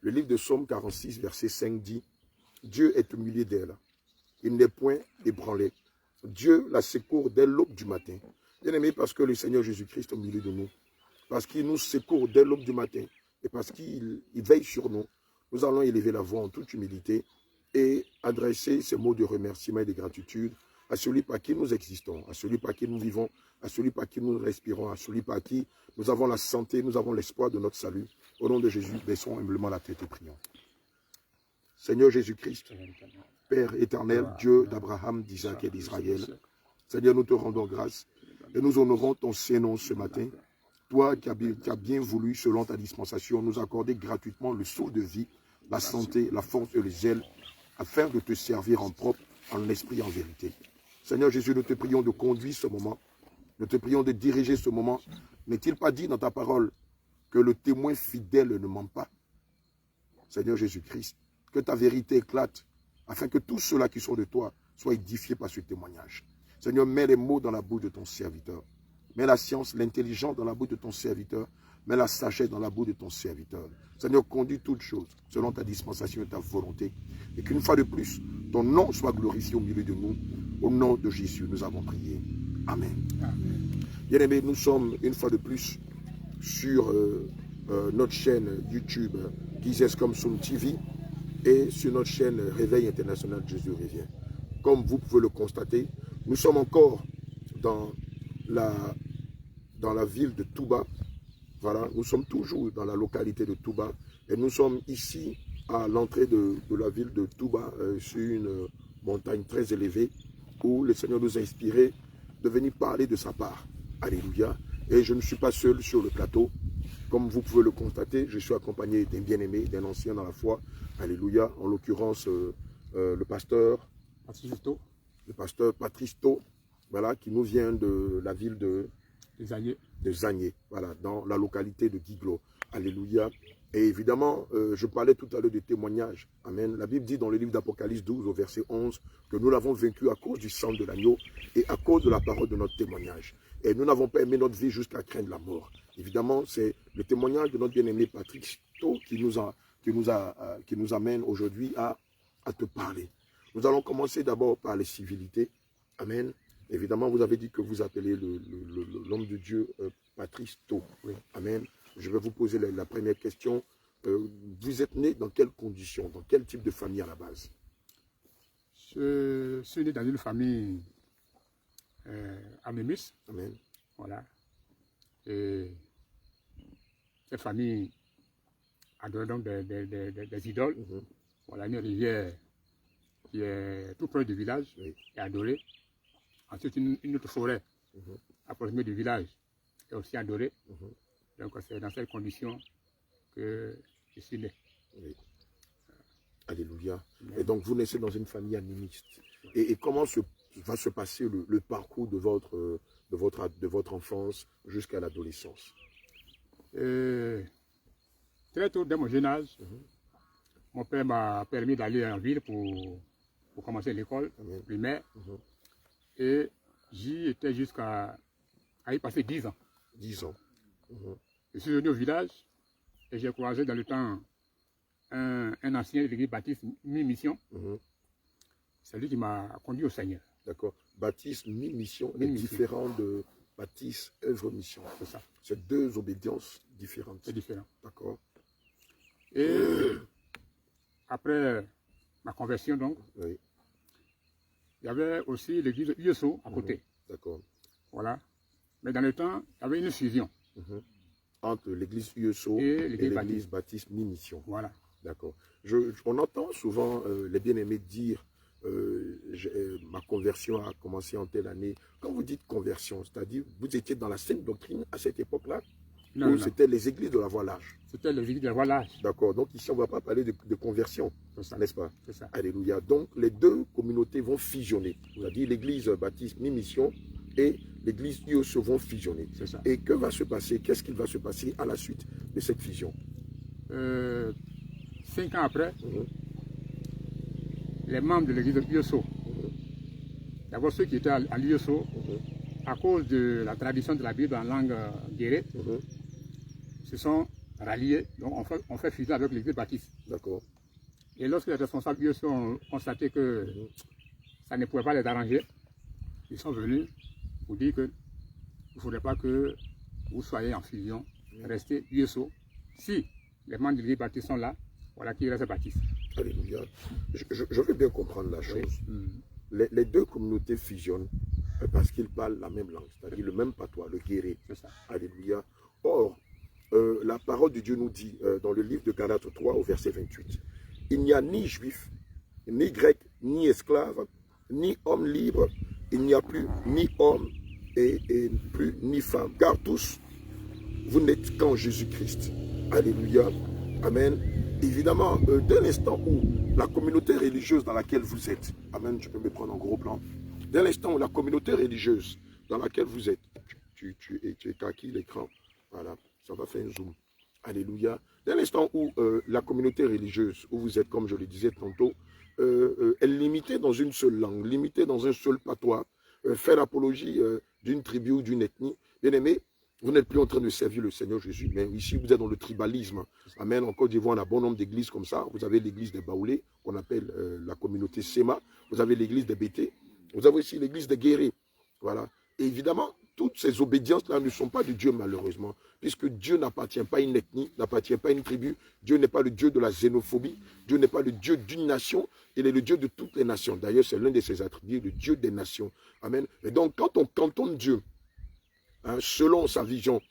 Le livre de Psaume 46, verset 5 dit, Dieu est au milieu d'elle. Il n'est point ébranlé. Dieu la secourt dès l'aube du matin. Bien aimé, parce que le Seigneur Jésus-Christ est au milieu de nous, parce qu'il nous secourt dès l'aube du matin, et parce qu'il veille sur nous, nous allons élever la voix en toute humilité et adresser ces mots de remerciement et de gratitude à celui par qui nous existons, à celui par qui nous vivons, à celui par qui nous respirons, à celui par qui nous avons la santé, nous avons l'espoir de notre salut. Au nom de Jésus, baissons humblement la tête et prions. Seigneur Jésus-Christ, Père éternel, Dieu d'Abraham, d'Isaac et d'Israël, Seigneur, nous te rendons grâce et nous honorons ton Saint-Nom ce matin. Toi qui as bien voulu, selon ta dispensation, nous accorder gratuitement le souffle de vie, la santé, la force et le zèle, afin de te servir en propre, en esprit et en vérité. Seigneur Jésus, nous te prions de conduire ce moment, nous te prions de diriger ce moment. N'est-il pas dit dans ta parole que le témoin fidèle ne ment pas? Seigneur Jésus-Christ, que ta vérité éclate, afin que tous ceux-là qui sont de toi soient édifiés par ce témoignage. Seigneur, mets les mots dans la bouche de ton serviteur. Mets la science, l'intelligence dans la bouche de ton serviteur. Mets la sagesse dans la bouche de ton serviteur. Seigneur, conduis toutes choses selon ta dispensation et ta volonté. Et qu'une fois de plus, ton nom soit glorifié au milieu de nous. Au nom de Jésus, nous avons prié. Amen. Bien-aimés, nous sommes une fois de plus sur notre chaîne YouTube Jesus Come Soon TV et sur notre chaîne Réveil International Jésus Revient. Comme vous pouvez le constater, nous sommes encore dans la ville de Touba. Voilà, nous sommes toujours dans la localité de Touba et nous sommes ici à l'entrée de la ville de Touba sur une montagne très élevée où le Seigneur nous a inspiré de venir parler de sa part. Alléluia. Et je ne suis pas seul sur le plateau. Comme vous pouvez le constater, je suis accompagné d'un bien-aimé, d'un ancien dans la foi. Alléluia. En l'occurrence, le pasteur Patrice Tau, voilà, qui nous vient de la ville de Zagné, voilà, dans la localité de Guiglo. Alléluia. Et évidemment, je parlais tout à l'heure des témoignages. Amen. La Bible dit dans le livre d'Apocalypse 12 au verset 11 que nous l'avons vaincu à cause du sang de l'agneau et à cause de la parole de notre témoignage. Et nous n'avons pas aimé notre vie jusqu'à craindre la mort. Évidemment, c'est le témoignage de notre bien-aimé Patrick Tau qui nous amène aujourd'hui à te parler. Nous allons commencer d'abord par les civilités. Amen. Évidemment, vous avez dit que vous appelez l'homme de Dieu Patrice Tau. Oui. Amen. Je vais vous poser la première question. Vous êtes né dans quelles conditions, dans quel type de famille à la base? Je suis né dans une famille amémiste. Amen. Voilà. Et cette famille adore donc des idoles. Voilà, une rivière qui est tout près du village, oui, est adorée. Ensuite, une autre forêt à proximité du village est aussi adorée. Donc, c'est dans cette condition que je suis né. Oui. Alléluia. Et donc, vous naissez dans une famille animiste. Et comment va se passer le parcours de votre enfance jusqu'à l'adolescence? Très tôt, dès mon jeune âge, mon père m'a permis d'aller en ville pour commencer l'école primaire. Et j'y étais jusqu'à y passer 10 ans. 10 ans. Je suis venu au village et j'ai croisé dans le temps un ancien de l'église baptiste mi-mission. C'est lui qui m'a conduit au Seigneur. D'accord. Baptiste mi-mission est différent de Baptiste œuvre-mission. C'est ça. C'est deux obédiences différentes. C'est différent. D'accord. Et après ma conversion, donc, oui, il y avait aussi l'église USO à côté. D'accord. Voilà. Mais dans le temps, il y avait une fusion. Entre l'église USO et l'église baptiste mi-mission. Voilà. D'accord. On entend souvent les bien-aimés dire ma conversion a commencé en telle année. Quand vous dites conversion, c'est-à-dire vous étiez dans la sainte doctrine à cette époque-là? Ou c'était les églises de la voie large? C'était les églises de la voie large. D'accord. Donc ici, on ne va pas parler de conversion, n'est-ce pas? C'est ça. Alléluia. Donc les deux communautés vont fusionner. C'est-à-dire l'église baptiste mi-mission et l'église USO vont fusionner. C'est ça. Et que va se passer? Qu'est-ce qu'il va se passer à la suite de cette fusion? 5 ans après, les membres de l'église USO, d'abord ceux qui étaient à l'USO, à cause de la tradition de la Bible en langue guérée, se sont rallié, donc on fait fusion avec l'église baptiste. D'accord. Et lorsque les responsables USO ont constaté que ça ne pouvait pas les arranger, ils sont venus pour dire qu'il ne faudrait pas que vous soyez en fusion, restez USO. Si les membres de l'église baptiste sont là, voilà qui reste baptiste. Alléluia. Je veux bien comprendre la chose. Oui. Les deux communautés fusionnent parce qu'ils parlent la même langue, c'est-à-dire le même patois, le guéré. C'est ça. Alléluia. Or, la parole de Dieu nous dit dans le livre de Galates 3 au verset 28, il n'y a ni juif, ni grec, ni esclave, ni homme libre, il n'y a plus ni homme et plus ni femme, car tous, vous n'êtes qu'en Jésus-Christ. Alléluia. Amen. Évidemment, dès l'instant où la communauté religieuse dans laquelle vous êtes, amen, je peux me prendre en gros plan, dès l'instant où la communauté religieuse dans laquelle vous êtes, tu écarquilles l'écran, voilà, ça va faire un zoom. Alléluia. Dès l'instant où la communauté religieuse, où vous êtes, comme je le disais tantôt, est limitée dans une seule langue, limitée dans un seul patois, fait l'apologie d'une tribu ou d'une ethnie, bien aimé, vous n'êtes plus en train de servir le Seigneur Jésus, mais ici vous êtes dans le tribalisme. Amen. En Côte d'Ivoire, on a bon nombre d'églises comme ça. Vous avez l'église des Baoulés, qu'on appelle la communauté Sema. Vous avez l'église des Bété. Vous avez aussi l'église des Guérés. Voilà. Et évidemment, toutes ces obédiences-là ne sont pas de Dieu, malheureusement, puisque Dieu n'appartient pas à une ethnie, n'appartient pas à une tribu. Dieu n'est pas le Dieu de la xénophobie. Dieu n'est pas le Dieu d'une nation. Il est le Dieu de toutes les nations. D'ailleurs, c'est l'un de ses attributs, le Dieu des nations. Amen. Et donc, quand on cantonne Dieu, selon sa vision,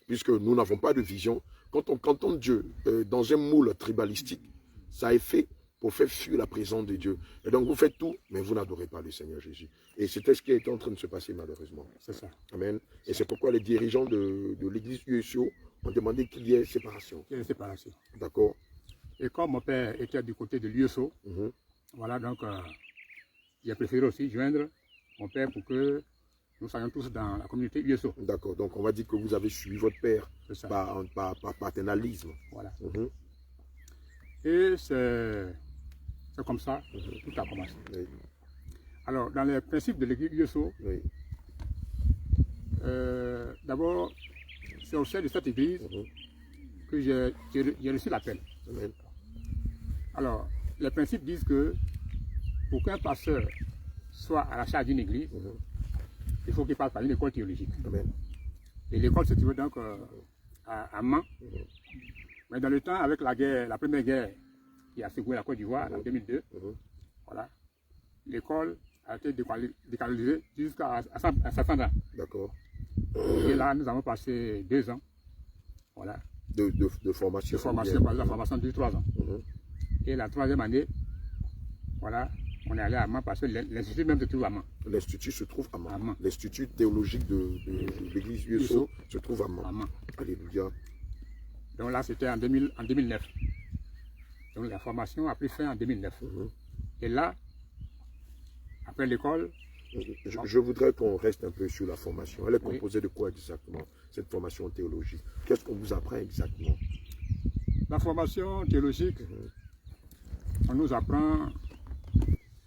puisque nous n'avons pas de vision, quand on cantonne Dieu dans un moule tribalistique, ça est fait pour faire fuir la présence de Dieu. Et donc vous faites tout, mais vous n'adorez pas le Seigneur Jésus. Et c'était ce qui est en train de se passer malheureusement. C'est ça. Amen. Et c'est pourquoi les dirigeants de l'église USO ont demandé qu'il y ait séparation. Il y a une séparation. D'accord. Et comme mon père était du côté de l'USO, voilà, donc il a préféré aussi joindre mon père pour que nous soyons tous dans la communauté USO. D'accord, donc on va dire que vous avez suivi votre père par paternalisme. Voilà. Et c'est comme ça que tout a commencé. Oui. Alors, dans les principes de l'église USO, d'abord, c'est au sein de cette église que j'ai reçu l'appel. Alors, les principes disent que pour qu'un pasteur soit à la charge d'une église, il faut qu'il passe par une école théologique. Amen. Et l'école se trouve donc à Mans. Mais dans le temps, avec la guerre, la première guerre qui a secoué la Côte d'Ivoire en 2002, voilà, l'école a été décalonisée jusqu'à 500 ans. D'accord. Et là, nous avons passé 2 ans. Voilà. De formation. De formation, par la formation de 3 ans. Et la 3e année, voilà, on est allé à Mans parce que l'institut même se trouve à Mans. L'institut se trouve à Mans. L'institut théologique de l'église USO se trouve à Mans. Alléluia. Donc là, c'était en 2009. Donc la formation a pris fin en 2009. Et là, après l'école... Je voudrais qu'on reste un peu sur la formation. Elle est composée de quoi exactement, cette formation théologique? Qu'est-ce qu'on vous apprend exactement? La formation théologique, on nous apprend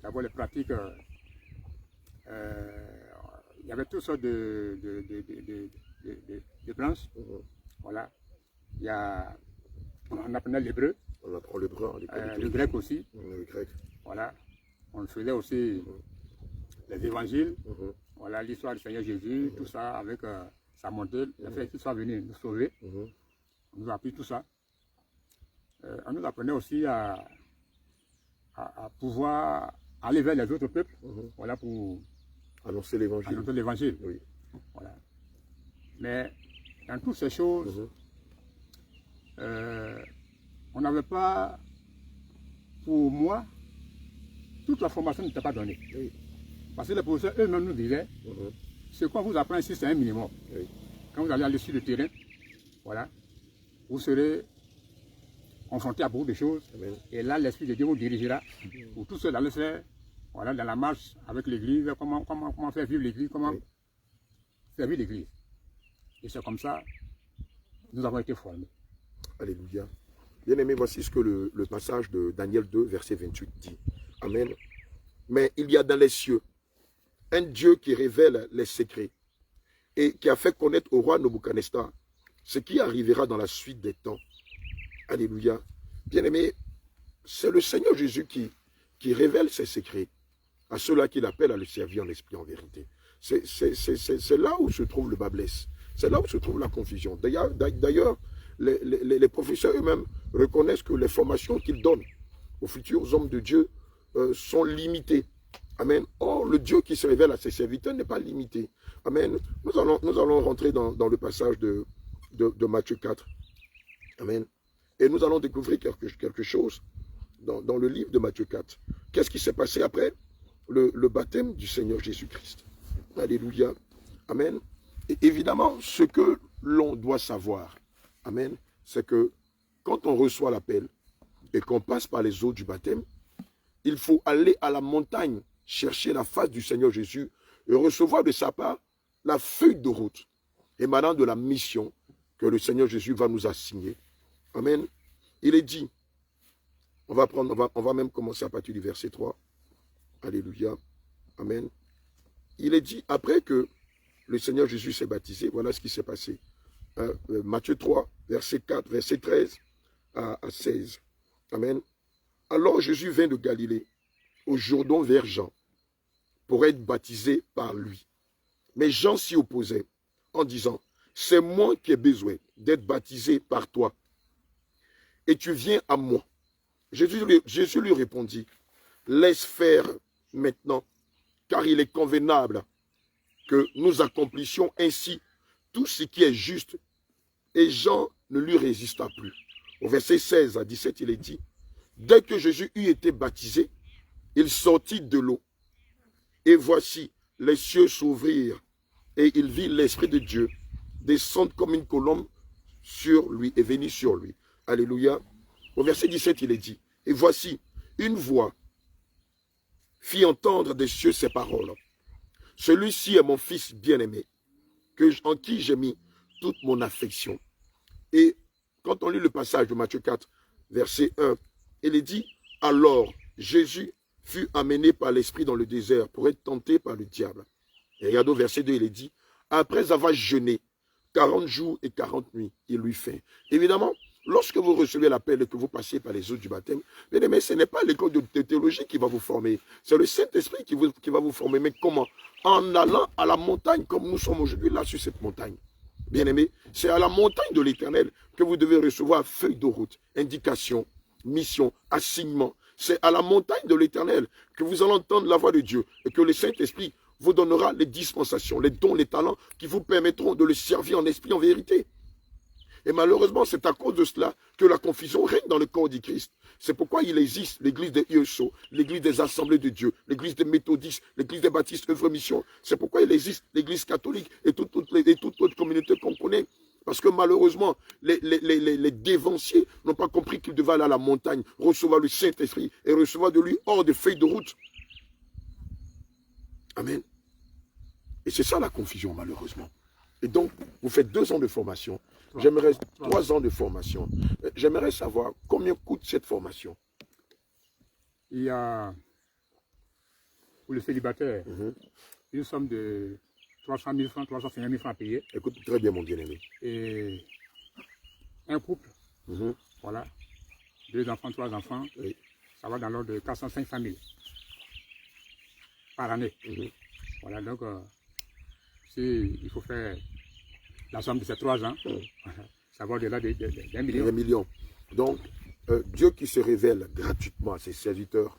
d'abord les pratiques. Il y avait toutes sortes de branches. Voilà. Il y a, on apprenait l'hébreu. On apprend l'hébreu. Le grec aussi. Le grec. Voilà. On faisait aussi les évangiles. Voilà, l'histoire du Seigneur Jésus, tout ça avec sa montée, le fait qu'il soit venu nous sauver. On nous a appris tout ça. On nous apprenait aussi à pouvoir aller vers les autres peuples, voilà, pour annoncer l'évangile. Oui. Voilà. Mais dans toutes ces choses, on n'avait pas, pour moi, toute la formation n'était pas donnée. Oui. Parce que les professeurs eux-mêmes nous disaient, ce qu'on vous apprend ici, c'est un minimum. Oui. Quand vous allez aller sur le terrain, voilà, vous serez confronté à beaucoup de choses. Amen. Et là, l'Esprit de Dieu vous dirigera pour tout cela le faire, voilà, dans la marche avec l'Église, comment faire vivre l'Église, comment servir l'Église. Et c'est comme ça nous avons été formés. Alléluia. Bien aimé, voici ce que le passage de Daniel 2, verset 28 dit. Amen. Mais il y a dans les cieux un Dieu qui révèle les secrets et qui a fait connaître au roi Nebuchadnezzar ce qui arrivera dans la suite des temps. Alléluia. Bien-aimé, c'est le Seigneur Jésus qui révèle ses secrets à ceux-là qu'il appelle à le servir en esprit, en vérité. C'est là où se trouve le bas blesse. C'est là où se trouve la confusion. D'ailleurs, les professeurs eux-mêmes reconnaissent que les formations qu'ils donnent aux futurs hommes de Dieu sont limitées. Amen. Or, le Dieu qui se révèle à ses serviteurs n'est pas limité. Amen. Nous allons rentrer dans le passage de Matthieu 4. Amen. Et nous allons découvrir quelque chose dans le livre de Matthieu 4. Qu'est-ce qui s'est passé après le baptême du Seigneur Jésus-Christ? Alléluia. Amen. Et évidemment, ce que l'on doit savoir, amen, c'est que quand on reçoit l'appel et qu'on passe par les eaux du baptême, il faut aller à la montagne chercher la face du Seigneur Jésus et recevoir de sa part la feuille de route émanant de la mission que le Seigneur Jésus va nous assigner. Amen. Il est dit, on va même commencer à partir du verset 3. Alléluia. Amen. Il est dit, après que le Seigneur Jésus s'est baptisé, voilà ce qui s'est passé. Matthieu 3, verset 4, verset 13 à 16. Amen. Alors Jésus vint de Galilée, au Jourdain vers Jean, pour être baptisé par lui. Mais Jean s'y opposait, en disant, c'est moi qui ai besoin d'être baptisé par toi, et tu viens à moi. Jésus lui répondit, laisse faire maintenant, car il est convenable que nous accomplissions ainsi tout ce qui est juste. Et Jean ne lui résista plus. Au verset 16 à 17, il est dit, dès que Jésus eut été baptisé, il sortit de l'eau. Et voici, les cieux s'ouvrirent, et il vit l'Esprit de Dieu descendre comme une colombe sur lui et venir sur lui. Alléluia. Au verset 17, il est dit, et voici, une voix fit entendre des cieux ces paroles. Celui-ci est mon fils bien-aimé, en qui j'ai mis toute mon affection. Et quand on lit le passage de Matthieu 4, verset 1, il est dit, alors Jésus fut amené par l'Esprit dans le désert pour être tenté par le diable. Et regarde au verset 2, il est dit, après avoir jeûné 40 jours et 40 nuits, il lui fait. Évidemment, lorsque vous recevez l'appel et que vous passez par les eaux du baptême, bien aimé, ce n'est pas l'école de théologie qui va vous former, c'est le Saint-Esprit qui va vous former. Mais comment? En allant à la montagne, comme nous sommes aujourd'hui là sur cette montagne. Bien aimé, c'est à la montagne de l'Éternel que vous devez recevoir feuille de route, indication, mission, assignement. C'est à la montagne de l'Éternel que vous allez entendre la voix de Dieu et que le Saint-Esprit vous donnera les dispensations, les dons, les talents qui vous permettront de le servir en esprit, en vérité. Et malheureusement, c'est à cause de cela que la confusion règne dans le corps du Christ. C'est pourquoi il existe l'église des IESO, l'église des assemblées de Dieu, l'église des méthodistes, l'église des baptistes, œuvre mission. C'est pourquoi il existe l'église catholique et toute autre communauté qu'on connaît. Parce que malheureusement, les dévanciers n'ont pas compris qu'ils devaient aller à la montagne, recevoir le Saint-Esprit et recevoir de lui hors de feuilles de route. Amen. Et c'est ça la confusion, malheureusement. Et donc, vous faites 2 ans de formation. J'aimerais 3 ans de formation. J'aimerais savoir combien coûte cette formation. Il y a, pour le célibataire, une somme de 300 000 francs, 350 000 francs à payer. Écoute, très bien, mon bien-aimé. Et un couple, voilà, 2 enfants, 3 enfants, ça va dans l'ordre de 400 500 000 par année. Voilà, donc, il faut faire la somme de ces 3 ans, ça va au-delà d'1 million. 1 million. Donc, Dieu qui se révèle gratuitement à ses serviteurs,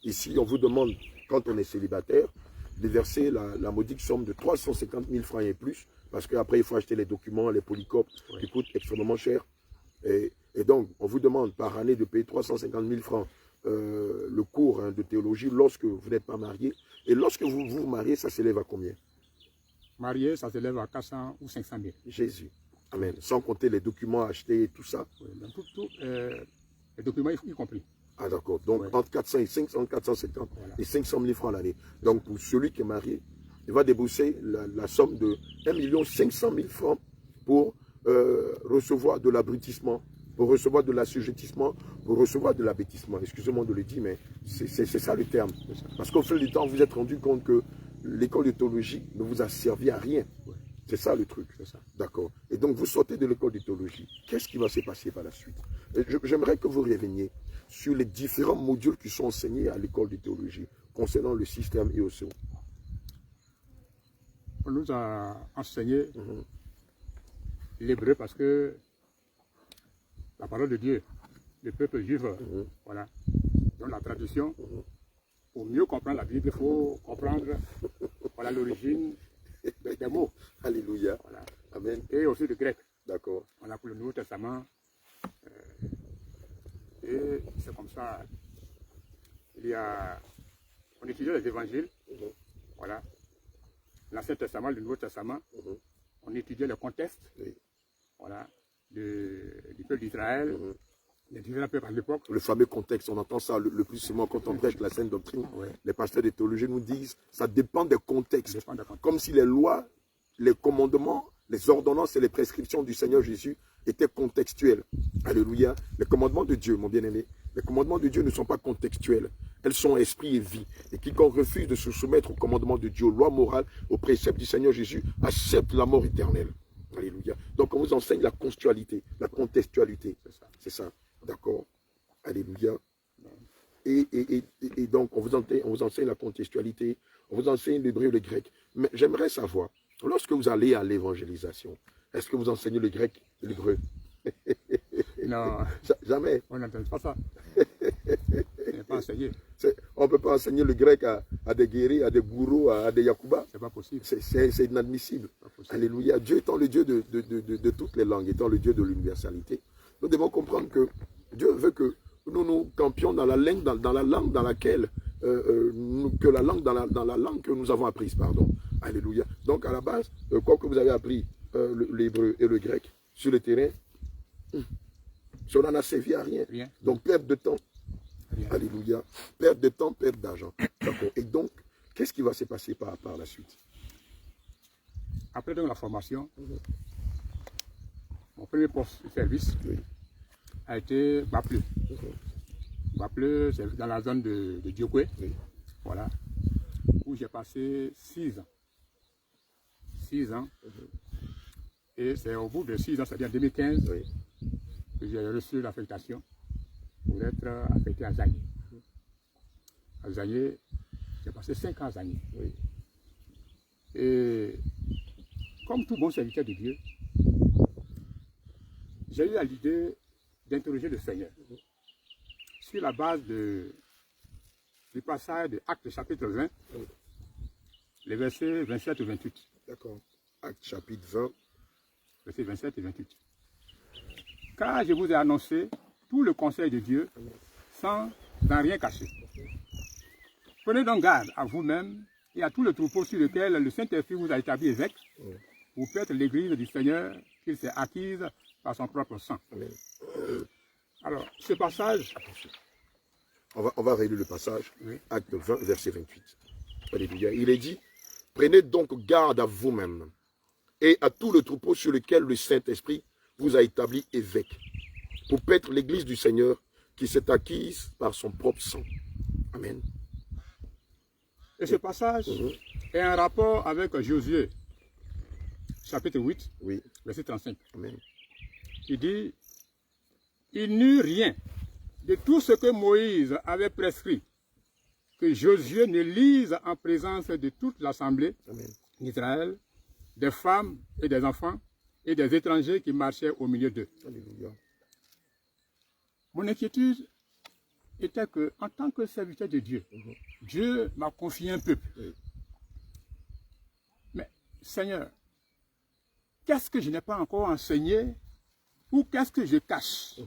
ici, on vous demande, quand on est célibataire, de verser la modique somme de 350 000 francs et plus, parce qu'après, il faut acheter les documents, les polycopes, qui coûtent extrêmement cher. Et donc, on vous demande par année de payer 350 000 francs le cours de théologie lorsque vous n'êtes pas marié. Et lorsque vous vous mariez, ça s'élève à combien? Marié, ça s'élève à 400 ou 500 000. Jésus. Amen. Sans compter les documents achetés et tout ça. Oui, donc les documents y compris. Ah d'accord. Donc entre 400 et 500, 450 et 500 000 francs l'année. Donc pour celui qui est marié, il va débourser la somme de 1 500 000 francs pour recevoir de l'abrutissement, pour recevoir de l'assujettissement, pour recevoir de l'abêtissement. Excusez-moi de le dire, mais c'est ça le terme. Parce qu'au fil du temps, vous vous êtes rendu compte que l'école de théologie ne vous a servi à rien. C'est ça le truc. C'est ça. D'accord. Et donc, vous sortez de l'école de théologie. Qu'est-ce qui va se passer par la suite? J'aimerais que vous reveniez sur les différents modules qui sont enseignés à l'école de théologie concernant le système EOCO. On nous a enseigné l'hébreu parce que la parole de Dieu, le peuple juif, voilà, dans la tradition, pour mieux comprendre la Bible, il faut comprendre voilà, l'origine des mots. Alléluia. Voilà. Amen. Et aussi le grec. D'accord. On a pour le Nouveau Testament. Et c'est comme ça. On étudie les évangiles. Voilà. L'Ancien Testament, le Nouveau Testament. On étudie le contexte. Voilà. Du peuple d'Israël. Les différents peuples à l'époque. Le fameux contexte, on entend ça le plus souvent quand on prêche la Sainte Doctrine. Les pasteurs de théologie nous disent ça dépend des contextes. Comme si les lois, les commandements, les ordonnances et les prescriptions du Seigneur Jésus étaient contextuelles. Alléluia. Les commandements de Dieu, mon bien-aimé, les commandements de Dieu ne sont pas contextuels. Elles sont esprit et vie. Et quiconque refuse de se soumettre aux commandements de Dieu, aux lois morales, aux préceptes du Seigneur Jésus, accepte la mort éternelle. Alléluia. Donc on vous enseigne la contextualité. La contextualité. C'est ça. D'accord. Alléluia. Et donc, on vous enseigne la contextualité, on vous enseigne l'hébreu et le grec. Mais j'aimerais savoir, lorsque vous allez à l'évangélisation, est-ce que vous enseignez le grec et l'hébreu? Non. Jamais. On n'entend pas ça. On n'est pas enseigné. On ne peut pas enseigner le grec à des guéris, à des gourous, à des yakubas. C'est pas possible. C'est inadmissible. Alléluia. Dieu étant le Dieu de toutes les langues, étant le Dieu de l'universalité, nous devons comprendre que Dieu veut que nous nous campions dans la langue dans laquelle, que la langue dans la langue que nous avons apprise, pardon. Alléluia. Donc à la base, quoi que vous avez appris l'hébreu et le grec sur le terrain, cela n'a servi à rien. Donc perte de temps. Rien. Alléluia. Perte de temps, perte d'argent. Et donc, qu'est-ce qui va se passer par la suite? Après donc la formation, mon premier poste de service a été Bapleu. Bapleu, c'est dans la zone de Diokwe, voilà, où j'ai passé 6 ans. 6 ans. Et c'est au bout de 6 ans, c'est-à-dire en 2015, que j'ai reçu l'affectation pour être affecté à Zagné. À Zagné, j'ai passé 5 ans à Zagné. Et comme tout bon serviteur de Dieu, j'ai eu l'idée d'interroger le Seigneur sur la base du passage de Actes chapitre 20, les versets 27 et 28. D'accord. Actes chapitre 20. Versets 27 et 28. Car je vous ai annoncé tout le conseil de Dieu sans en rien cacher. Prenez donc garde à vous-même et à tout le troupeau sur lequel le Saint-Esprit vous a établi évêque, pour faire l'église du Seigneur qu'il s'est acquise par son propre sang. Alors, ce passage... On va relire le passage, Acte 20, verset 28. Alléluia. Il est dit, prenez donc garde à vous-même et à tout le troupeau sur lequel le Saint-Esprit vous a établi évêque, pour paître l'église du Seigneur qui s'est acquise par son propre sang. Amen. Et ce passage est en rapport avec Josué, chapitre 8, verset 35. Amen. Il dit, il n'eut rien de tout ce que Moïse avait prescrit que Josué ne lise en présence de toute l'assemblée d'Israël, des femmes et des enfants et des étrangers qui marchaient au milieu d'eux. Mon inquiétude était que, en tant que serviteur de Dieu, Dieu m'a confié un peuple. Mais, Seigneur, qu'est-ce que je n'ai pas encore enseigné ou qu'est-ce que je cache?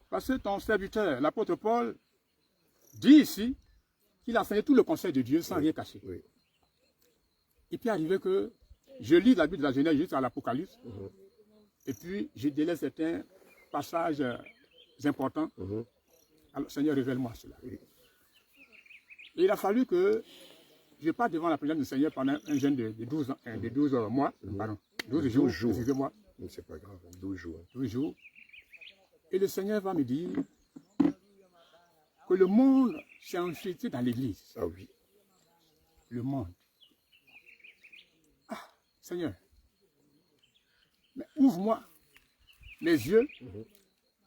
Parce que ton serviteur, l'apôtre Paul, dit ici qu'il a enseigné tout le conseil de Dieu sans rien cacher. Il peut arriver que je lis la Bible de la Genèse jusqu'à l'Apocalypse, et puis je délaisse certains passages importants. Alors, Seigneur, révèle-moi cela. Et il a fallu que je parte devant la présence du Seigneur pendant un jeûne de 12 mois, pardon, 12 jours, excusez-moi. C'est pas grave, 12 jours. 12 jours. Et le Seigneur va me dire que le monde s'est infiltré dans l'église. Ah oui. Le monde. Ah, Seigneur, Mais ouvre-moi les yeux.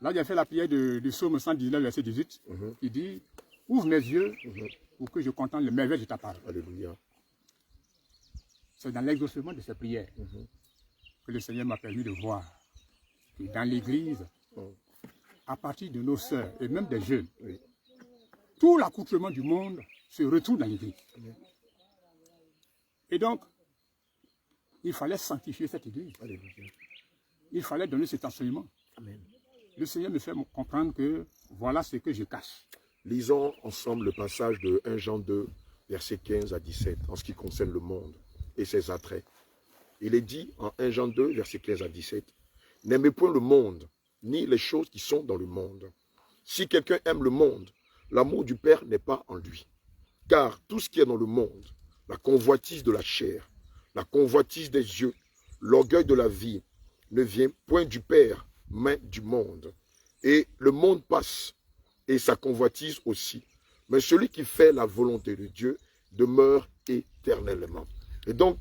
Là, il a fait la prière du psaume 119, verset 18. Il dit, ouvre mes yeux pour que je contemple les merveilles de ta parole. Alléluia. C'est dans l'exaucement de ces prières que le Seigneur m'a permis de voir que dans l'église, à partir de nos sœurs et même des jeunes, tout l'accoutrement du monde se retrouve dans l'église. Et donc, il fallait sanctifier cette église. Alléluia. Il fallait donner cet enseignement. Amen. Le Seigneur me fait comprendre que voilà ce que je cache. Lisons ensemble le passage de 1 Jean 2, versets 15 à 17, en ce qui concerne le monde et ses attraits. Il est dit en 1 Jean 2, versets 15 à 17, « N'aimez point le monde, ni les choses qui sont dans le monde. Si quelqu'un aime le monde, l'amour du Père n'est pas en lui. Car tout ce qui est dans le monde, la convoitise de la chair, la convoitise des yeux, l'orgueil de la vie, ne vient point du Père, mais du monde. Et le monde passe, et sa convoitise aussi. Mais celui qui fait la volonté de Dieu demeure éternellement. » Et donc,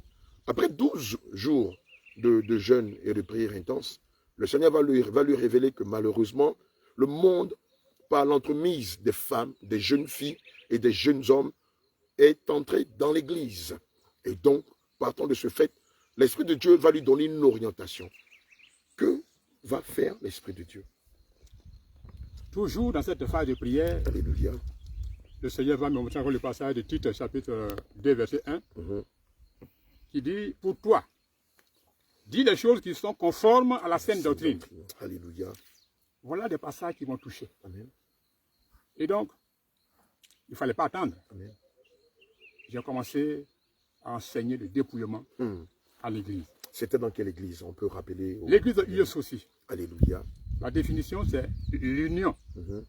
après 12 jours de jeûne et de prière intense, le Seigneur va lui révéler que malheureusement, le monde, par l'entremise des femmes, des jeunes filles et des jeunes hommes, est entré dans l'église. Et donc, partant de ce fait, l'Esprit de Dieu va lui donner une orientation. Que va faire l'Esprit de Dieu? Toujours dans cette phase de prière, Alléluia. le Seigneur va me montrer le passage de Tite, chapitre 2, verset 1, qui dit, pour toi, dis les choses qui sont conformes à la saine doctrine. Alléluia. Voilà des passages qui m'ont touché. Amen. Et donc, il ne fallait pas attendre. Amen. J'ai commencé à enseigner le dépouillement à l'église. C'était dans quelle église? On peut rappeler. L'église de US aussi. Alléluia. La définition, c'est l'union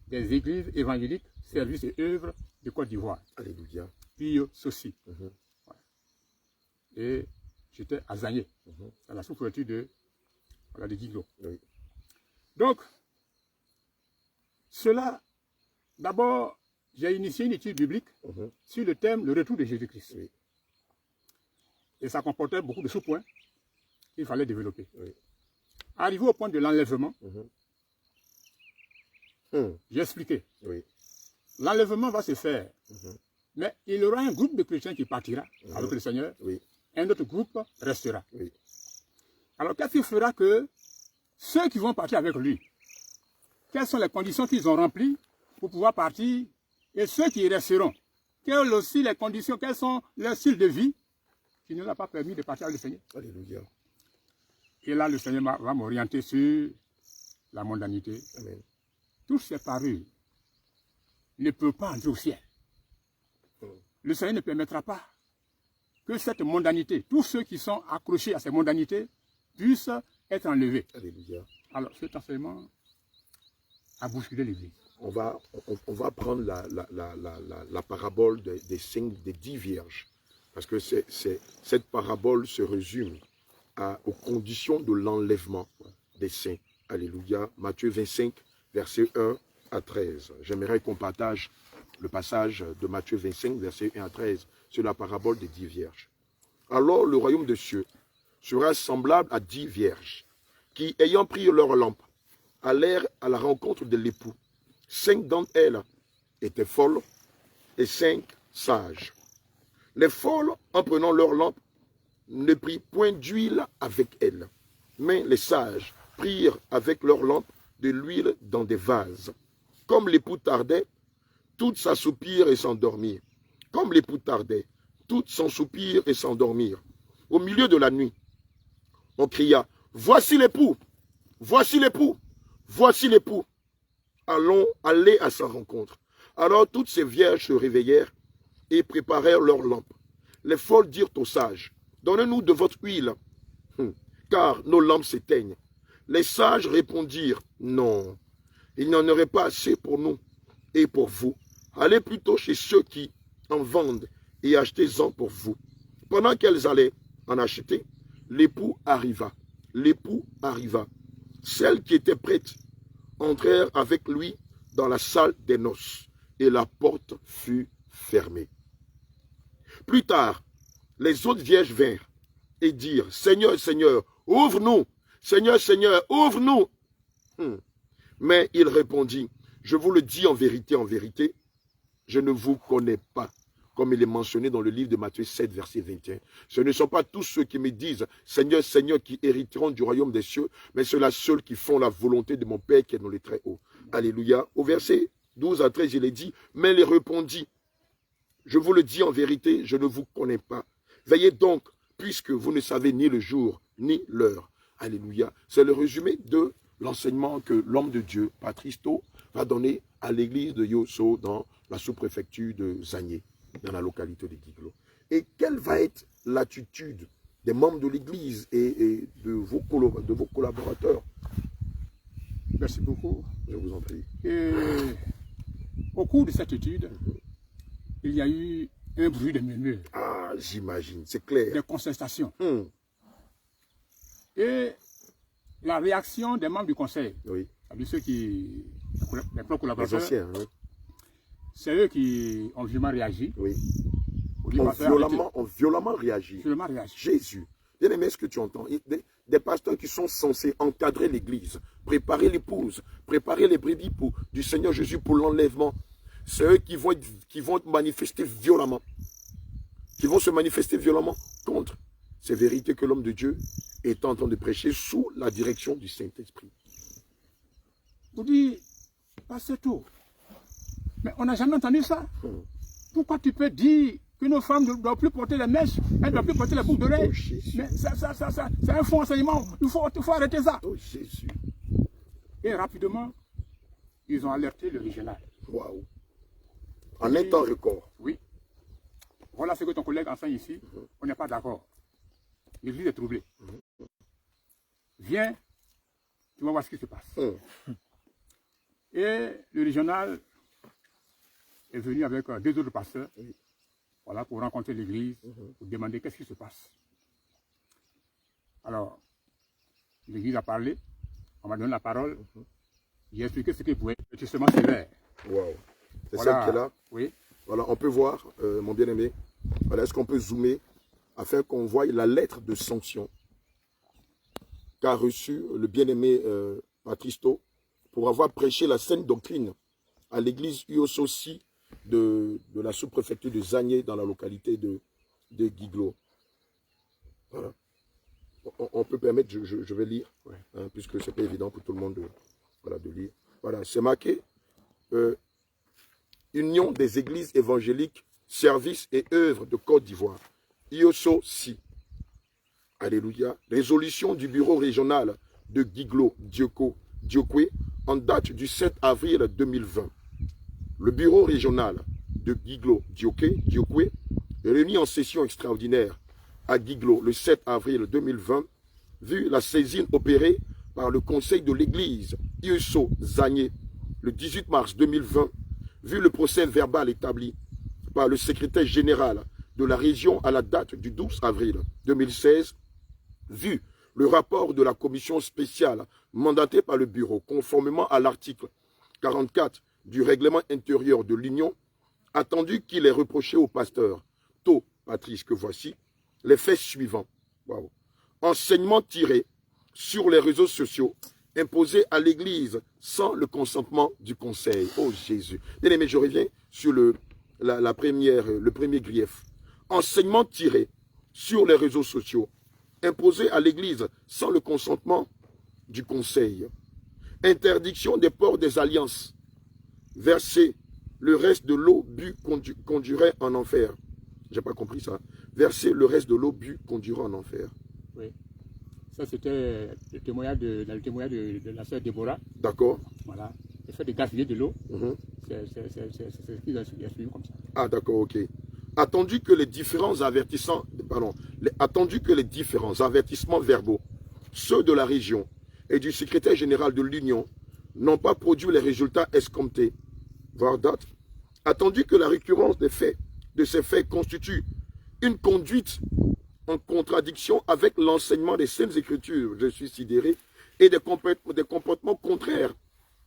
des églises évangéliques, services et œuvres de Côte d'Ivoire. Alléluia. US aussi. Et j'étais à Zagné, dans la sous-préfecture de Guiglo. Oui. Donc, cela, d'abord, j'ai initié une étude biblique sur le thème le retour de Jésus-Christ. Oui. Et ça comportait beaucoup de sous-points qu'il fallait développer. Oui. Arrivé au point de l'enlèvement, j'ai expliqué. Oui. L'enlèvement va se faire, mais il y aura un groupe de chrétiens qui partira avec le Seigneur, Oui. un autre groupe restera. Oui. Alors, qu'est-ce qui fera que ceux qui vont partir avec lui, quelles sont les conditions qu'ils ont remplies pour pouvoir partir, et ceux qui resteront, quelles aussi les conditions, quels sont leurs styles de vie qui ne leur a pas permis de partir avec le Seigneur. Alléluia. Et là, le Seigneur va m'orienter sur la mondanité. Amen. Tous ces parures ne peuvent pas entrer au ciel. Le Seigneur ne permettra pas que cette mondanité, tous ceux qui sont accrochés à ces mondanités, puissent être enlevés. Alléluia. Alors, cet enseignement a bousculé l'Église. On va prendre la parabole des 10 vierges. Parce que cette parabole se résume aux conditions de l'enlèvement des saints. Alléluia. Matthieu 25, versets 1 à 13. J'aimerais qu'on partage le passage de Matthieu 25, versets 1 à 13, sur la parabole des 10 vierges. Alors le royaume des cieux sera semblable à 10 vierges, qui, ayant pris leur lampe, allèrent à la rencontre de l'époux. 5 d'entre elles étaient folles et 5 sages. Les folles, en prenant leur lampe, ne prirent point d'huile avec elles, mais les sages prirent avec leur lampe de l'huile dans des vases. Comme l'époux tardait, toutes s'assoupirent et s'endormirent. Comme l'époux tardait, toutes s'ensoupirent et s'endormirent. Au milieu de la nuit, on cria, « Voici l'époux! Voici l'époux! Voici l'époux! » Allez à sa rencontre. Alors toutes ces vierges se réveillèrent et préparèrent leurs lampes. Les folles dirent aux sages, « Donnez-nous de votre huile, car nos lampes s'éteignent. » Les sages répondirent, « Non, il n'y en aurait pas assez pour nous et pour vous. Allez plutôt chez ceux qui en vendent et achetez-en pour vous. » Pendant qu'elles allaient en acheter, l'époux arriva. L'époux arriva. Celles qui étaient prêtes entrèrent avec lui dans la salle des noces, et la porte fut fermée. Plus tard, les autres vierges vinrent et dirent, « Seigneur, Seigneur, ouvre-nous. » Seigneur, Seigneur, ouvre-nous. Mais il répondit, je vous le dis en vérité, je ne vous connais pas. Comme il est mentionné dans le livre de Matthieu 7, verset 21. Ce ne sont pas tous ceux qui me disent, Seigneur, Seigneur, qui hériteront du royaume des cieux, mais ceux-là seuls qui font la volonté de mon Père qui est dans les très hauts. Alléluia. Au verset 12 à 13, il est dit, mais il répondit, je vous le dis en vérité, je ne vous connais pas. Veillez donc, puisque vous ne savez ni le jour, ni l'heure. Alléluia. C'est le résumé de l'enseignement que l'homme de Dieu, Patristo, va donner à l'église de Yosso dans la sous-préfecture de Zagné, dans la localité de Guiglo. Et quelle va être l'attitude des membres de l'église et de vos collaborateurs? Merci beaucoup. Je vous en prie. Et au cours de cette étude, il y a eu un bruit de murmure. Ah, j'imagine, c'est clair. Des contestations. Et la réaction des membres du conseil, Oui. c'est-à-dire ceux qui, les propres collaborateurs, Les anciens, hein? c'est eux qui ont violemment réagi. Oui. Ont violemment réagi. Violemment réagi. Jésus. Bien aimé, ce que tu entends, des pasteurs qui sont censés encadrer l'église, préparer l'épouse, préparer les brebis du Seigneur Jésus pour l'enlèvement. C'est eux qui vont manifester violemment, qui vont se manifester violemment contre ces vérités que l'homme de Dieu est en train de prêcher sous la direction du Saint-Esprit. Vous dites, pasteur tout, mais on n'a jamais entendu ça. Pourquoi tu peux dire que nos femmes ne doivent plus porter les mèches, elles ne doivent plus porter les boucles d'oreilles? Mais ça, c'est un faux enseignement. Il faut arrêter ça. Oh Jésus. Et rapidement, ils ont alerté le régional. Waouh. En un temps record. Oui. Voilà ce que ton collègue enseigne ici. On n'est pas d'accord. L'église est troublée. Viens, tu vas voir ce qui se passe. Et le régional est venu avec deux autres pasteurs, voilà, pour rencontrer l'église, pour demander qu'est-ce qui se passe. Alors, l'église a parlé, on m'a donné la parole, j'ai expliqué ce qu'il pouvait être justement sévère. Waouh. C'est Voilà. celle qui est là. Oui. Voilà, on peut voir, mon bien-aimé. Voilà, est-ce qu'on peut zoomer afin qu'on voie la lettre de sanction qu'a reçue le bien-aimé Patristo pour avoir prêché la saine doctrine à l'église UOSOSI de la sous-préfecture de Zagné dans la localité de Guiglo. Voilà. On peut permettre, je vais lire, hein, puisque ce n'est pas évident pour tout le monde de lire. Voilà, c'est marqué Union des églises évangéliques, services et œuvres de Côte d'Ivoire. IOSO-SI. Alléluia. Résolution du bureau régional de Guiglo, Diokwe, en date du 7 avril 2020. Le bureau régional de Guiglo, Diokwe, réuni en session extraordinaire à Guiglo le 7 avril 2020, vu la saisine opérée par le conseil de l'église IESO Zagné le 18 mars 2020, vu le procès verbal établi par le secrétaire général de la région à la date du 12 avril 2016, vu le rapport de la commission spéciale mandatée par le bureau conformément à l'article 44 du règlement intérieur de l'Union, attendu qu'il est reproché au pasteur To Patrice que voici les faits suivants. Wow. Enseignement tiré sur les réseaux sociaux imposé à l'église sans le consentement du conseil. Oh Jésus. Bien aimé, je reviens sur le premier grief. Enseignement tiré sur les réseaux sociaux imposé à l'église sans le consentement du conseil. Interdiction des ports des alliances. Verser le reste de l'eau bu conduirait en enfer. J'ai pas compris ça. Verser le reste de l'eau bu conduirait en enfer. Oui. Ça, c'était le témoignage de la sœur Déborah. D'accord. Voilà. Le fait de gaspiller de l'eau, c'est ce qu'ils ont suivi comme ça. Ah, d'accord, ok. Attendu que les différents avertissements verbaux, ceux de la région et du secrétaire général de l'Union, n'ont pas produit les résultats escomptés, voire date, attendu que la récurrence de ces faits constitue une conduite en contradiction avec l'enseignement des Saintes Écritures, je suis sidéré, et des comportements contraires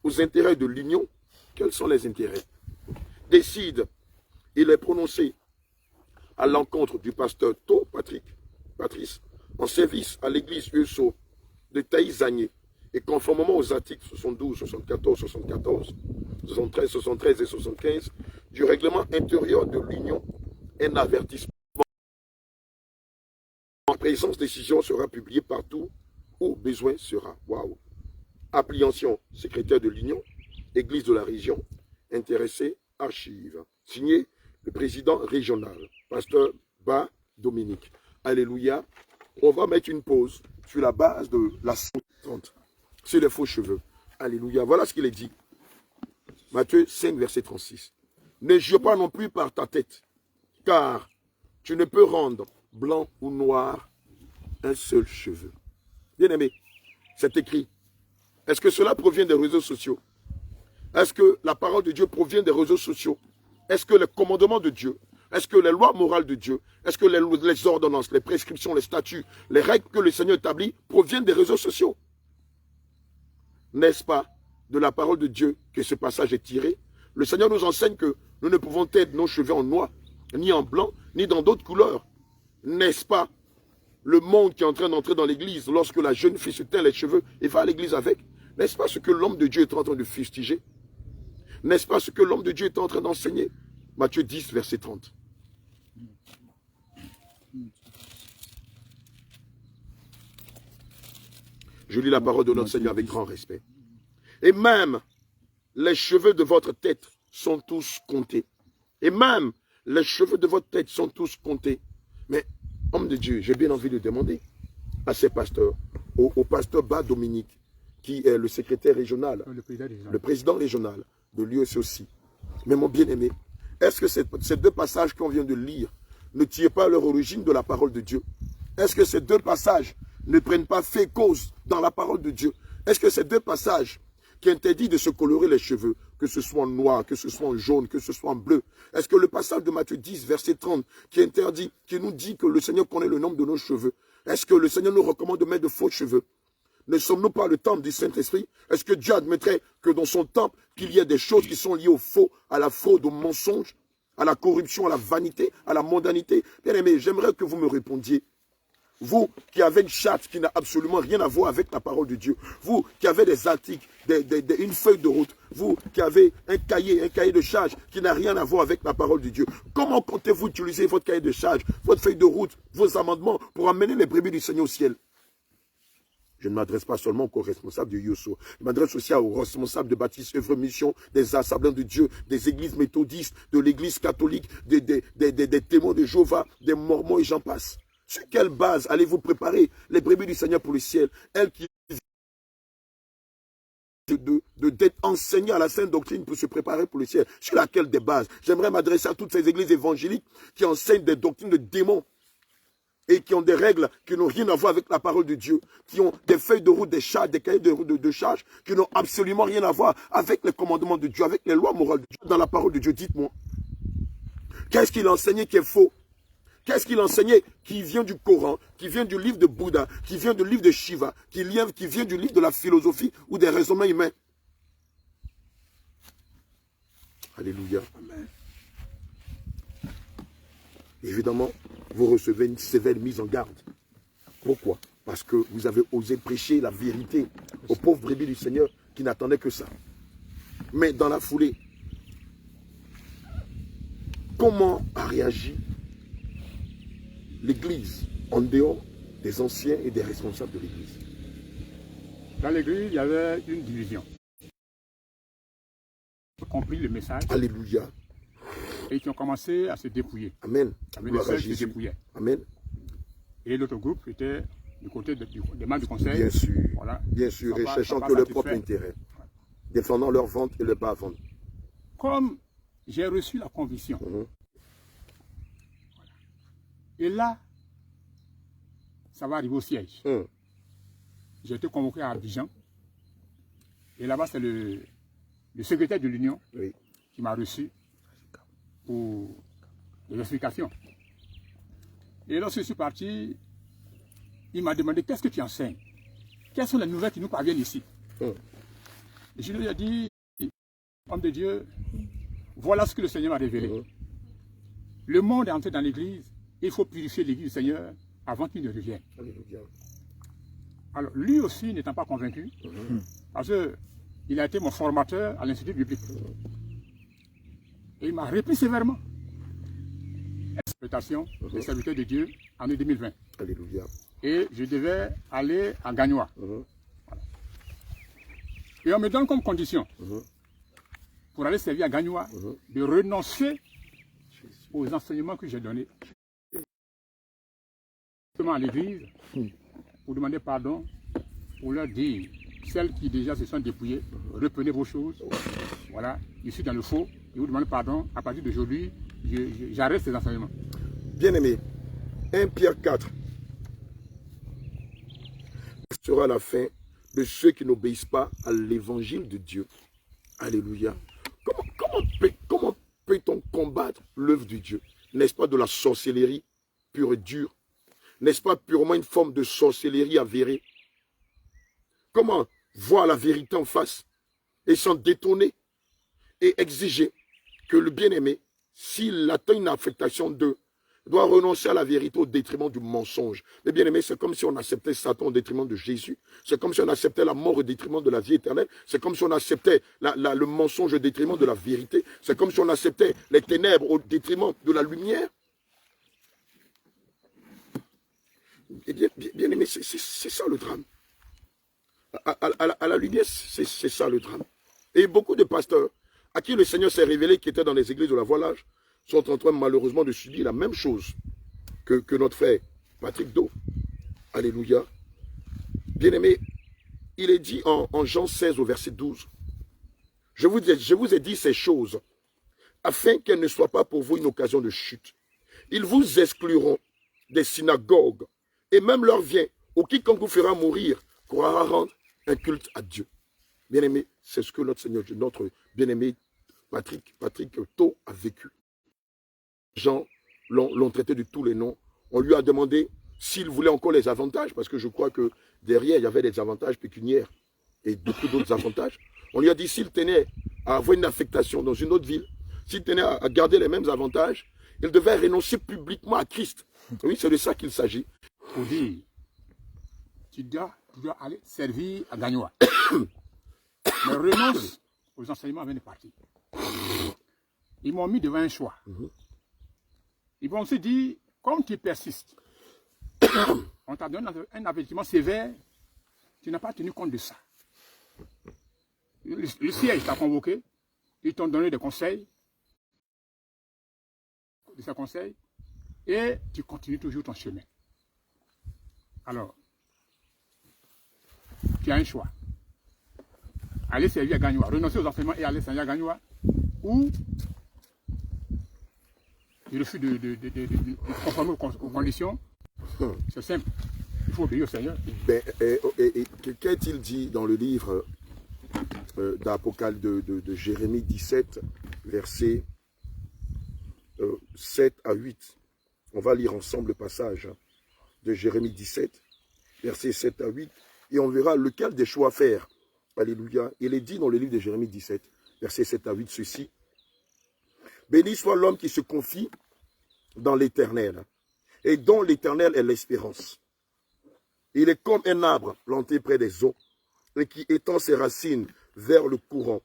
aux intérêts de l'Union. Quels sont les intérêts? Décide, il est prononcé à l'encontre du pasteur To Patrice, en service à l'église USO de Taïzagné, et conformément aux articles 72, 74, 74, 73, 73 et 75 du règlement intérieur de l'Union, un avertissement en présence décision sera publié partout où besoin sera. Waouh! Application, secrétaire de l'Union, Église de la région, intéressé, archive. Signé le président régional, pasteur Ba Dominique. Alléluia. On va mettre une pause sur la base de la 30, sur les faux cheveux. Alléluia. Voilà ce qu'il est dit. Matthieu 5, verset 36. Ne jure pas non plus par ta tête, car tu ne peux rendre blanc ou noir un seul cheveu. Bien-aimé, c'est écrit. Est-ce que cela provient des réseaux sociaux? Est-ce que la parole de Dieu provient des réseaux sociaux? Est-ce que les commandements de Dieu, est-ce que les lois morales de Dieu, est-ce que les ordonnances, les prescriptions, les statuts, les règles que le Seigneur établit proviennent des réseaux sociaux? N'est-ce pas de la parole de Dieu que ce passage est tiré? Le Seigneur nous enseigne que nous ne pouvons teindre nos cheveux en noir, ni en blanc, ni dans d'autres couleurs. N'est-ce pas le monde qui est en train d'entrer dans l'église lorsque la jeune fille se teint les cheveux et va à l'église avec? N'est-ce pas ce que l'homme de Dieu est en train de fustiger? N'est-ce pas ce que l'homme de Dieu est en train d'enseigner? Matthieu 10, verset 30. Je lis la parole de notre Seigneur avec grand respect. Et même les cheveux de votre tête sont tous comptés. Et même les cheveux de votre tête sont tous comptés. Mais, homme de Dieu, j'ai bien envie de demander à ces pasteurs, au pasteur Ba Dominique, qui est le secrétaire régional, le président régional de l'UEC aussi. Mais mon bien-aimé, est-ce que ces deux passages qu'on vient de lire ne tirent pas leur origine de la parole de Dieu? Est-ce que ces deux passages ne prennent pas fait cause dans la parole de Dieu? Est-ce que ces deux passages qui interdisent de se colorer les cheveux, que ce soit en noir, que ce soit en jaune, que ce soit en bleu, est-ce que le passage de Matthieu 10, verset 30, qui interdit, qui nous dit que le Seigneur connaît le nombre de nos cheveux, est-ce que le Seigneur nous recommande de mettre de faux cheveux? Ne sommes-nous pas le temple du Saint-Esprit? Est-ce que Dieu admettrait que dans son temple, qu'il y ait des choses qui sont liées au faux, à la fraude, au mensonge, à la corruption, à la vanité, à la mondanité? Bien aimé, j'aimerais que vous me répondiez. Vous qui avez une charte qui n'a absolument rien à voir avec la parole de Dieu. Vous qui avez des articles, une feuille de route. Vous qui avez un cahier de charge qui n'a rien à voir avec la parole de Dieu. Comment comptez-vous utiliser votre cahier de charge, votre feuille de route, vos amendements pour amener les brebis du Seigneur au ciel? Je ne m'adresse pas seulement aux responsables de Yosso. Je m'adresse aussi aux responsables de Baptiste, œuvre, mission, des assemblées de Dieu, des églises méthodistes, de l'église catholique, des témoins de Jéhovah, des mormons et j'en passe. Sur quelle base allez-vous préparer les brebis du Seigneur pour le ciel? Elles qui d'être enseignées à la sainte doctrine pour se préparer pour le ciel. Sur laquelle des bases? J'aimerais m'adresser à toutes ces églises évangéliques qui enseignent des doctrines de démons et qui ont des règles qui n'ont rien à voir avec la parole de Dieu, qui ont des feuilles de route, des charges, des cahiers de charges, qui n'ont absolument rien à voir avec les commandements de Dieu, avec les lois morales de Dieu. Dans la parole de Dieu, dites-moi, qu'est-ce qu'il a enseigné qui est faux? Qu'est-ce qu'il a enseigné qui vient du Coran, qui vient du livre de Bouddha, qui vient du livre de Shiva, qui vient du livre de la philosophie ou des raisonnements humains? Alléluia. Amen. Évidemment, vous recevez une sévère mise en garde. Pourquoi? Parce que vous avez osé prêcher la vérité aux pauvres brebis du Seigneur qui n'attendaient que ça. Mais dans la foulée, comment a réagi l'Église en dehors des anciens et des responsables de l'Église? Dans l'Église, il y avait une division. Ils ont compris le message. Alléluia. Et qui ont commencé à se dépouiller. Amen. Les seuls se dépouillaient. Amen. Et l'autre groupe était du côté des membres du conseil. Bien sûr. Voilà. Bien sûr, recherchant que leur propre intérêt. Défendant leur vente et leur bas vente. Comme j'ai reçu la conviction. Et là, ça va arriver au siège. J'ai été convoqué à Abidjan. Et là-bas, c'est le secrétaire de l'Union qui m'a reçu pour des explications. Et lorsque je suis parti, il m'a demandé qu'est-ce que tu enseignes? Quelles sont les nouvelles qui nous parviennent ici? Et je lui ai dit, homme de Dieu, voilà ce que le Seigneur m'a révélé. Le monde est entré dans l'église, il faut purifier l'église du Seigneur avant qu'il ne revienne. Alors, lui aussi n'étant pas convaincu, parce qu'il a été mon formateur à l'Institut biblique. Et il m'a repris sévèrement. Exploitation des serviteurs de Dieu en 2020. Alléluia. Et je devais aller à Gagnoa. Voilà. Et on me donne comme condition, pour aller servir à Gagnoa, de renoncer aux enseignements que j'ai donnés à l'église, pour demander pardon, pour leur dire, celles qui déjà se sont dépouillées, reprenez vos choses. Voilà, je suis dans le faux, je vous demande pardon. À partir d'aujourd'hui, j'arrête ces enseignements. Bien-aimé, 1 Pierre 4 sera la fin de ceux qui n'obéissent pas à l'évangile de Dieu. Alléluia. Comment peut-on combattre l'œuvre de Dieu? N'est-ce pas de la sorcellerie pure et dure? N'est-ce pas purement une forme de sorcellerie avérée? Comment voir la vérité en face et s'en détourner et exiger que le bien-aimé, s'il atteint une affectation d'eux, doit renoncer à la vérité au détriment du mensonge? Mais bien aimé, c'est comme si on acceptait Satan au détriment de Jésus. C'est comme si on acceptait la mort au détriment de la vie éternelle. C'est comme si on acceptait le mensonge au détriment de la vérité. C'est comme si on acceptait les ténèbres au détriment de la lumière. Et bien aimé, c'est ça le drame. À la lumière, c'est ça le drame. Et beaucoup de pasteurs à qui le Seigneur s'est révélé, qui étaient dans les églises de la voilage, sont en train malheureusement de subir la même chose que notre frère Patrick Do. Alléluia. Bien-aimé, il est dit en Jean 16 au verset 12, je vous ai dit ces choses afin qu'elles ne soient pas pour vous une occasion de chute. Ils vous excluront des synagogues et même l'heure vient où quiconque vous fera mourir croira rendre un culte à Dieu. Bien-aimé, c'est ce que notre Seigneur, notre bien-aimé Patrick Do a vécu. Les gens l'ont traité de tous les noms. On lui a demandé s'il voulait encore les avantages, parce que je crois que derrière, il y avait des avantages pécuniaires et beaucoup d'autres avantages. On lui a dit s'il tenait à avoir une affectation dans une autre ville, s'il tenait à garder les mêmes avantages, il devait renoncer publiquement à Christ. Oui, c'est de ça qu'il s'agit. Pour dire, tu dois aller servir à Gagnoa. Mais renonce aux enseignements avant de partir. Ils m'ont mis devant un choix. Ils vont se dire, comme tu persistes, on t'a donné un avertissement sévère, tu n'as pas tenu compte de ça. Le siège t'a convoqué, ils t'ont donné des conseils, et tu continues toujours ton chemin. Alors, tu as un choix. Aller servir à Gagnoa, renoncer aux enseignements et aller servir à Gagnoa, ou je refuse de conformer aux conditions. C'est simple. Il faut obéir au Seigneur. Qu'est-il dit dans le livre d'Apocalypse de Jérémie 17, versets 7 à 8? On va lire ensemble le passage de Jérémie 17, versets 7 à 8, et on verra lequel des choix faire. Alléluia. Il est dit dans le livre de Jérémie 17, versets 7 à 8, ceci. Béni soit l'homme qui se confie dans l'Éternel, et dont l'Éternel est l'espérance. Il est comme un arbre planté près des eaux, et qui étend ses racines vers le courant.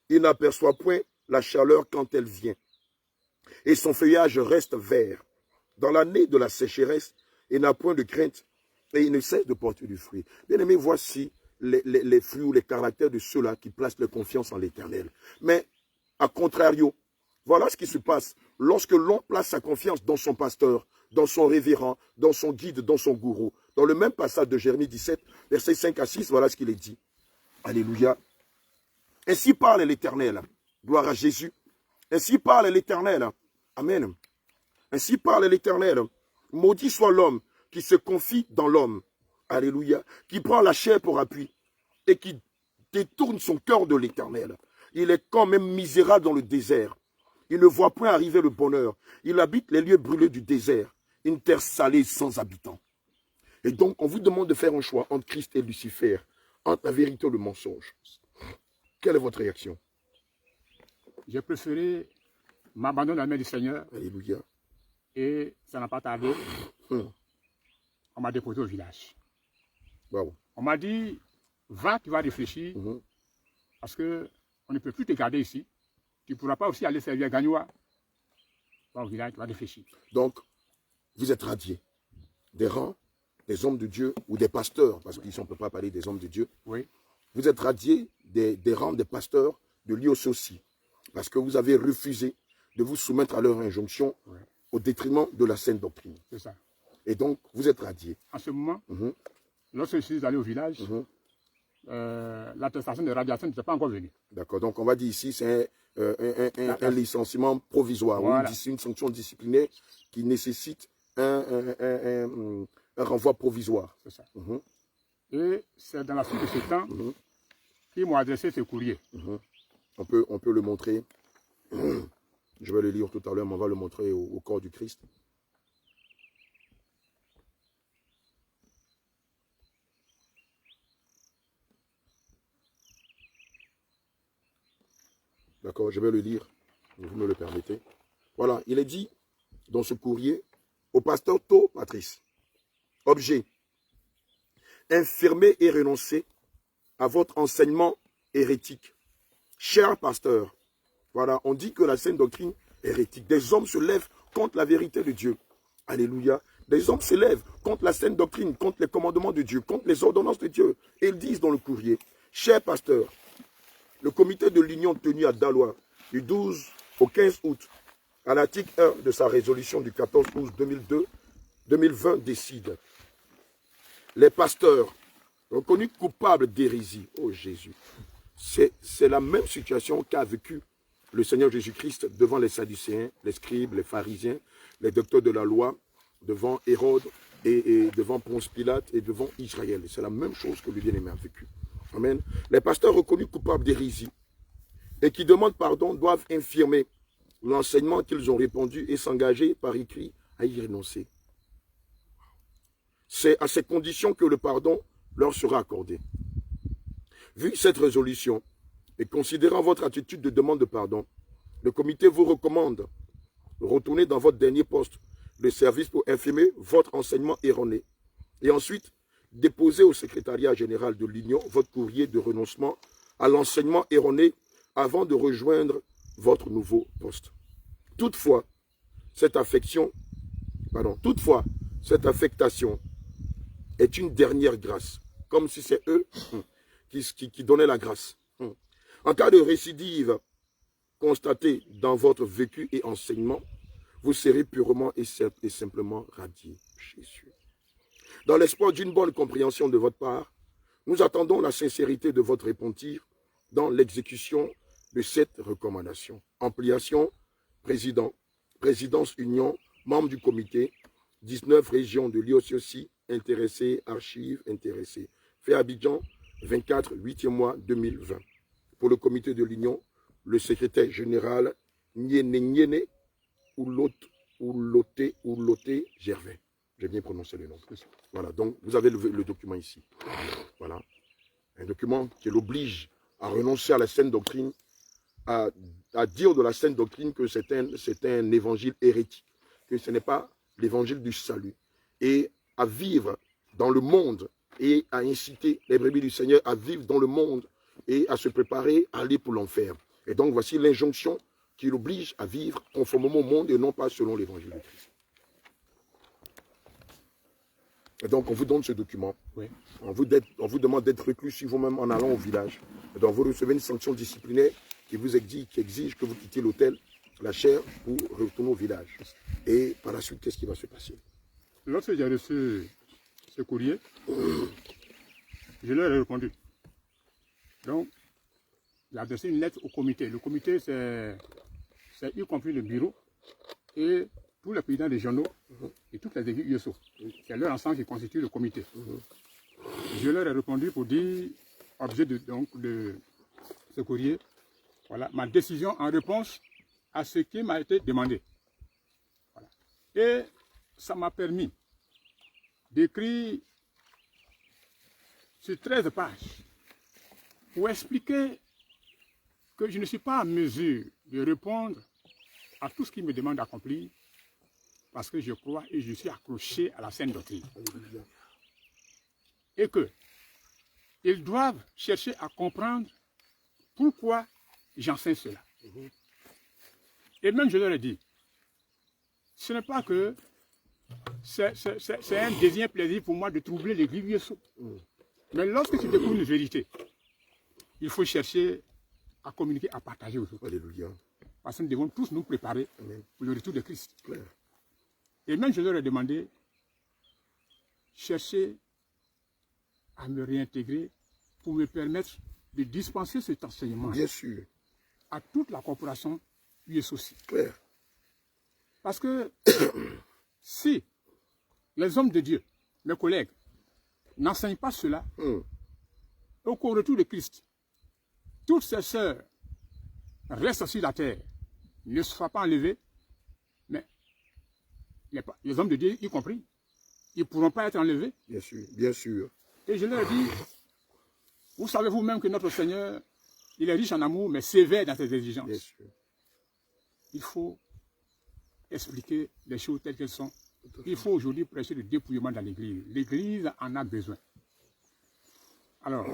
Il n'aperçoit point la chaleur quand elle vient, et son feuillage reste vert. Dans l'année de la sécheresse, il n'a point de crainte, et il ne cesse de porter du fruit. Bien aimé, voici les fruits ou les caractères de ceux-là qui placent leur confiance en l'Éternel. Mais, à contrario, voilà ce qui se passe lorsque l'on place sa confiance dans son pasteur, dans son révérend, dans son guide, dans son gourou. Dans le même passage de Jérémie 17, versets 5 à 6, voilà ce qu'il est dit. Alléluia. Ainsi parle l'Éternel. Gloire à Jésus. Ainsi parle l'Éternel. Amen. Ainsi parle l'Éternel. Maudit soit l'homme qui se confie dans l'homme. Alléluia. Qui prend la chair pour appui et qui détourne son cœur de l'Éternel. Il est quand même misérable dans le désert. Il ne voit point arriver le bonheur. Il habite les lieux brûlés du désert, une terre salée sans habitants. Et donc, on vous demande de faire un choix entre Christ et Lucifer, entre la vérité et le mensonge. Quelle est votre réaction? J'ai préféré m'abandonner à la main du Seigneur. Alléluia. Et ça n'a pas tardé. On m'a déposé au village. Wow. On m'a dit, va, tu vas réfléchir, parce qu'on ne peut plus te garder ici. Tu ne pourras pas aussi aller servir à Gagnoua. Va au village, tu vas réfléchir. Donc, vous êtes radiés des rangs, des hommes de Dieu ou des pasteurs, parce qu'ici on ne peut pas parler des hommes de Dieu. Oui. Vous êtes radiés des rangs des pasteurs de l'IOSOCI, parce que vous avez refusé de vous soumettre à leur injonction au détriment de la saine doctrine. C'est ça. Et donc, vous êtes radiés. En ce moment, lorsque je suis allé au village, l'attestation de radiation n'était pas encore venue. D'accord. Donc, on va dire ici, c'est un licenciement provisoire, voilà. ou une sanction disciplinaire qui nécessite un renvoi provisoire. C'est ça. Et c'est dans la suite de ce temps qu'ils m'ont adressé ce courrier. On peut le montrer. Je vais le lire tout à l'heure, mais on va le montrer au corps du Christ. D'accord, je vais le lire, vous me le permettez. Voilà, il est dit dans ce courrier au pasteur Tho Patrice. Objet, infirmer et renoncer à votre enseignement hérétique. Cher pasteur, voilà, on dit que la saine doctrine est hérétique. Des hommes se lèvent contre la vérité de Dieu. Alléluia. Des hommes se lèvent contre la saine doctrine, contre les commandements de Dieu, contre les ordonnances de Dieu. Et ils disent dans le courrier, cher pasteur, le comité de l'Union tenu à Daloa du 12 au 15 août, à l'article 1 de sa résolution du 14 août 2020 décide. Les pasteurs reconnus coupables d'hérésie, oh Jésus, c'est la même situation qu'a vécu le Seigneur Jésus-Christ devant les Sadducéens, les scribes, les pharisiens, les docteurs de la loi, devant Hérode et devant Ponce Pilate et devant Israël. C'est la même chose que le bien-aimé a vécu. Amen. Les pasteurs reconnus coupables d'hérésie et qui demandent pardon doivent infirmer l'enseignement qu'ils ont répandu et s'engager par écrit à y renoncer. C'est à ces conditions que le pardon leur sera accordé. Vu cette résolution et considérant votre attitude de demande de pardon, le comité vous recommande de retourner dans votre dernier poste de service pour infirmer votre enseignement erroné et ensuite déposer au secrétariat général de l'Union votre courrier de renoncement à l'enseignement erroné avant de rejoindre votre nouveau poste. Toutefois, cette affectation est une dernière grâce, comme si c'est eux qui donnaient la grâce. En cas de récidive constatée dans votre vécu et enseignement, vous serez purement et simplement radiés. Jésus. Dans l'espoir d'une bonne compréhension de votre part, nous attendons la sincérité de votre repentir dans l'exécution de cette recommandation. Ampliation, président, présidence union, membre du comité, 19 régions de l'IOSOCI, intéressés, archives, intéressés. Fait Abidjan, 24, 8e mois 2020. Pour le comité de l'Union, le secrétaire général Nyene Ouloté Gervais. J'ai bien prononcé le nom. Voilà, donc vous avez le document ici. Voilà. Un document qui l'oblige à renoncer à la saine doctrine, à dire de la saine doctrine que c'est un évangile hérétique, que ce n'est pas l'évangile du salut, et à vivre dans le monde et à inciter les brebis du Seigneur à vivre dans le monde et à se préparer à aller pour l'enfer. Et donc voici l'injonction qui l'oblige à vivre conformément au monde et non pas selon l'évangile de Christ. Et donc on vous donne ce document. Oui. On vous demande d'être reclus sur vous-même en allant au village. Et donc vous recevez une sanction disciplinaire qui exige que vous quittiez l'hôtel, la chaire, pour retourner au village. Et par la suite, qu'est-ce qui va se passer? Lorsque j'ai reçu ce courrier, je leur ai répondu. Donc, j'ai adressé une lettre au comité. Le comité, c'est y compris le bureau et tous les présidents régionaux et toutes les équipes IOSO. C'est leur ensemble qui constitue le comité. Je leur ai répondu pour dire, objet de ce courrier, voilà, ma décision en réponse à ce qui m'a été demandé. Voilà. Et ça m'a permis d'écrire sur 13 pages pour expliquer que je ne suis pas en mesure de répondre à tout ce qu'il me demande d'accomplir parce que je crois et je suis accroché à la saine doctrine. et que ils doivent chercher à comprendre pourquoi j'enseigne cela. Et même je leur ai dit, ce n'est pas que c'est un désir plaisir pour moi de troubler l'église Yeso. Mais lorsque tu découvres une vérité, il faut chercher à communiquer, à partager aux autres. Alléluia. Parce que nous devons tous nous préparer Amen. pour le retour de Christ. Clair. Et même je leur ai demandé, cherchez à me réintégrer pour me permettre de dispenser cet enseignement Bien sûr. à toute la corporation USOC. Clair. Parce que si les hommes de Dieu, mes collègues, n'enseignent pas cela, au retour de Christ, toutes ces sœurs restent sur la terre, ne soient pas enlevées, mais les hommes de Dieu, y compris, ils ne pourront pas être enlevés. Bien sûr. Bien sûr. Et je leur dis, vous savez vous-même que notre Seigneur, il est riche en amour, mais sévère dans ses exigences. Bien sûr. Il faut expliquer les choses telles qu'elles sont. Il faut aujourd'hui prêcher le dépouillement dans l'Église. L'Église en a besoin. Alors,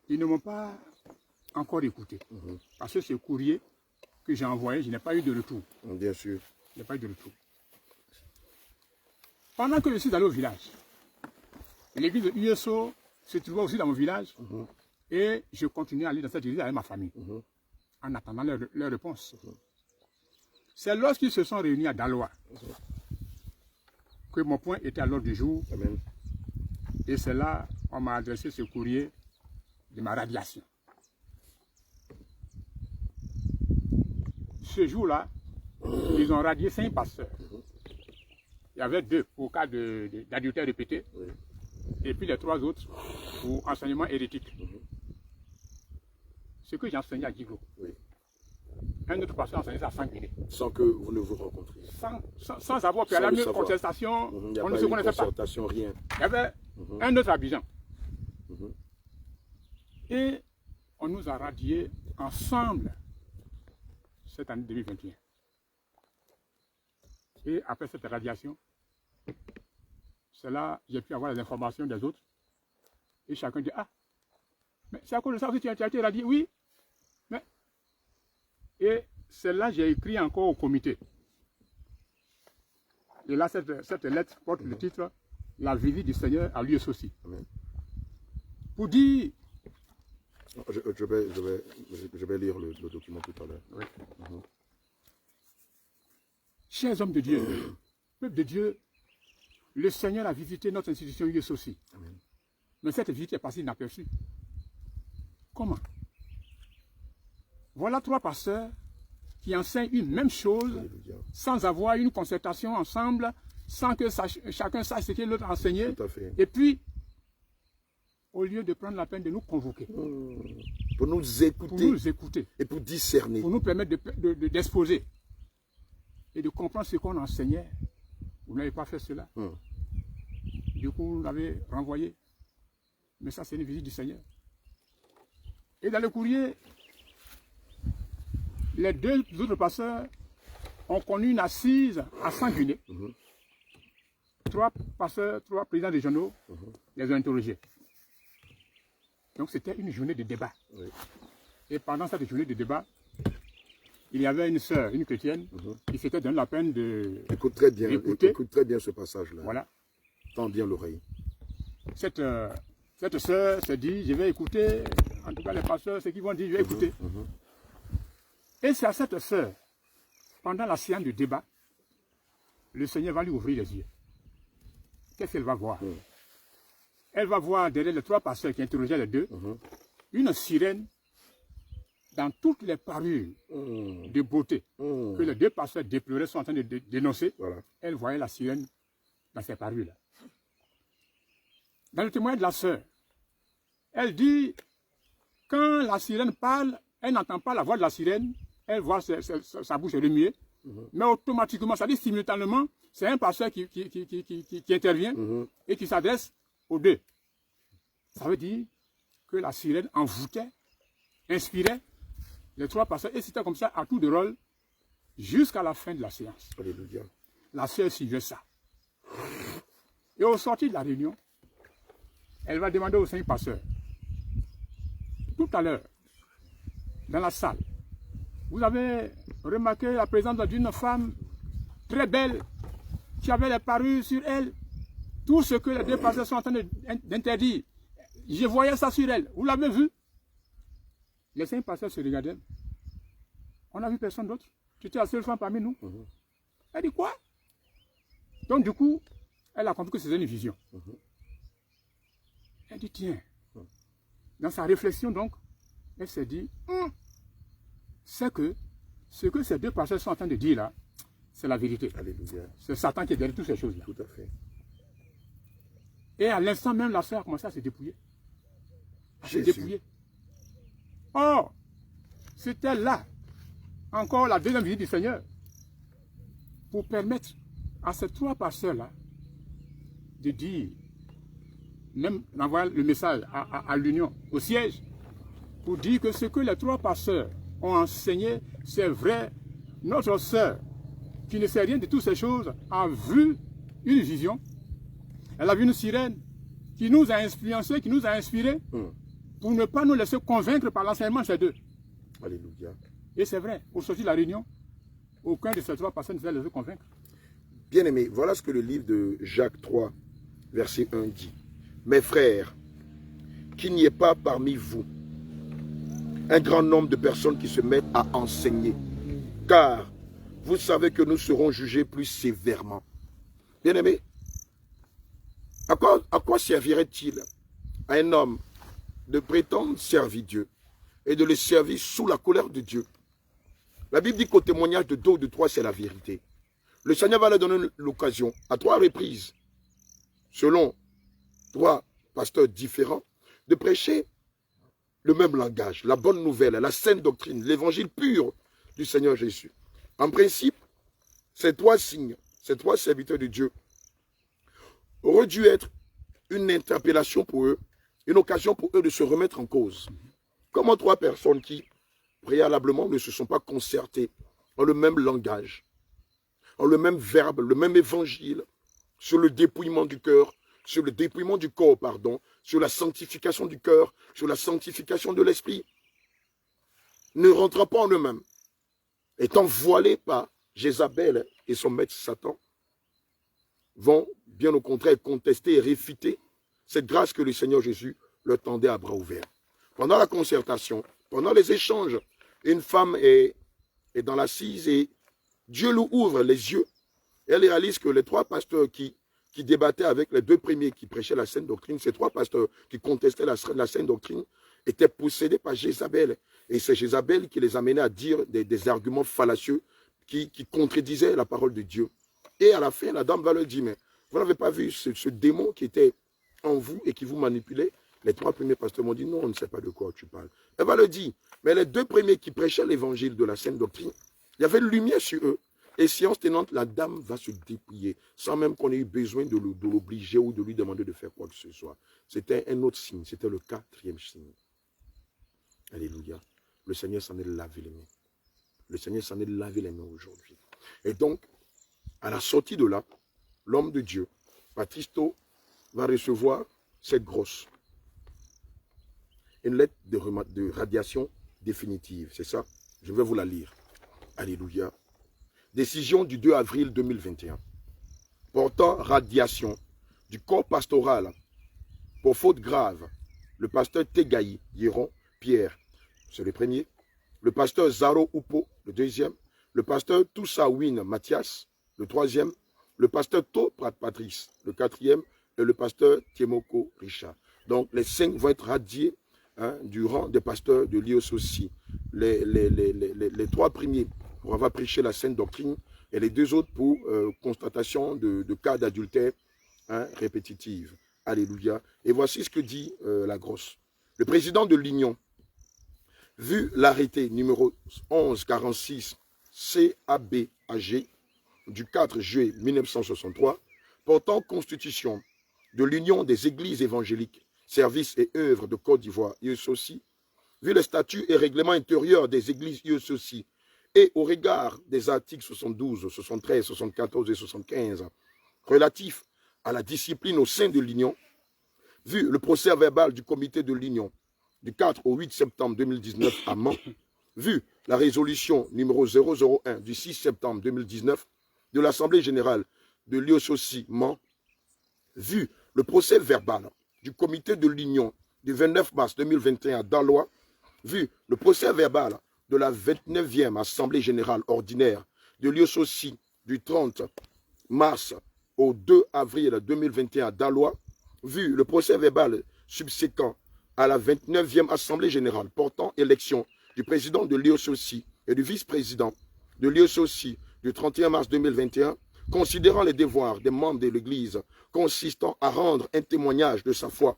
ils ne m'ont pas encore écouté. Parce que ce courrier que j'ai envoyé, je n'ai pas eu de retour. Bien sûr. Je n'ai pas eu de retour. Pendant que je suis allé au village, l'église de USO se trouvait aussi dans mon village. Et je continuais à aller dans cette église avec ma famille. En attendant leur réponse. C'est lorsqu'ils se sont réunis à Daloa que mon point était à l'ordre du jour. Amen. Et c'est là qu'on m'a adressé ce courrier de ma radiation. Ce jour-là, ils ont radié 5 pasteurs. Il y avait 2 au cas d'adultère répété, et puis les 3 autres pour enseignement hérétique. Ce que j'ai enseigné à Djigo. Un autre pasteur enseignait ça à Sanguiné. Sans que vous ne vous rencontriez. Sans avoir préalable une contestation, on ne se connaissait pas. Rien. Il y avait un autre Abidjan. Et on nous a radiés ensemble cette année 2021. Et après cette radiation, c'est là que j'ai pu avoir les informations des autres. Et chacun dit, ah, mais c'est à cause de ça que tu as été radié. Oui, mais... Et c'est là que j'ai écrit encore au comité. Et là, cette lettre porte le titre « La visite du Seigneur à l'USOC ». Pour dire... Je vais lire le document tout à l'heure. Oui. Chers hommes de Dieu, peuple de Dieu, le Seigneur a visité notre institution USOC. Mais cette visite est passée inaperçue. Comment? Voilà 3 pasteurs qui enseignent une même chose sans avoir une concertation ensemble, sans que chacun sache ce que l'autre a enseigné. Et puis, au lieu de prendre la peine de nous convoquer. Pour nous écouter. Et pour discerner. Pour nous permettre d'exposer. Et de comprendre ce qu'on enseignait. Vous n'avez pas fait cela. Du coup, vous l'avez renvoyé. Mais ça, c'est une visite du Seigneur. Et dans le courrier, les 2 autres pasteurs ont connu une assise à Sanguiné. 3 pasteurs, 3 présidents régionaux les ont interrogés. Donc c'était une journée de débat. Et pendant cette journée de débat, il y avait une sœur, une chrétienne, qui s'était donné la peine de écoute très bien ce passage-là. Voilà. Tends bien l'oreille. Cette sœur s'est dit, je vais écouter, en tout cas les pasteurs, ce qu'ils vont dire, je vais écouter. Et c'est à cette sœur, pendant la séance de débat, le Seigneur va lui ouvrir les yeux. Qu'est-ce qu'elle va voir? Elle va voir derrière les 3 pasteurs qui interrogeaient les 2, une sirène dans toutes les parures de beauté que les 2 pasteurs déploraient sont en train de dénoncer. Elle voyait la sirène dans ces parures-là. Dans le témoignage de la sœur, elle dit, quand la sirène parle, elle n'entend pas la voix de la sirène, elle voit sa bouche remuer, mais automatiquement, ça dit simultanément, c'est un pasteur qui intervient et qui s'adresse aux 2. Ça veut dire que la sirène envoûtait, inspirait les 3 pasteurs, et c'était comme ça à tour de rôle jusqu'à la fin de la séance. Alléluia. La sœur suivait ça. Et au sortir de la réunion, elle va demander au Seigneur pasteur, tout à l'heure, dans la salle, vous avez remarqué la présence d'une femme très belle, qui avait les parures sur elle, tout ce que les deux pasteurs sont en train d'interdire. Je voyais ça sur elle. Vous l'avez vu? Les 5 pasteurs se regardaient. On n'a vu personne d'autre. Tu étais la seule femme parmi nous. Elle dit quoi? Donc du coup, elle a compris que c'était une vision. Elle dit tiens. Dans sa réflexion donc, elle s'est dit, c'est que ce que ces deux pasteurs sont en train de dire là, c'est la vérité. C'est Satan qui est derrière toutes ces choses-là. Tout à fait. Et à l'instant même, la soeur a commencé à se dépouiller. À se dépouiller. Oh, c'était là, encore la deuxième visite du Seigneur, pour permettre à ces 3 pasteurs-là de dire, même d'envoyer le message à l'union, au siège, pour dire que ce que les 3 pasteurs ont enseigné, c'est vrai. Notre sœur, qui ne sait rien de toutes ces choses, a vu une vision. Elle a vu une sirène qui nous a influencés, qui nous a inspirés, pour ne pas nous laisser convaincre par l'enseignement de ces deux. Alléluia. Et c'est vrai, au sortir de la réunion, aucun de ces 3 personnes ne s'est laissé convaincre. Bien aimé, voilà ce que le livre de Jacques 3, verset 1 dit. Mes frères, qu'il n'y ait pas parmi vous un grand nombre de personnes qui se mettent à enseigner, car vous savez que nous serons jugés plus sévèrement. Bien aimé, à quoi servirait-il à un homme de prétendre servir Dieu et de le servir sous la colère de Dieu? La Bible dit qu'au témoignage de 2 ou de 3, c'est la vérité. Le Seigneur va leur donner l'occasion à 3 reprises, selon 3 pasteurs différents, de prêcher le même langage, la bonne nouvelle, la sainte doctrine, l'évangile pur du Seigneur Jésus. En principe, ces 3 signes, ces 3 serviteurs de Dieu auraient dû être une interpellation pour eux, une occasion pour eux de se remettre en cause. Comment 3 personnes qui, préalablement, ne se sont pas concertées en le même langage, en le même verbe, le même évangile, sur le dépouillement du cœur, sur le dépouillement du corps, pardon, sur la sanctification du cœur, sur la sanctification de l'esprit, ne rentrant pas en eux-mêmes, étant voilés par Jézabel et son maître Satan, vont bien au contraire contester et réfuter cette grâce que le Seigneur Jésus leur tendait à bras ouverts. Pendant la concertation, pendant les échanges, une femme est dans l'assise et Dieu lui ouvre les yeux. Et elle réalise que les 3 pasteurs qui débattaient avec les 2 premiers qui prêchaient la sainte doctrine, ces 3 pasteurs qui contestaient la sainte doctrine, étaient possédés par Jézabel. Et c'est Jézabel qui les amenait à dire des arguments fallacieux qui contredisaient la parole de Dieu. Et à la fin, la dame va leur dire, mais vous n'avez pas vu ce démon qui était en vous et qui vous manipulait? Les 3 premiers pasteurs m'ont dit, non, on ne sait pas de quoi tu parles. Elle va leur dire, mais les 2 premiers qui prêchaient l'évangile de la sainte doctrine, il y avait une lumière sur eux. Et séance tenante, la dame va se dépouiller, sans même qu'on ait eu besoin de l'obliger ou de lui demander de faire quoi que ce soit. C'était un autre signe, c'était le 4e signe. Alléluia. Le Seigneur s'en est lavé les mains. Le Seigneur s'en est lavé les mains aujourd'hui. Et donc, à la sortie de là, l'homme de Dieu, Baptisto, va recevoir cette grosse. Une lettre de radiation définitive, c'est ça? Je vais vous la lire. Alléluia. Décision du 2 avril 2021. Portant radiation du corps pastoral pour faute grave, le pasteur Tegaï Yéron Pierre, c'est le premier. Le pasteur Zaro Upo, le 2e. Le pasteur Toussawin Mathias, le 3e. Le pasteur To Patrice, le 4e. Et le pasteur Tiemoko Richard. Donc les 5 vont être radiés du rang des pasteurs de l'IOSOCI. Les 3 premiers pour avoir prêché la sainte doctrine et les 2 autres pour constatation de cas d'adultère répétitive. Alléluia. Et voici ce que dit la grosse. Le président de l'Union, vu l'arrêté numéro 1146 CABAG du 4 juillet 1963 portant constitution de l'Union des églises évangéliques, services et œuvres de Côte d'Ivoire, IESOCI, vu les statuts et règlements intérieurs des églises IESOCI, et au regard des articles 72, 73, 74 et 75 relatifs à la discipline au sein de l'Union, Vu le procès verbal du comité de l'Union du 4 au 8 septembre 2019 à Mans. Vu la résolution numéro 001 du 6 septembre 2019 de l'Assemblée générale de l'IOSOSI Mans. Vu le procès verbal du comité de l'Union du 29 mars 2021 à Dalois. Vu le procès verbal de la 29e Assemblée générale ordinaire de l'IOSOSI du 30 mars au 2 avril 2021 à Dalois. Vu le procès verbal subséquent à la 29e Assemblée générale portant élection du président de l'IOSOSI et du vice-président de l'IOSOSI du 31 mars 2021, considérant les devoirs des membres de l'Église consistant à rendre un témoignage de sa foi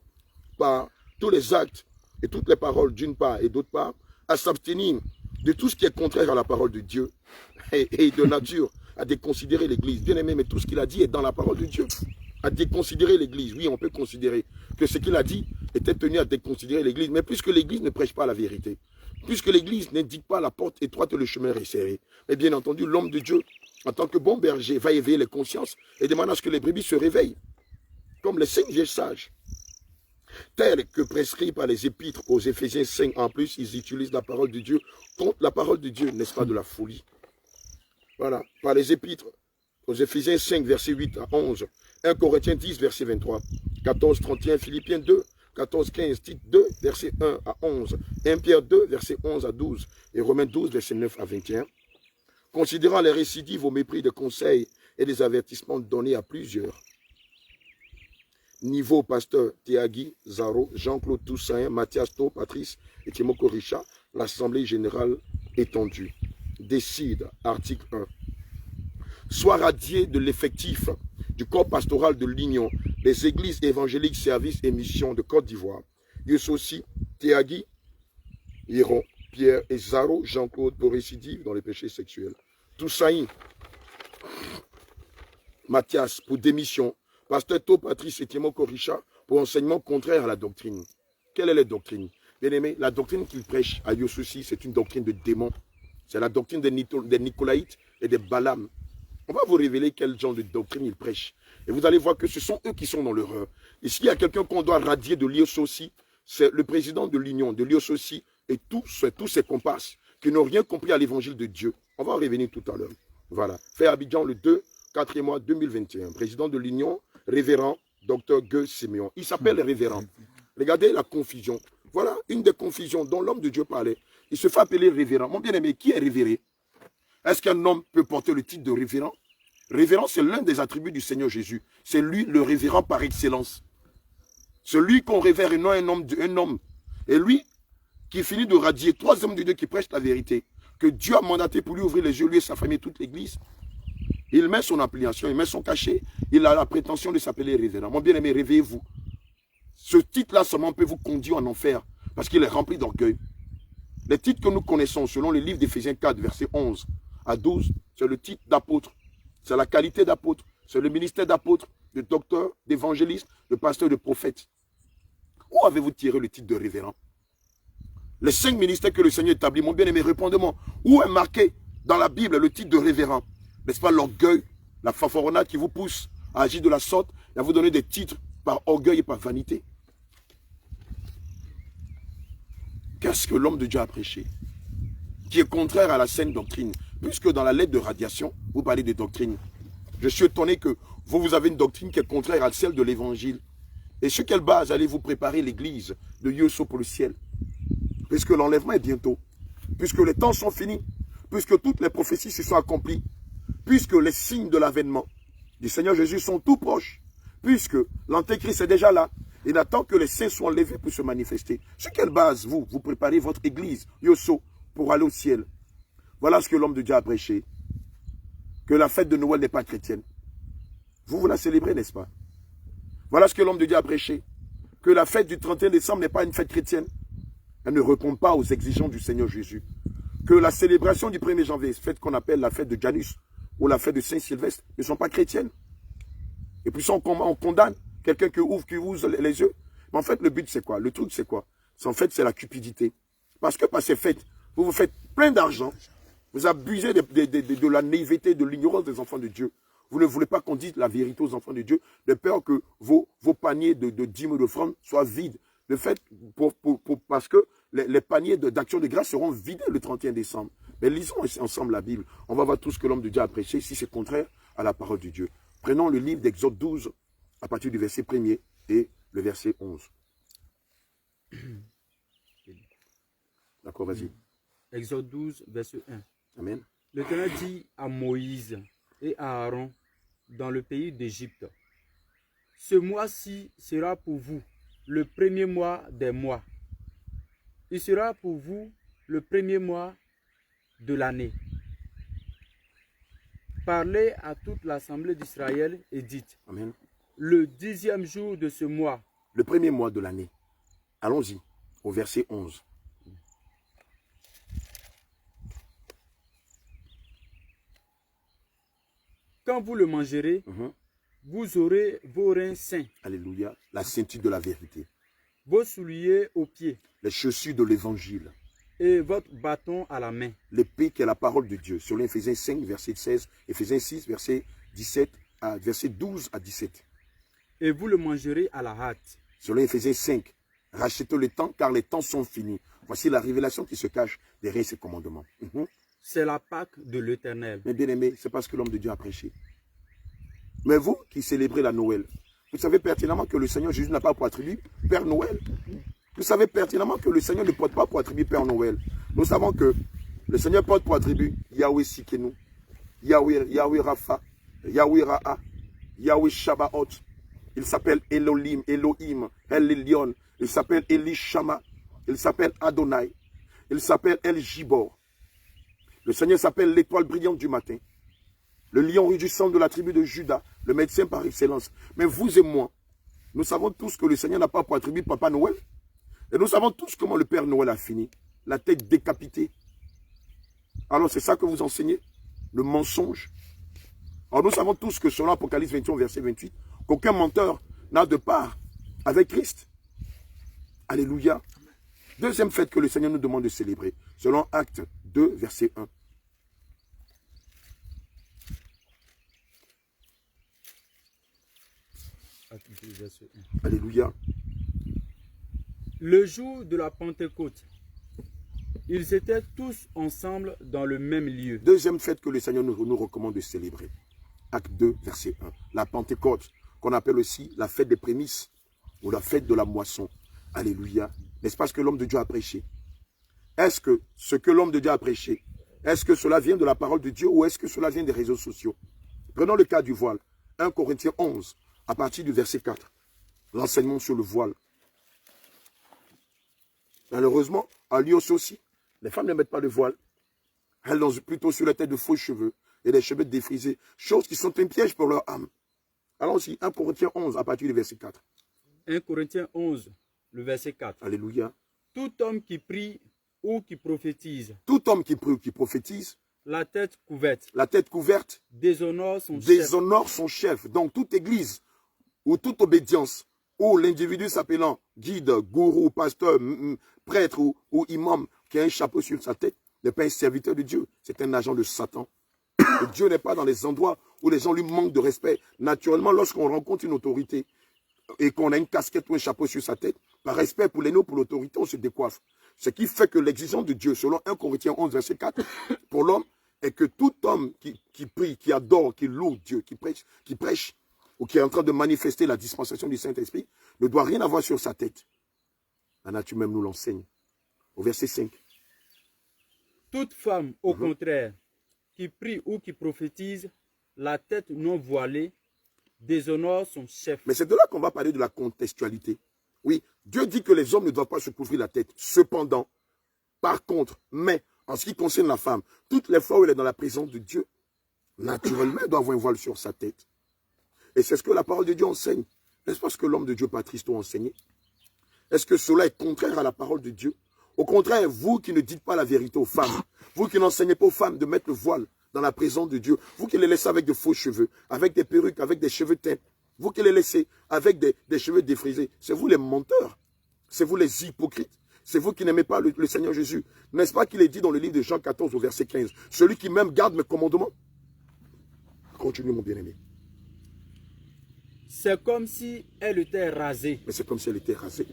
par tous les actes et toutes les paroles d'une part et d'autre part, à s'abstenir de tout ce qui est contraire à la parole de Dieu et de nature à déconsidérer l'Église. Bien aimé, mais tout ce qu'il a dit est dans la parole de Dieu. À déconsidérer l'Église. Oui, on peut considérer que ce qu'il a dit était tenu à déconsidérer l'Église, mais puisque l'Église ne prêche pas la vérité, puisque l'Église n'indique pas la porte étroite et le chemin resserré, et bien entendu, l'homme de Dieu, en tant que bon berger, va éveiller les consciences et demander à ce que les brebis se réveillent, comme les 5 vieilles sages. Tel que prescrit par les épîtres aux Éphésiens 5, en plus, ils utilisent la parole de Dieu contre la parole de Dieu, n'est-ce pas de la folie? Voilà, par les épîtres aux Éphésiens 5, verset 8 à 11, 1 Corinthiens 10, verset 23, 14, 31, Philippiens 2, 14, 15, Tite 2, verset 1 à 11, 1 Pierre 2, verset 11 à 12, et Romains 12, verset 9 à 21. Considérant les récidives au mépris des conseils et des avertissements donnés à plusieurs. Niveau pasteur Théagui, Zaro, Jean-Claude Toussaint, Mathias To, Patrice et Timoko Richa, l'Assemblée générale étendue. Décide, article 1. Soit radié de l'effectif du corps pastoral de l'Union des églises évangéliques, services et missions de Côte d'Ivoire. Youssosi, Théagui, Hiron, Pierre et Zaro, Jean-Claude pour récidive dans les péchés sexuels. Toussaint, Mathias pour démission. Pasteur To, Patrice et Timoko Richa pour enseignement contraire à la doctrine. Quelle est la doctrine? Bien aimé, la doctrine qu'il prêche à Youssosi, c'est une doctrine de démons. C'est la doctrine des Nicolaïtes et des Balaam. On va vous révéler quel genre de doctrine ils prêchent. Et vous allez voir que ce sont eux qui sont dans l'erreur. Et s'il y a quelqu'un qu'on doit radier de l'IOSOSI, c'est le président de l'Union, de l'IOSOSI et tous ses comparses qui n'ont rien compris à l'évangile de Dieu. On va en revenir tout à l'heure. Voilà. Fait Abidjan le 2, 4e mois 2021. Président de l'Union, révérend Dr Gueux Siméon. Il s'appelle révérend. Regardez la confusion. Voilà une des confusions dont l'homme de Dieu parlait. Il se fait appeler révérend. Mon bien-aimé, qui est révéré? Est-ce qu'un homme peut porter le titre de révérend? Révérend, c'est l'un des attributs du Seigneur Jésus. C'est lui le révérend par excellence. Celui qu'on révère et non un homme. Et lui, qui finit de radier 3 hommes de Dieu qui prêchent la vérité, que Dieu a mandaté pour lui ouvrir les yeux, lui et sa famille, toute l'église. Il met son application, il met son cachet, il a la prétention de s'appeler révérend. Mon bien-aimé, réveillez-vous. Ce titre-là seulement peut vous conduire en enfer, parce qu'il est rempli d'orgueil. Les titres que nous connaissons, selon le livre d'Éphésiens 4, versets 11 à 12, c'est le titre d'apôtre. C'est la qualité d'apôtre. C'est le ministère d'apôtre, de docteur, d'évangéliste, de pasteur, de prophète. Où avez-vous tiré le titre de révérend? Les 5 ministères que le Seigneur établit, mon bien-aimé, répondez-moi. Où est marqué dans la Bible le titre de révérend? N'est-ce pas l'orgueil, la fanfaronnade qui vous pousse à agir de la sorte et à vous donner des titres par orgueil et par vanité? Qu'est-ce que l'homme de Dieu a prêché? Qui est contraire à la saine doctrine. Puisque dans la lettre de radiation, vous parlez de doctrine. Je suis étonné que vous avez une doctrine qui est contraire à celle de l'évangile. Et sur quelle base allez-vous préparer l'église de Yosso pour le ciel? Puisque l'enlèvement est bientôt. Puisque les temps sont finis. Puisque toutes les prophéties se sont accomplies. Puisque les signes de l'avènement du Seigneur Jésus sont tout proches. Puisque l'Antéchrist est déjà là. Il attend que les saints soient enlevés pour se manifester. Sur quelle base vous préparez votre église, Yosso, pour aller au ciel? Voilà ce que l'homme de Dieu a prêché. Que la fête de Noël n'est pas chrétienne. Vous la célébrez, n'est-ce pas? Voilà ce que l'homme de Dieu a prêché. Que la fête du 31 décembre n'est pas une fête chrétienne. Elle ne répond pas aux exigences du Seigneur Jésus. Que la célébration du 1er janvier, fête qu'on appelle la fête de Janus, ou la fête de Saint-Sylvestre, ne sont pas chrétiennes. Et puis on condamne quelqu'un qui ouvre les yeux. Mais en fait, le but c'est quoi? Le truc c'est quoi? En fait, c'est la cupidité. Parce que par ces fêtes, vous vous faites plein d'argent. Vous abusez de la naïveté, de l'ignorance des enfants de Dieu. Vous ne voulez pas qu'on dise la vérité aux enfants de Dieu, de peur que vos paniers de dîmes et d'offrandes soient vides. Le fait, parce que les paniers d'action de grâce seront vidés le 31 décembre. Mais lisons ensemble la Bible. On va voir tout ce que l'homme de Dieu a prêché, si c'est contraire à la parole de Dieu. Prenons le livre d'Exode 12, à partir du verset 1er et le verset 11. D'accord, vas-y. Exode 12, verset 1. Amen. L'Éternel dit à Moïse et à Aaron dans le pays d'Égypte, ce mois-ci sera pour vous le premier mois des mois. Il sera pour vous le premier mois de l'année. Parlez à toute l'assemblée d'Israël et dites, Amen. le 10e jour de ce mois, Le premier mois de l'année. Allons-y, au verset 11. quand vous le mangerez, vous aurez vos reins sains, Alléluia. La ceinture de la vérité. vos souliers aux pieds Les chaussures de l'évangile. et votre bâton à la main. L'épée qui est la parole de Dieu. Selon Éphésiens 5, verset 16. Éphésiens 6, verset 12 à 17. Et vous le mangerez à la hâte. Selon Éphésiens 5. Rachetez le temps car les temps sont finis. Voici la révélation qui se cache derrière ces commandements. C'est la Pâque de l'Éternel. Mais bien aimé, c'est parce que l'homme de Dieu a prêché. Mais vous qui célébrez la Noël, vous savez pertinemment que le Seigneur Jésus n'a pas pour attribut Père Noël. Vous savez pertinemment que le Seigneur ne porte pas pour attribut Père Noël. Nous savons que le Seigneur porte pour attribut Yahweh Sikenu, Yahweh Rapha, Yahweh Ra'a, Yahweh Shabbaot. Il s'appelle Elohim, El Elyon. Il s'appelle Elishama. Il s'appelle Adonai. Il s'appelle El Gibor. Le Seigneur s'appelle l'étoile brillante du matin. Le lion rugissant de la tribu de Juda, le médecin par excellence. Mais vous et moi, nous savons tous que le Seigneur n'a pas pour attribut Papa Noël. Et nous savons tous comment le Père Noël a fini. La tête décapitée. Alors c'est ça que vous enseignez? Le mensonge. Alors nous savons tous que selon Apocalypse 21, verset 28, qu'aucun menteur n'a de part avec Christ. Alléluia. Deuxième fête que le Seigneur nous demande de célébrer. Selon Actes 2, verset 1. Alléluia. Le jour de la Pentecôte, ils étaient tous ensemble dans le même lieu. Deuxième fête que le Seigneur nous recommande de célébrer. Acte 2, verset 1. La Pentecôte, qu'on appelle aussi la fête des prémices ou la fête de la moisson. Alléluia. N'est-ce pas ce que l'homme de Dieu a prêché? Est-ce que ce que l'homme de Dieu a prêché, est-ce que cela vient de la parole de Dieu ou est-ce que cela vient des réseaux sociaux? Prenons le cas du voile. 1 Corinthiens 11, à partir du verset 4. L'enseignement sur le voile. Malheureusement, à Lyon aussi, les femmes ne mettent pas de voile. Elles ont plutôt sur la tête de faux cheveux et des cheveux défrisés. Choses qui sont un piège pour leur âme. Allons-y, 1 Corinthiens 11, à partir du verset 4. 1 Corinthiens 11, le verset 4. Alléluia. Tout homme qui prie ou qui prophétise, Tout homme qui prie ou qui prophétise, la tête couverte, déshonore son chef. Donc toute église ou toute obédience où l'individu s'appelant guide, gourou, pasteur, prêtre ou imam qui a un chapeau sur sa tête n'est pas un serviteur de Dieu, c'est un agent de Satan. Et Dieu n'est pas dans les endroits où les gens lui manquent de respect. Naturellement, lorsqu'on rencontre une autorité et qu'on a une casquette ou un chapeau sur sa tête, par respect pour les noms, pour l'autorité, on se décoiffe. Ce qui fait que l'exigence de Dieu, selon 1 Corinthiens 11, verset 4, pour l'homme, est que tout homme qui prie, qui adore, qui loue Dieu, qui prêche, ou qui est en train de manifester la dispensation du Saint-Esprit, ne doit rien avoir sur sa tête. La nature même nous l'enseigne. Au verset 5. Toute femme, au contraire, qui prie ou qui prophétise, la tête non voilée, déshonore son chef. Mais c'est de là qu'on va parler de la contextualité. Oui, Dieu dit que les hommes ne doivent pas se couvrir la tête. Cependant, par contre, mais en ce qui concerne la femme, toutes les fois où elle est dans la présence de Dieu, naturellement, elle doit avoir un voile sur sa tête. Et c'est ce que la parole de Dieu enseigne. N'est-ce pas ce que l'homme de Dieu, Patrice, t'a enseigné? Est-ce que cela est contraire à la parole de Dieu? Au contraire, vous qui ne dites pas la vérité aux femmes, vous qui n'enseignez pas aux femmes de mettre le voile dans la présence de Dieu, vous qui les laissez avec de faux cheveux, avec des perruques, avec des cheveux teints, vous qui les laissez avec des cheveux défrisés, c'est vous les menteurs, c'est vous les hypocrites, c'est vous qui n'aimez pas le Seigneur Jésus. N'est-ce pas qu'il est dit dans le livre de Jean 14 au verset 15, celui qui même garde mes commandements? Continue, mon bien-aimé. C'est comme si elle était rasée. Mais c'est comme si elle était rasée.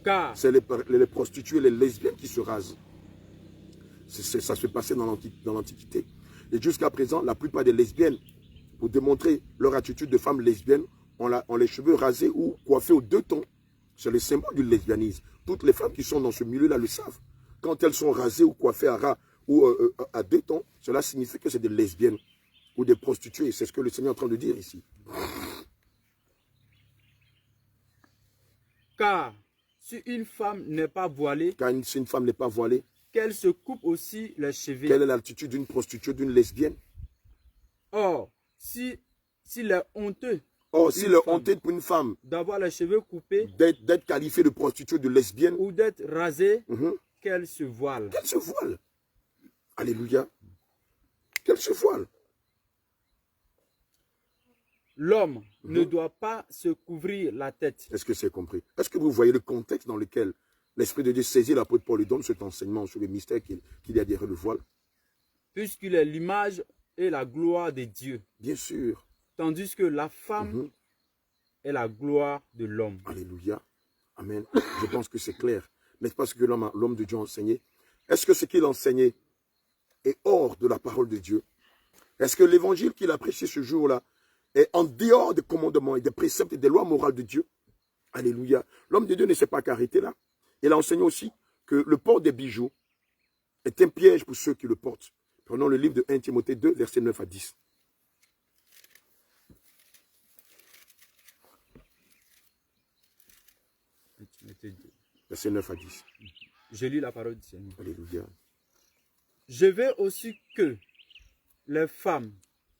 Car C'est les prostituées, les lesbiennes qui se rasent. Ça se passait dans l'Antiquité. Et jusqu'à présent, la plupart des lesbiennes, pour démontrer leur attitude de femme lesbienne, ont les cheveux rasés ou coiffés aux 2 tons. C'est le symbole du lesbianisme. Toutes les femmes qui sont dans ce milieu-là le savent. Quand elles sont rasées ou coiffées à ras ou à 2 tons, cela signifie que c'est des lesbiennes ou des prostituées. C'est ce que le Seigneur est en train de dire ici. Car si une femme n'est pas voilée, Si une femme n'est pas voilée, qu'elle se coupe aussi les cheveux. quelle est l'attitude d'une prostituée, d'une lesbienne? Or, s'il est honteux Or, s'il est honteux pour une femme d'avoir les cheveux coupés d'être qualifiée de prostituée, de lesbienne, ou d'être rasée, qu'elle se voile. qu'elle se voile. Alléluia. Qu'elle se voile. L'homme ne doit pas se couvrir la tête. Est-ce que c'est compris? Est-ce que vous voyez le contexte dans lequel l'Esprit de Dieu saisit l'apôtre Paul et donne cet enseignement sur le mystère qu'il y a derrière le voile? Puisqu'il est l'image et la gloire de Dieu. Bien sûr. Tandis que la femme est la gloire de l'homme. Alléluia. Amen. Je pense que c'est clair. N'est-ce pas ce que l'homme de Dieu a enseigné? Est-ce que ce qu'il a enseigné est hors de la parole de Dieu? Est-ce que l'évangile qu'il a prêché ce jour-là est en dehors des commandements et des préceptes et des lois morales de Dieu? Alléluia. L'homme de Dieu ne s'est pas qu'arrêté là. Il a enseigné aussi que le port des bijoux est un piège pour ceux qui le portent. Prenons le livre de 1 Timothée 2, versets 9 à 10. Versets 9 à 10. Je lis la parole du Seigneur. Alléluia. Je veux aussi que les femmes,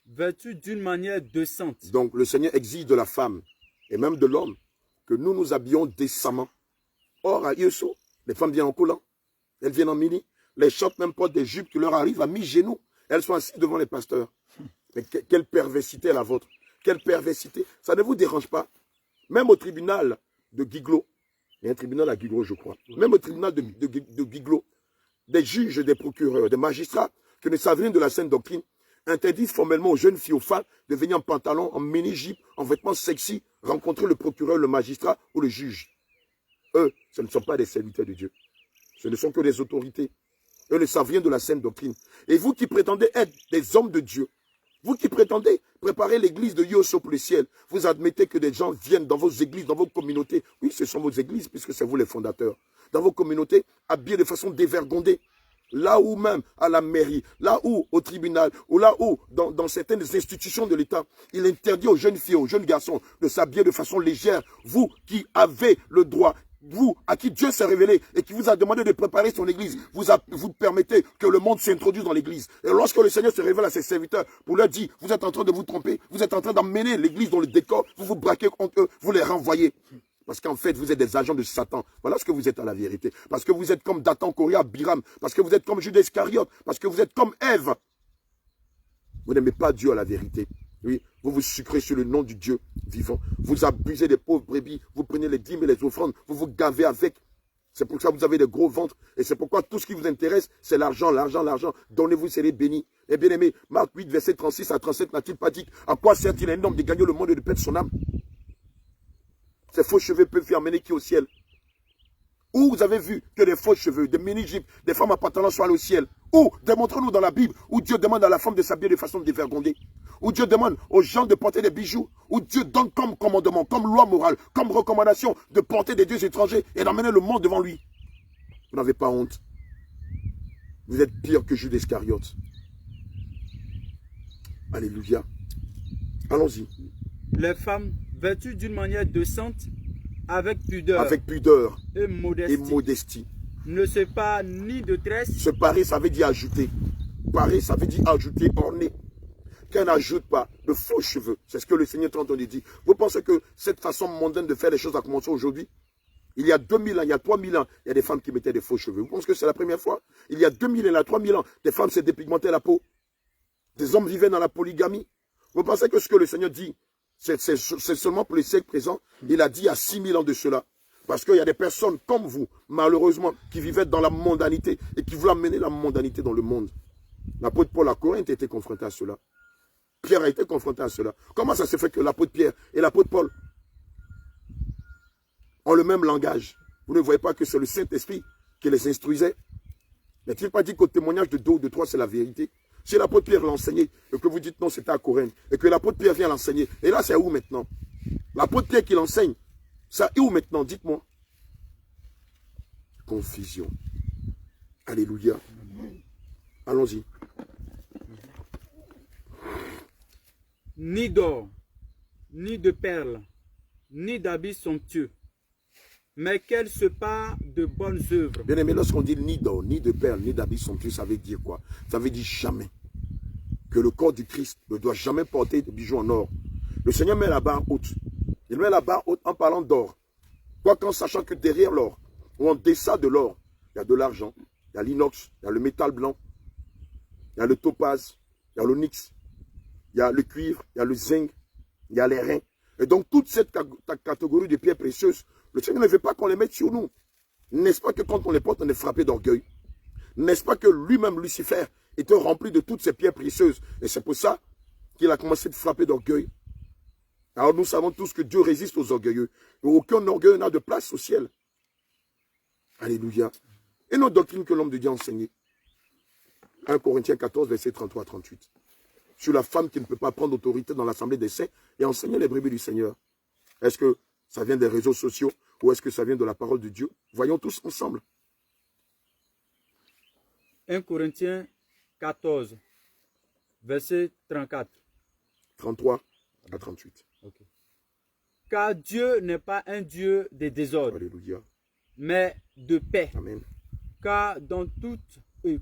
vêtues d'une manière décente. Donc le Seigneur exige de la femme et même de l'homme que nous nous habillions décemment. Or, à Yeso, les femmes viennent en collant, elles viennent en mini, les chopes même portent des jupes qui leur arrivent à mi-genoux. Elles sont assises devant les pasteurs. Mais quelle perversité la vôtre. Quelle perversité. Ça ne vous dérange pas. Même au tribunal de Guiglo, il y a un tribunal à Guiglo, je crois. Même au tribunal de Guiglo, des juges, des procureurs, des magistrats qui ne savent rien de la sainte doctrine interdisent formellement aux jeunes filles, aux femmes de venir en pantalon, en mini-jupe, en vêtements sexy, rencontrer le procureur, le magistrat ou le juge. Eux, ce ne sont pas des serviteurs de Dieu. Ce ne sont que des autorités. Eux ne savent rien de la sainte doctrine. Et vous qui prétendez être des hommes de Dieu, vous qui prétendez préparer l'église de Yosso pour le ciel, vous admettez que des gens viennent dans vos églises, dans vos communautés. Oui, ce sont vos églises, puisque c'est vous les fondateurs. Dans vos communautés, habillés de façon dévergondée. Là où même à la mairie, là où au tribunal, ou là où dans certaines institutions de l'État, il interdit aux jeunes filles, aux jeunes garçons de s'habiller de façon légère. Vous qui avez le droit, vous à qui Dieu s'est révélé et qui vous a demandé de préparer son église, vous permettez que le monde s'introduise dans l'église. Et lorsque le Seigneur se révèle à ses serviteurs pour leur dire, vous êtes en train de vous tromper, vous êtes en train d'emmener l'église dans le décor, vous vous braquez contre eux, vous les renvoyez. Parce qu'en fait, vous êtes des agents de Satan. Voilà ce que vous êtes à la vérité. Parce que vous êtes comme Dathan, Corée, Biram. Parce que vous êtes comme Judas Iscariote. Parce que vous êtes comme Ève. Vous n'aimez pas Dieu à la vérité. Oui, vous vous sucrez sur le nom du Dieu vivant. Vous abusez des pauvres brebis. Vous prenez les dîmes et les offrandes. Vous vous gavez avec. C'est pour ça que vous avez des gros ventres. Et c'est pourquoi tout ce qui vous intéresse, c'est l'argent, l'argent, l'argent. Donnez-vous, vous serez bénis. Et bien aimé, Marc 8, verset 36 à 37, n'a-t-il pas dit à quoi sert-il un homme de gagner le monde et de perdre son âme? Ces faux cheveux peuvent faire amener qui au ciel? Où vous avez vu que des faux cheveux, des mini-jupes, des femmes à pantalon soient allées au ciel? Où? Démontrez-nous dans la Bible où Dieu demande à la femme de s'habiller de façon dévergondée. Où Dieu demande aux gens de porter des bijoux. Où Dieu donne comme commandement, comme loi morale, comme recommandation de porter des dieux étrangers et d'emmener le monde devant lui. Vous n'avez pas honte. Vous êtes pire que Judas Iscariote. Alléluia. Allons-y. Les femmes vêtues d'une manière décente, avec pudeur, et modestie. Ne se parent ni de tresse. Se parer, ça veut dire ajouter. Parer, ça veut dire ajouter, orner. Qu'elle n'ajoute pas de faux cheveux. C'est ce que le Seigneur est en train de dire. Vous pensez que cette façon mondaine de faire les choses a commencé aujourd'hui? Il y a 2000 ans, il y a 3000 ans, il y a des femmes qui mettaient des faux cheveux. Vous pensez que c'est la première fois? Il y a 2000 ans, il y a 3000 ans, des femmes se dépigmentaient la peau. Des hommes vivaient dans la polygamie. Vous pensez que ce que le Seigneur dit, c'est seulement pour les siècles présents? Il a dit il y a 6000 ans de cela. Parce qu'il y a des personnes comme vous, malheureusement, qui vivaient dans la mondanité et qui voulaient amener la mondanité dans le monde. L'apôtre Paul à Corinthe était confronté à cela. Pierre a été confronté à cela. Comment ça se fait que l'apôtre Pierre et l'apôtre Paul ont le même langage? Vous ne voyez pas que c'est le Saint-Esprit qui les instruisait? N'est-il pas dit qu'au témoignage de 2 ou de 3, c'est la vérité? Si l'apôtre Pierre l'enseignait et que vous dites non, c'était à Corinthe, et que l'apôtre Pierre vient l'enseigner, et là, c'est où maintenant? L'apôtre Pierre qui l'enseigne, ça est où maintenant? Dites-moi. Confusion. Alléluia. Allons-y. Ni d'or, ni de perles, ni d'habits somptueux, mais qu'elle se part de bonnes œuvres. Bien aimé, lorsqu'on dit ni d'or, ni de perles, ni d'habits somptueux, ça veut dire quoi? Ça veut dire jamais. Que le corps du Christ ne doit jamais porter de bijoux en or. Le Seigneur met la barre haute. Il met la barre haute en parlant d'or. Quoique en sachant que derrière l'or, ou en deçà de l'or, il y a de l'argent, il y a l'inox, il y a le métal blanc, il y a le topaz, il y a l'onyx, il y a le cuivre, il y a le zinc, il y a les reins. Et donc toute cette catégorie de pierres précieuses, le Seigneur ne veut pas qu'on les mette sur nous. N'est-ce pas que quand on les porte, on est frappé d'orgueil? N'est-ce pas que lui-même, Lucifer, était rempli de toutes ces pierres précieuses? Et c'est pour ça qu'il a commencé de frapper d'orgueil. Alors nous savons tous que Dieu résiste aux orgueilleux. Et aucun orgueil n'a de place au ciel. Alléluia. Et notre doctrine que l'homme de Dieu a enseignée. 1 Corinthiens 14, versets 33 à 38. Sur la femme qui ne peut pas prendre autorité dans l'assemblée des saints et enseigner les brebis du Seigneur. Est-ce que ça vient des réseaux sociaux ou est-ce que ça vient de la parole de Dieu? Voyons tous ensemble. 1 Corinthiens 14, verset 34. 33 à 38. Okay. Car Dieu n'est pas un Dieu de désordre, Alléluia. mais de paix. Amen. Car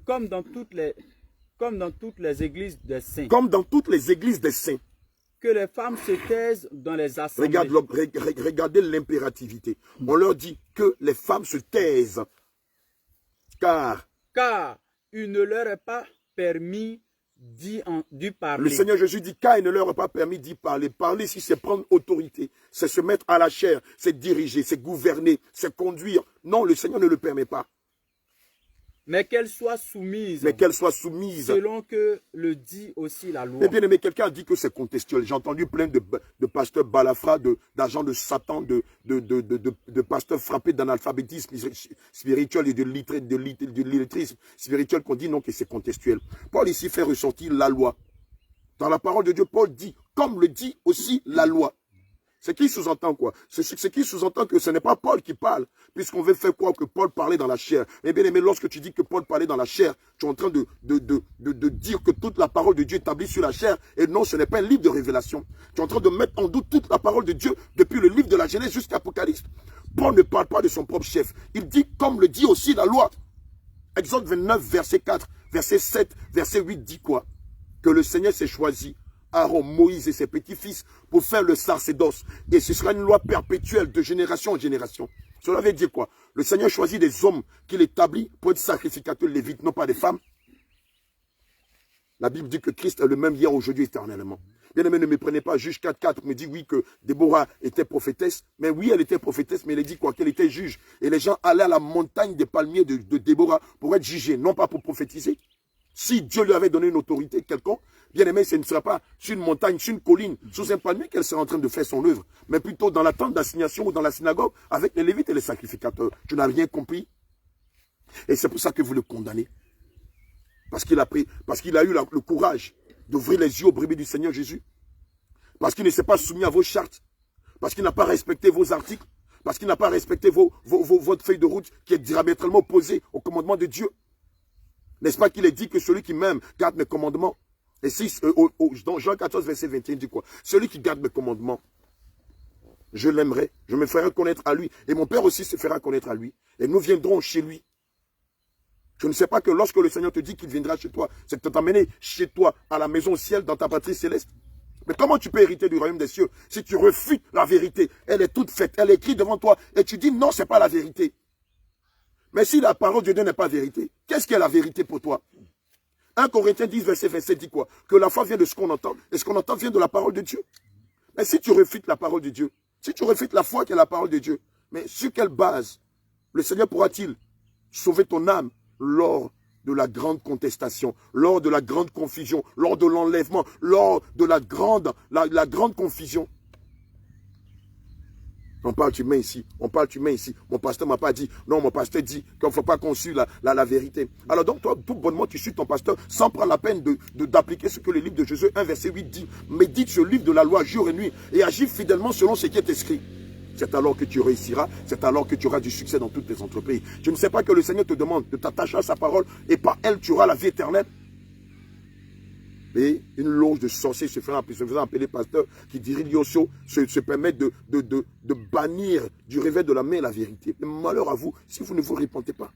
comme dans toutes les églises des saints, Comme dans toutes les églises des saints. que les femmes se taisent dans les assemblées. Regardez l'impérativité. On leur dit que les femmes se taisent. Car il ne leur est pas permis d'y parler. le Seigneur Jésus dit car il ne leur est pas permis d'y parler. Parler ici, c'est prendre autorité. C'est se mettre à la chair. C'est diriger, c'est gouverner, c'est conduire. Non, le Seigneur ne le permet pas. Mais qu'elles soient soumises. Mais qu'elles soient soumises. Selon que le dit aussi la loi. Mais bien aimé, quelqu'un a dit que c'est contextuel. J'ai entendu plein de pasteurs balafras, d'agents de Satan, de pasteurs frappés d'analphabétisme spirituel et de l'illettrisme spirituel qu'on dit non, que c'est contextuel. Paul ici fait ressortir la loi. Dans la parole de Dieu, Paul dit, comme le dit aussi la loi. Ce qui sous-entend quoi? Ce qui sous-entend que ce n'est pas Paul qui parle, puisqu'on veut faire croire que Paul parlait dans la chair. Mais bien aimé, lorsque tu dis que Paul parlait dans la chair, tu es en train de dire que toute la parole de Dieu est établie sur la chair. Et non, ce n'est pas un livre de révélation. Tu es en train de mettre en doute toute la parole de Dieu depuis le livre de la Genèse jusqu'à l'Apocalypse. Paul ne parle pas de son propre chef. Il dit comme le dit aussi la loi. Exode 29, verset 4, verset 7, verset 8 dit quoi? Que le Seigneur s'est choisi Aaron, Moïse et ses petits-fils pour faire le sacerdoce. Et ce sera une loi perpétuelle de génération en génération. Cela veut dire quoi? Le Seigneur choisit des hommes qu'il établit pour être sacrificateurs lévites, non pas des femmes. La Bible dit que Christ est le même hier, aujourd'hui, éternellement. Bien aimé, ne me prenez pas. Juge 4.4 me dit oui que Déborah était prophétesse. Mais oui, elle était prophétesse, mais elle dit quoi? Qu'elle était juge. Et les gens allaient à la montagne des palmiers de Déborah pour être jugés, non pas pour prophétiser. Si Dieu lui avait donné une autorité quelconque, bien aimé, ce ne sera pas sur une montagne, sur une colline, sous un palmier qu'elle sera en train de faire son œuvre, mais plutôt dans la tente d'assignation ou dans la synagogue avec les lévites et les sacrificateurs. Tu n'as rien compris. Et c'est pour ça que vous le condamnez. Parce qu'il a eu le courage d'ouvrir les yeux aux brebis du Seigneur Jésus. Parce qu'il ne s'est pas soumis à vos chartes. Parce qu'il n'a pas respecté vos articles. Parce qu'il n'a pas respecté votre feuille de route qui est diamétralement opposée au commandement de Dieu. N'est-ce pas qu'il est dit que celui qui m'aime garde mes commandements? Et dans Jean 14, verset 21, dit quoi? Celui qui garde mes commandements, je l'aimerai, je me ferai connaître à lui. Et mon Père aussi se fera connaître à lui. Et nous viendrons chez lui. Je ne sais pas que lorsque le Seigneur te dit qu'il viendra chez toi, c'est de t'emmener chez toi, à la maison au ciel, dans ta patrie céleste. Mais comment tu peux hériter du royaume des cieux si tu refuses la vérité? Elle est toute faite, elle est écrite devant toi. Et tu dis non, ce n'est pas la vérité. Mais si la parole de Dieu n'est pas vérité, qu'est-ce qui est la vérité pour toi? 1 Corinthiens 10, verset 27 dit quoi? Que la foi vient de ce qu'on entend, et ce qu'on entend vient de la parole de Dieu. Mais si tu refuses la parole de Dieu, si tu refuses la foi qui est la parole de Dieu, mais sur quelle base le Seigneur pourra-t-il sauver ton âme lors de la grande contestation, lors de la grande confusion, lors de l'enlèvement, lors de la grande confusion. On parle humain ici, on parle humain ici. Mon pasteur ne m'a pas dit, non, mon pasteur dit qu'il ne faut pas qu'on suive la vérité. Alors donc, toi, tout bonnement, tu suis ton pasteur sans prendre la peine d'appliquer ce que le livre de Josué 1, verset 8 dit. Médite ce livre de la loi jour et nuit et agis fidèlement selon ce qui est écrit. C'est alors que tu réussiras, c'est alors que tu auras du succès dans toutes tes entreprises. Je ne sais pas que le Seigneur te demande de t'attacher à sa parole et par elle, tu auras la vie éternelle. Et une loge de sorciers se faisant appeler pasteur qui dirige Yosso se permet de bannir du réveil de la main la vérité. Mais malheur à vous si vous ne vous repentez pas.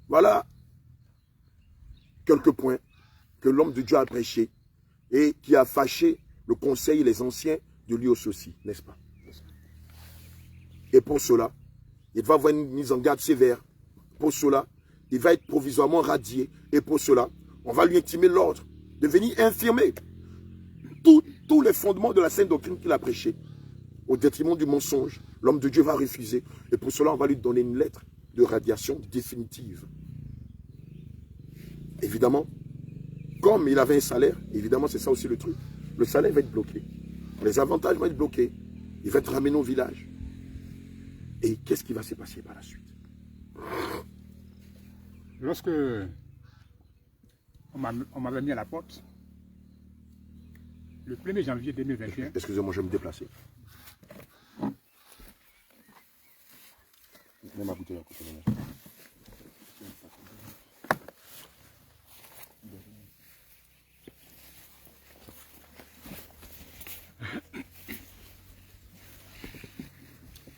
Voilà quelques points que l'homme de Dieu a prêché et qui a fâché le conseil et les anciens de Yosso aussi, n'est-ce pas? Et pour cela, il va avoir une mise en garde sévère. Pour cela, il va être provisoirement radié. Et pour cela, on va lui intimer l'ordre de venir infirmer tous les fondements de la sainte doctrine qu'il a prêchée. Au détriment du mensonge, l'homme de Dieu va refuser. Et pour cela, on va lui donner une lettre de radiation définitive. Évidemment, comme il avait un salaire, évidemment, c'est ça aussi le truc. Le salaire va être bloqué. Les avantages vont être bloqués. Il va être ramené au village. Et qu'est-ce qui va se passer par la suite? Lorsque on m'avait mis à la porte, le 1er janvier 2021... Excusez-moi, je vais me déplacer. Mets ma bouteille à côté de moi.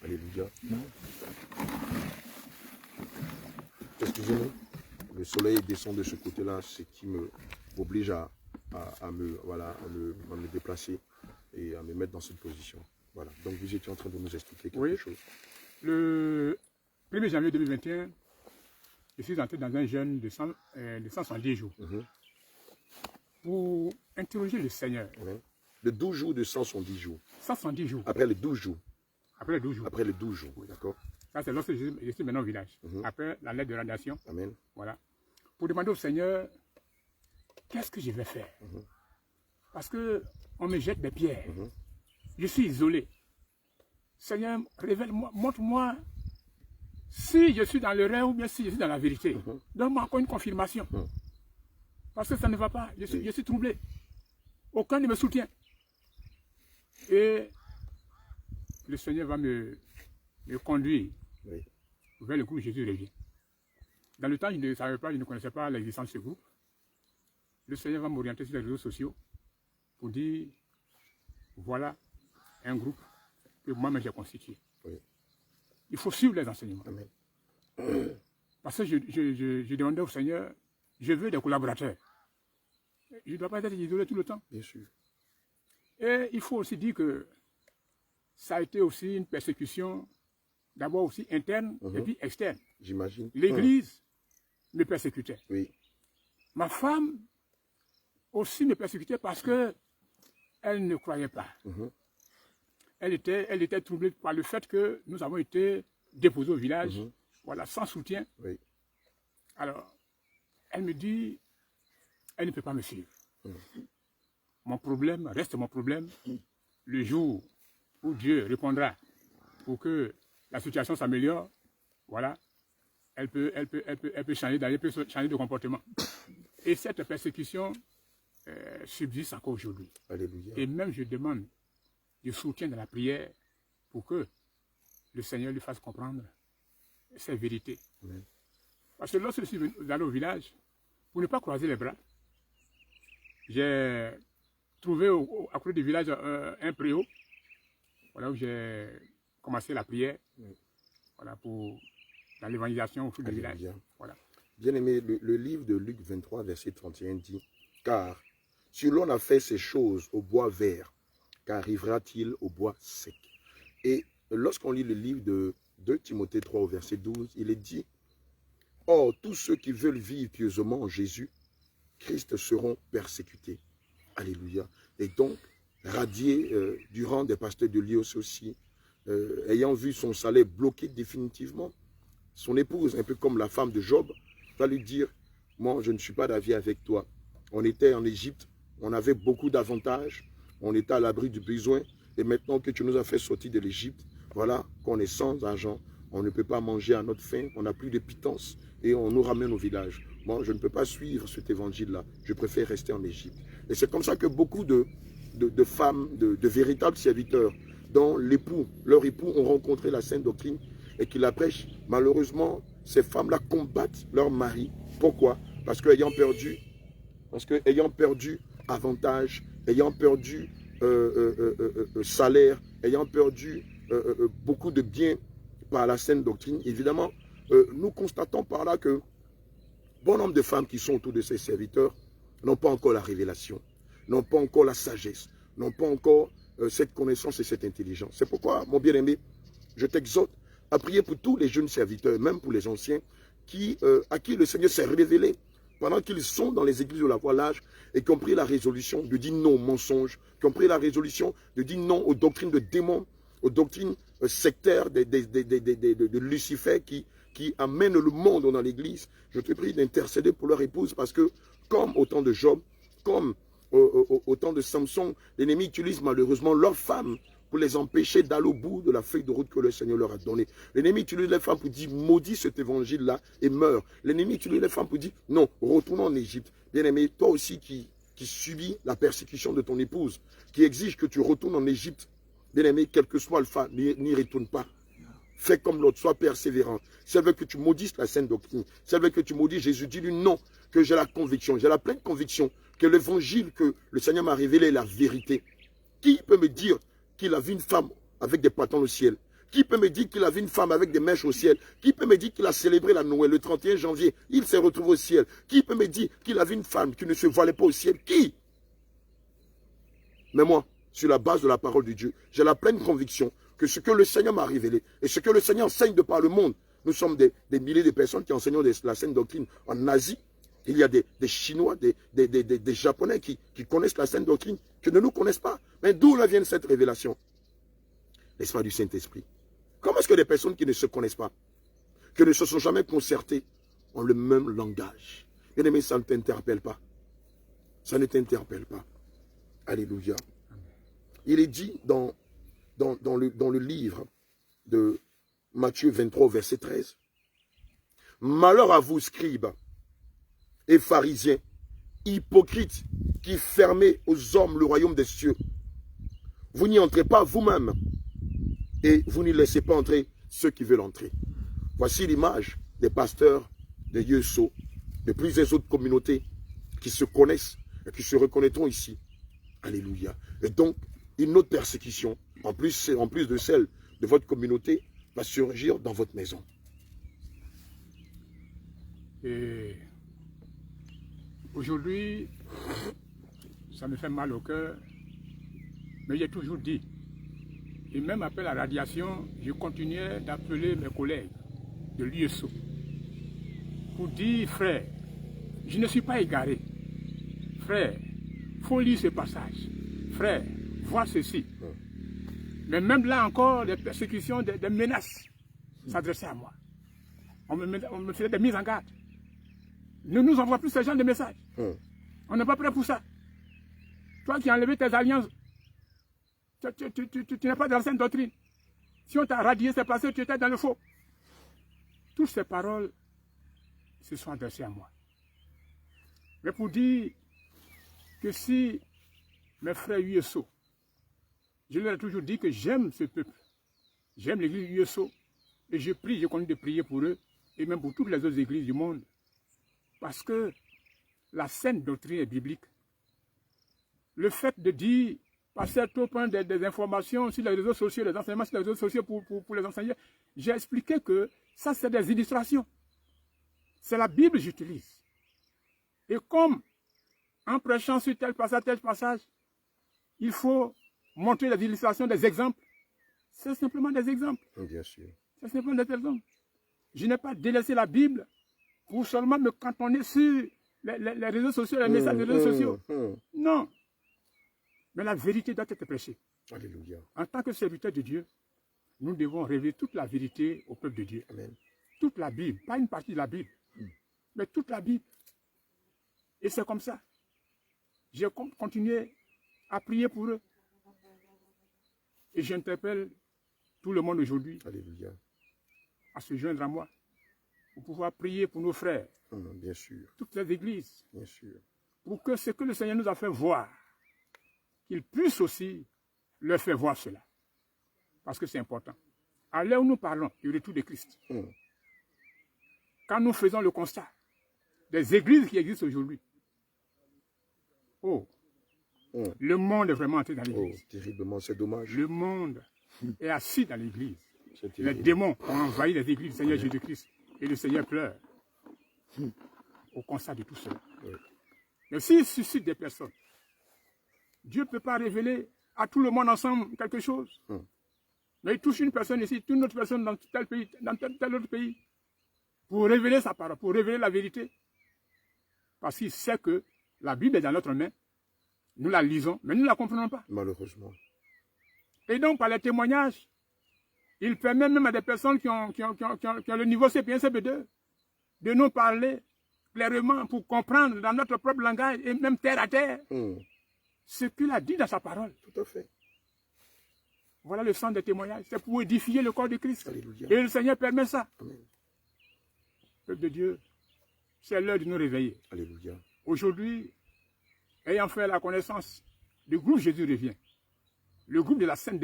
Alléluia. Excusez-moi. Le soleil descend de ce côté-là, ce qui m'oblige à me déplacer et à me mettre dans cette position. Voilà. Donc vous étiez en train de nous expliquer quelque chose. Le 1er janvier 2021, je suis entré dans un jeûne de 170 jours pour interroger le Seigneur. De 12 jours, de 170 jours. 170 jours. Après les 12 jours. Après les 12 jours. Après les 12 jours, oui, d'accord. Ça, c'est lorsque je suis maintenant au village. Après la lettre de radiation. Amen. Voilà. Pour demander au Seigneur, qu'est-ce que je vais faire? Parce qu'on me jette des pierres. Je suis isolé. Seigneur, révèle-moi, montre-moi si je suis dans le rêve ou bien si je suis dans la vérité. Donne-moi encore une confirmation. Parce que ça ne va pas. Je suis troublé. Aucun ne me soutient. Et le Seigneur va me conduire vers le groupe Jésus revient. Dans le temps, je ne savais pas, je ne connaissais pas l'existence de ce groupe. Le Seigneur va m'orienter sur les réseaux sociaux pour dire, voilà un groupe que moi-même j'ai constitué. Il faut suivre les enseignements. Amen. Parce que je demandais au Seigneur, je veux des collaborateurs. Je ne dois pas être isolé tout le temps. Bien sûr. Et il faut aussi dire que ça a été aussi une persécution, d'abord aussi interne et puis externe. J'imagine. L'Église me persécutait. Oui. Ma femme aussi me persécutait parce que elle ne croyait pas. Elle était troublée par le fait que nous avons été déposés au village, voilà, sans soutien. Oui. Alors, elle me dit, elle ne peut pas me suivre. Mon problème reste mon problème. Le jour où Dieu répondra pour que la situation s'améliore, voilà, elle peut changer d'ailleurs, elle peut changer de comportement. Et cette persécution subsiste encore aujourd'hui. Alléluia. Et même je demande du soutien de la prière pour que le Seigneur lui fasse comprendre ces vérités. Amen. Parce que lorsque je suis allé au village, pour ne pas croiser les bras, j'ai trouvé à côté du village un préau, voilà, où j'ai commencé la prière, voilà, pour dans l'évangélisation autour du village. Voilà. Bien aimé, le livre de Luc 23, verset 31 dit, « Car si l'on a fait ces choses au bois vert, qu'arrivera-t-il au bois sec ?» Et lorsqu'on lit le livre de 2 Timothée 3 au verset 12, il est dit, « Or, tous ceux qui veulent vivre pieusement en Jésus, Christ seront persécutés. » Alléluia. Et donc, radié du rang des pasteurs de Lios aussi, ayant vu son salaire bloqué définitivement, son épouse, un peu comme la femme de Job, va lui dire, moi je ne suis pas d'avis avec toi. On était en Égypte, on avait beaucoup d'avantages, on était à l'abri du besoin, et maintenant que tu nous as fait sortir de l'Égypte, voilà qu'on est sans argent, on ne peut pas manger à notre faim, on n'a plus de pitance, et on nous ramène au village. Moi, je ne peux pas suivre cet évangile-là, je préfère rester en Égypte. Et c'est comme ça que beaucoup de femmes, de véritables serviteurs, dont leurs époux ont rencontré la sainte doctrine et qui la prêchent, malheureusement, ces femmes-là combattent leur mari. Pourquoi? Parce qu'ayant perdu avantage, ayant perdu salaire, ayant perdu beaucoup de biens par la sainte doctrine, évidemment, nous constatons par là que bon nombre de femmes qui sont autour de ces serviteurs n'ont pas encore la révélation, n'ont pas encore la sagesse, n'ont pas encore cette connaissance et cette intelligence. C'est pourquoi, mon bien-aimé, je t'exhorte à prier pour tous les jeunes serviteurs, même pour les anciens, à qui le Seigneur s'est révélé pendant qu'ils sont dans les églises de la voie large et qui ont pris la résolution de dire non aux mensonges, qui ont pris la résolution de dire non aux doctrines de démons, aux doctrines sectaires de Lucifer qui amènent le monde dans l'église. Je te prie d'intercéder pour leur épouse parce que, comme au temps de Job, comme au temps de Samson, l'ennemi utilise malheureusement leurs femmes pour les empêcher d'aller au bout de la feuille de route que le Seigneur leur a donnée. L'ennemi utilise les femmes pour dire, maudis cet évangile-là et meurs. L'ennemi utilise les femmes pour dire, non, retournons en Égypte. Bien-aimé, toi aussi qui subis la persécution de ton épouse, qui exige que tu retournes en Égypte, bien-aimé, quel que soit Alpha, n'y retourne pas. Fais comme l'autre, sois persévérant. Si elle veut que tu maudisses la sainte doctrine, si elle veut que tu maudisses Jésus, dis-lui non, que j'ai la conviction, j'ai la pleine conviction que l'évangile que le Seigneur m'a révélé est la vérité. Qui peut me dire qu'il a vu une femme avec des poitons au ciel? Qui peut me dire qu'il a vu une femme avec des mèches au ciel? Qui peut me dire qu'il a célébré la Noël le 31 janvier? Il s'est retrouvé au ciel. Qui peut me dire qu'il a vu une femme qui ne se voilait pas au ciel? Qui? Mais moi, sur la base de la parole de Dieu, j'ai la pleine conviction que ce que le Seigneur m'a révélé et ce que le Seigneur enseigne de par le monde, nous sommes des milliers de personnes qui enseignent la sainte doctrine en Asie. Il y a des Chinois, des Japonais qui connaissent la sainte doctrine, qui ne nous connaissent pas. Mais d'où vient cette révélation? L'esprit du Saint-Esprit. Comment est-ce que des personnes qui ne se connaissent pas, qui ne se sont jamais concertées, ont le même langage? Bien aimé, ça ne t'interpelle pas. Ça ne t'interpelle pas. Alléluia. Il est dit dans le livre de Matthieu 23, verset 13. Malheur à vous, scribes et pharisiens, hypocrites, qui fermez aux hommes le royaume des cieux. Vous n'y entrez pas vous-même et vous n'y laissez pas entrer ceux qui veulent entrer. Voici l'image des pasteurs, des Yeso, de plusieurs autres communautés qui se connaissent et qui se reconnaîtront ici. Alléluia. Et donc, une autre persécution, en plus de celle de votre communauté, va surgir dans votre maison. Et aujourd'hui, ça me fait mal au cœur, mais j'ai toujours dit, et même après la radiation, je continuais d'appeler mes collègues de l'USO pour dire, frère, je ne suis pas égaré. Frère, il faut lire ce passage. Frère, vois ceci. Mais même là encore, des persécutions, des menaces s'adressaient à moi. On me faisait des mises en garde. Ne nous envoie plus ce genre de messages. On n'est pas prêt pour ça. Toi qui as enlevé tes alliances, tu n'es pas dans la sainte doctrine. Si on t'a radié, c'est parce que tu étais dans le faux. Toutes ces paroles se sont adressées à moi. Mais pour dire que si mes frères USO, je leur ai toujours dit que j'aime ce peuple, j'aime l'église USO, et je continue de prier pour eux, et même pour toutes les autres églises du monde, parce que la sainte doctrine est biblique. Le fait de dire, passer trop point des informations sur les réseaux sociaux, les enseignements sur les réseaux sociaux pour les enseignants, j'ai expliqué que ça c'est des illustrations. C'est la Bible que j'utilise. Et comme en prêchant sur tel passage, il faut montrer des illustrations, des exemples. C'est simplement des exemples. Bien sûr. C'est simplement des exemples. Je n'ai pas délaissé la Bible pour seulement me cantonner sur les réseaux sociaux, les messages des réseaux sociaux. Non. Mais la vérité doit être prêchée. Alléluia. En tant que serviteur de Dieu, nous devons révéler toute la vérité au peuple de Dieu. Amen. toute la Bible, pas une partie de la Bible, mais toute la Bible. Et c'est comme ça. J'ai continué à prier pour eux. Et j'interpelle tout le monde aujourd'hui à se joindre à moi pour pouvoir prier pour nos frères. Bien sûr. Toutes les églises. Bien sûr. Pour que ce que le Seigneur nous a fait voir, qu'il puisse aussi leur faire voir cela. Parce que c'est important. À l'heure où nous parlons du retour de Christ, quand nous faisons le constat des églises qui existent aujourd'hui, le monde est vraiment entré dans l'église. Terriblement, c'est dommage. Le monde est assis dans l'église. Les démons ont envahi les églises du Seigneur Jésus-Christ et le Seigneur pleure au constat de tout cela. Mais s'il suscite des personnes, Dieu ne peut pas révéler à tout le monde ensemble quelque chose. Mais il touche une personne ici, une autre personne dans tel pays, dans tel autre pays, pour révéler sa parole, pour révéler la vérité. Parce qu'il sait que la Bible est dans notre main, nous la lisons, mais nous ne la comprenons pas. Malheureusement. Et donc, par les témoignages, il permet même à des personnes qui ont le niveau CP1, CP2, de nous parler clairement pour comprendre dans notre propre langage et même terre à terre ce qu'il a dit dans sa parole. Tout à fait. Voilà le sens des témoignages. C'est pour édifier le corps de Christ. Alléluia. Et le Seigneur permet ça. Amen. Peuple de Dieu, c'est l'heure de nous réveiller. Alléluia. Aujourd'hui, ayant fait la connaissance du groupe Jésus revient, le groupe de la sainte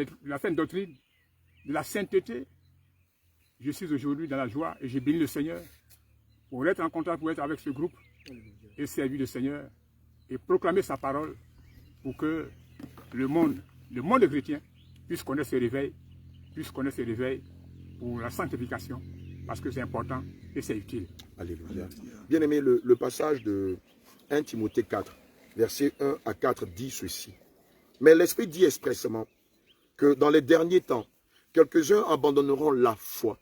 doctrine, de la sainteté, je suis aujourd'hui dans la joie et je bénis le Seigneur pour être en contact, pour être avec ce groupe et servir le Seigneur et proclamer sa parole pour que le monde chrétien puisse connaître ce réveil, pour la sanctification, parce que c'est important et c'est utile. Alléluia. Bien aimé, le passage de 1 Timothée 4, versets 1 à 4 dit ceci. Mais l'Esprit dit expressément que dans les derniers temps, quelques-uns abandonneront la foi.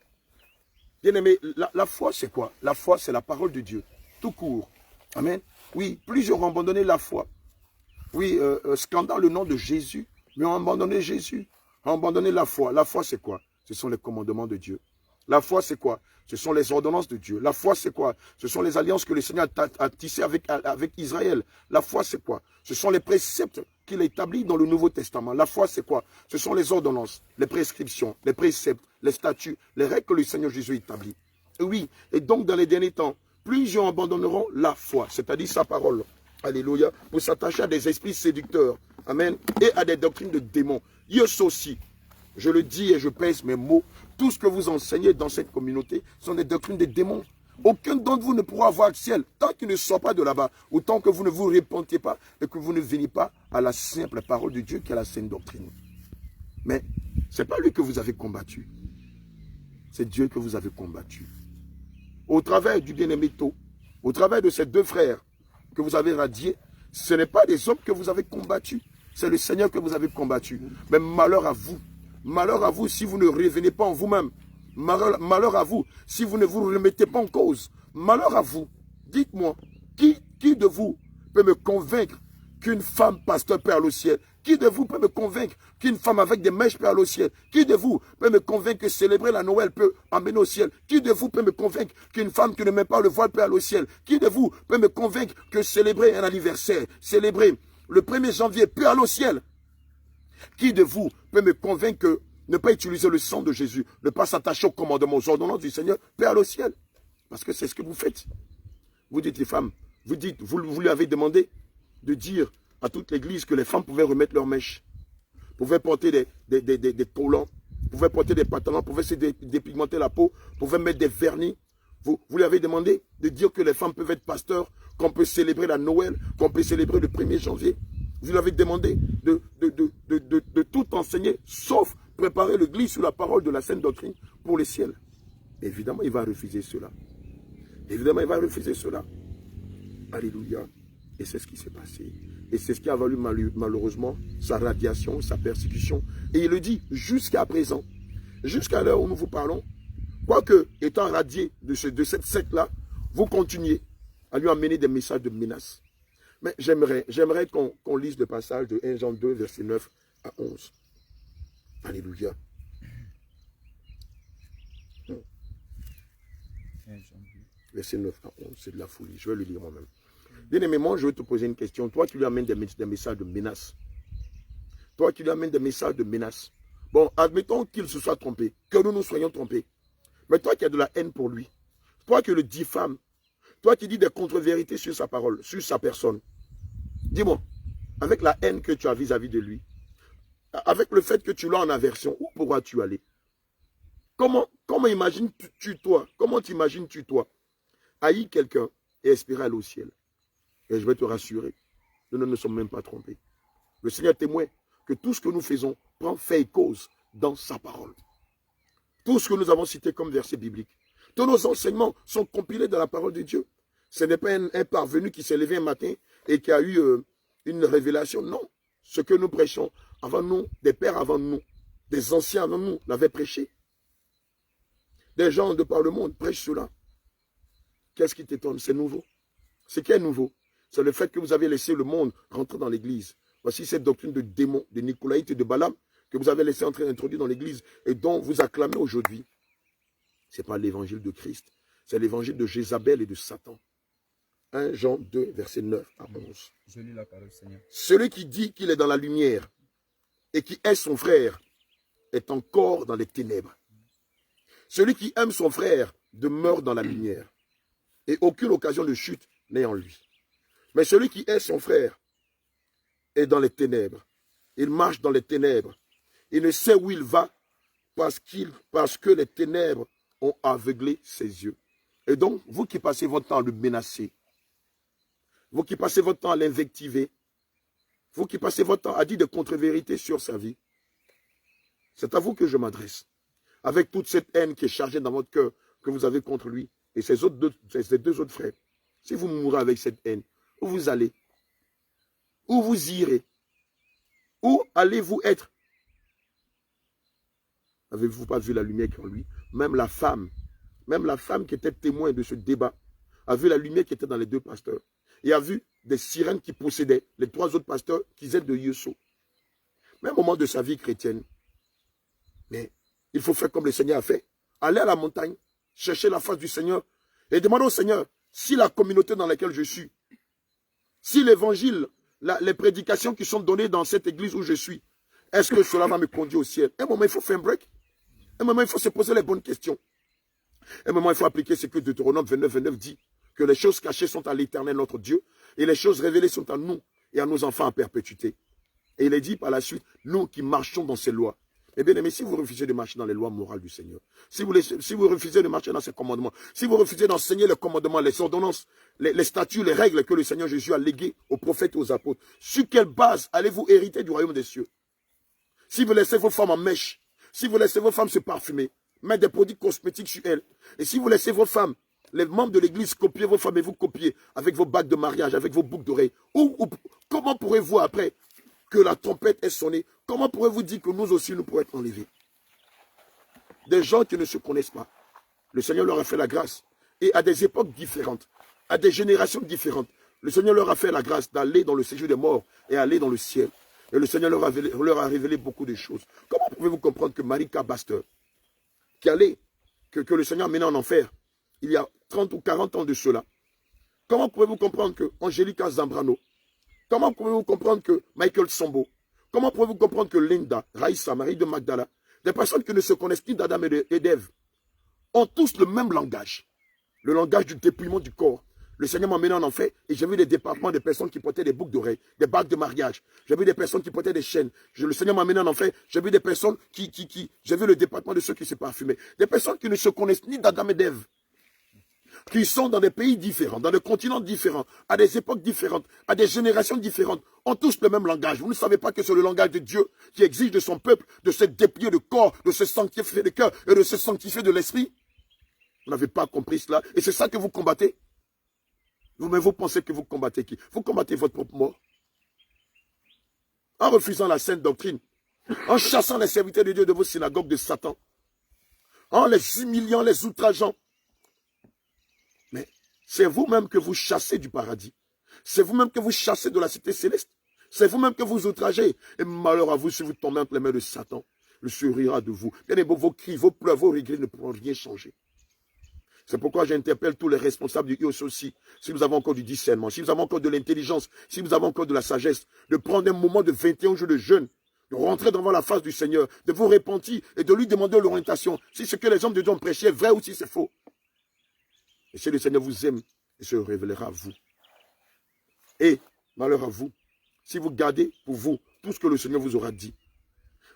Bien aimé, la foi c'est quoi? La foi c'est la parole de Dieu, tout court. Amen. Oui, plusieurs ont abandonné la foi. Oui, scandant le nom de Jésus, mais ont abandonné Jésus, ont abandonné la foi. La foi c'est quoi? Ce sont les commandements de Dieu. La foi c'est quoi? Ce sont les ordonnances de Dieu. La foi c'est quoi? Ce sont les alliances que le Seigneur a tissées avec Israël. La foi c'est quoi? Ce sont les préceptes qu'il a établis dans le Nouveau Testament. La foi c'est quoi? Ce sont les ordonnances, les prescriptions, les préceptes, les statuts, les règles que le Seigneur Jésus établit. Et oui, et donc dans les derniers temps, plusieurs abandonneront la foi, c'est-à-dire sa parole. Alléluia. Pour s'attacher à des esprits séducteurs. Amen. Et à des doctrines de démons. Yeux aussi. Je le dis et je pèse mes mots. Tout ce que vous enseignez dans cette communauté sont des doctrines de démons. Aucun d'entre vous ne pourra voir le ciel tant qu'il ne sort pas de là-bas. Ou tant que vous ne vous repentez pas et que vous ne venez pas à la simple parole de Dieu qui est la sainte doctrine. Mais ce n'est pas lui que vous avez combattu. C'est Dieu que vous avez combattu. Au travers du bien-aimé Tau, au travers de ces deux frères que vous avez radiés, ce n'est pas des hommes que vous avez combattus. C'est le Seigneur que vous avez combattu. Mais malheur à vous. Malheur à vous si vous ne revenez pas en vous-même. Malheur à vous si vous ne vous remettez pas en cause. Malheur à vous. Dites-moi, qui de vous peut me convaincre qu'une femme pasteur peut aller au ciel? Qui de vous peut me convaincre qu'une femme avec des mèches peut aller au ciel? Qui de vous peut me convaincre que célébrer la Noël peut amener au ciel? Qui de vous peut me convaincre qu'une femme qui ne met pas le voile peut aller au ciel? Qui de vous peut me convaincre que célébrer un anniversaire, célébrer le 1er janvier peut aller au ciel? Qui de vous peut me convaincre que ne pas utiliser le sang de Jésus, ne pas s'attacher aux commandements, aux ordonnances du Seigneur, peut aller au ciel? Parce que c'est ce que vous faites. Vous dites les femmes, vous lui avez demandé de dire à toute l'église que les femmes pouvaient remettre leurs mèches, pouvaient porter des collants, pouvaient porter des pantalons, pouvaient se dépigmenter la peau, pouvaient mettre des vernis. Vous lui avez demandé de dire que les femmes peuvent être pasteurs, qu'on peut célébrer la Noël, qu'on peut célébrer le 1er janvier. Vous lui avez demandé de tout enseigner, sauf préparer l'église sur la parole de la sainte doctrine pour le ciel. Évidemment, il va refuser cela. Évidemment, il va refuser cela. Alléluia. Et c'est ce qui s'est passé. Et c'est ce qui a valu malheureusement sa radiation, sa persécution. Et il le dit jusqu'à présent, jusqu'à l'heure où nous vous parlons, quoique étant radié de cette secte-là, vous continuez à lui amener des messages de menaces. Mais j'aimerais qu'on lise le passage de 1 Jean 2, verset 9 à 11. Alléluia. Verset 9 à 11, c'est de la folie. Je vais le lire moi-même. Bien-aimé, moi, je vais te poser une question. Toi qui lui amènes des messages de menace. Toi qui lui amènes des messages de menace. Bon, admettons qu'il se soit trompé, que nous nous soyons trompés. Mais toi qui as de la haine pour lui, toi qui le diffames, toi qui dis des contre-vérités sur sa parole, sur sa personne, dis-moi, avec la haine que tu as vis-à-vis de lui, avec le fait que tu l'as en aversion, où pourras-tu aller? Comment imagines-tu toi, comment t'imagines-tu toi haïr quelqu'un et espérer aller au ciel? Et je vais te rassurer, nous ne nous sommes même pas trompés. Le Seigneur est témoin que tout ce que nous faisons prend fait et cause dans sa parole. Tout ce que nous avons cité comme verset biblique, tous nos enseignements sont compilés dans la parole de Dieu. Ce n'est pas un parvenu qui s'est levé un matin et qui a eu une révélation. Non. Ce que nous prêchons avant nous, des pères avant nous, des anciens avant nous l'avaient prêché. Des gens de par le monde prêchent cela. Qu'est-ce qui t'étonne? C'est nouveau. Ce qui est nouveau, c'est le fait que vous avez laissé le monde rentrer dans l'église. Voici cette doctrine de démons, de Nicolaïtes et de Balaam que vous avez laissé entrer, introduire dans l'église et dont vous acclamez aujourd'hui. Ce n'est pas l'évangile de Christ, c'est l'évangile de Jézabel et de Satan. 1 Jean 2, verset 9 à 11. Je lis la parole, Seigneur. Celui qui dit qu'il est dans la lumière et qui est son frère est encore dans les ténèbres. Celui qui aime son frère demeure dans la lumière et aucune occasion de chute n'est en lui. Mais celui qui est son frère est dans les ténèbres. Il marche dans les ténèbres. Il ne sait où il va parce que les ténèbres ont aveuglé ses yeux. Et donc, vous qui passez votre temps à le menacer, vous qui passez votre temps à l'invectiver, vous qui passez votre temps à dire des contre-vérités sur sa vie, c'est à vous que je m'adresse. Avec toute cette haine qui est chargée dans votre cœur que vous avez contre lui et ces deux autres frères. Si vous mourrez avec cette haine, où vous allez? Où vous irez? Où allez-vous être? Avez-vous pas vu la lumière qui est en lui? Même la femme qui était témoin de ce débat, a vu la lumière qui était dans les deux pasteurs. Et a vu des sirènes qui possédaient les trois autres pasteurs qui étaient de Yeso. Mais à un moment de sa vie chrétienne, mais il faut faire comme le Seigneur a fait. Aller à la montagne, chercher la face du Seigneur et demander au Seigneur si la communauté dans laquelle je suis, si l'évangile, les prédications qui sont données dans cette église où je suis, est-ce que cela va me conduire au ciel? À un moment, il faut faire un break. À un moment, il faut se poser les bonnes questions. À un moment, il faut appliquer ce que Deutéronome 29, 29 dit, que les choses cachées sont à l'Éternel notre Dieu, et les choses révélées sont à nous et à nos enfants en perpétuité. Et il est dit par la suite, nous qui marchons dans ces lois. Eh bien aimé, si vous refusez de marcher dans les lois morales du Seigneur, si vous refusez de marcher dans ses commandements, si vous refusez d'enseigner les commandements, les ordonnances, les statuts, les règles que le Seigneur Jésus a léguées aux prophètes et aux apôtres, sur quelle base allez-vous hériter du royaume des cieux? Si vous laissez vos femmes en mèche, si vous laissez vos femmes se parfumer, mettre des produits cosmétiques sur elles, et si vous laissez vos femmes, les membres de l'église, copier vos femmes et vous copier avec vos bagues de mariage, avec vos boucles d'oreilles, comment pourrez-vous après que la trompette ait sonné, comment pourrez-vous dire que nous aussi nous pourrons être enlevés? Des gens qui ne se connaissent pas. Le Seigneur leur a fait la grâce. Et à des époques différentes, à des générations différentes, le Seigneur leur a fait la grâce d'aller dans le séjour des morts et aller dans le ciel. Et le Seigneur leur a révélé beaucoup de choses. Comment pouvez-vous comprendre que Marika Baster, que le Seigneur a mené en enfer, il y a 30 ou 40 ans de cela, comment pouvez-vous comprendre que Angelica Zambrano, comment pouvez-vous comprendre que Michael Sambo, comment pouvez-vous comprendre que Linda, Raïssa, Marie de Magdala, des personnes qui ne se connaissent ni d'Adam et d'Ève, ont tous le même langage, le langage du dépouillement du corps. Le Seigneur m'a mené en enfer et j'ai vu des départements de personnes qui portaient des boucles d'oreilles, des bagues de mariage. J'ai vu des personnes qui portaient des chaînes. Le Seigneur m'a mené en enfer. J'ai vu des personnes j'ai vu le département de ceux qui se parfumaient. Des personnes qui ne se connaissent ni d'Adam et d'Ève, qui sont dans des pays différents, dans des continents différents, à des époques différentes, à des générations différentes, ont tous le même langage. Vous ne savez pas que c'est le langage de Dieu qui exige de son peuple de se déplier de corps, de se sanctifier de cœur et de se sanctifier de l'esprit? Vous n'avez pas compris cela et c'est ça que vous combattez? Mais vous pensez que vous combattez qui? Vous combattez votre propre mort. En refusant la sainte doctrine, en chassant les serviteurs de Dieu de vos synagogues de Satan, en les humiliant, les outrageant. Mais c'est vous-même que vous chassez du paradis. C'est vous-même que vous chassez de la cité céleste. C'est vous-même que vous outragez. Et malheur à vous si vous tombez entre les mains de Satan. Le Seigneur rira de vous. Bien aimé, vos cris, vos pleurs, vos regrets ne pourront rien changer. C'est pourquoi j'interpelle tous les responsables du IOS aussi. Si vous avez encore du discernement, si vous avez encore de l'intelligence, si vous avez encore de la sagesse, de prendre un moment de 21 jours de jeûne, de rentrer devant la face du Seigneur, de vous repentir et de lui demander l'orientation. Si ce que les hommes de Dieu ont prêché est vrai ou si c'est faux. Et si le Seigneur vous aime, il se révélera à vous. Et, malheur à vous, si vous gardez pour vous tout ce que le Seigneur vous aura dit.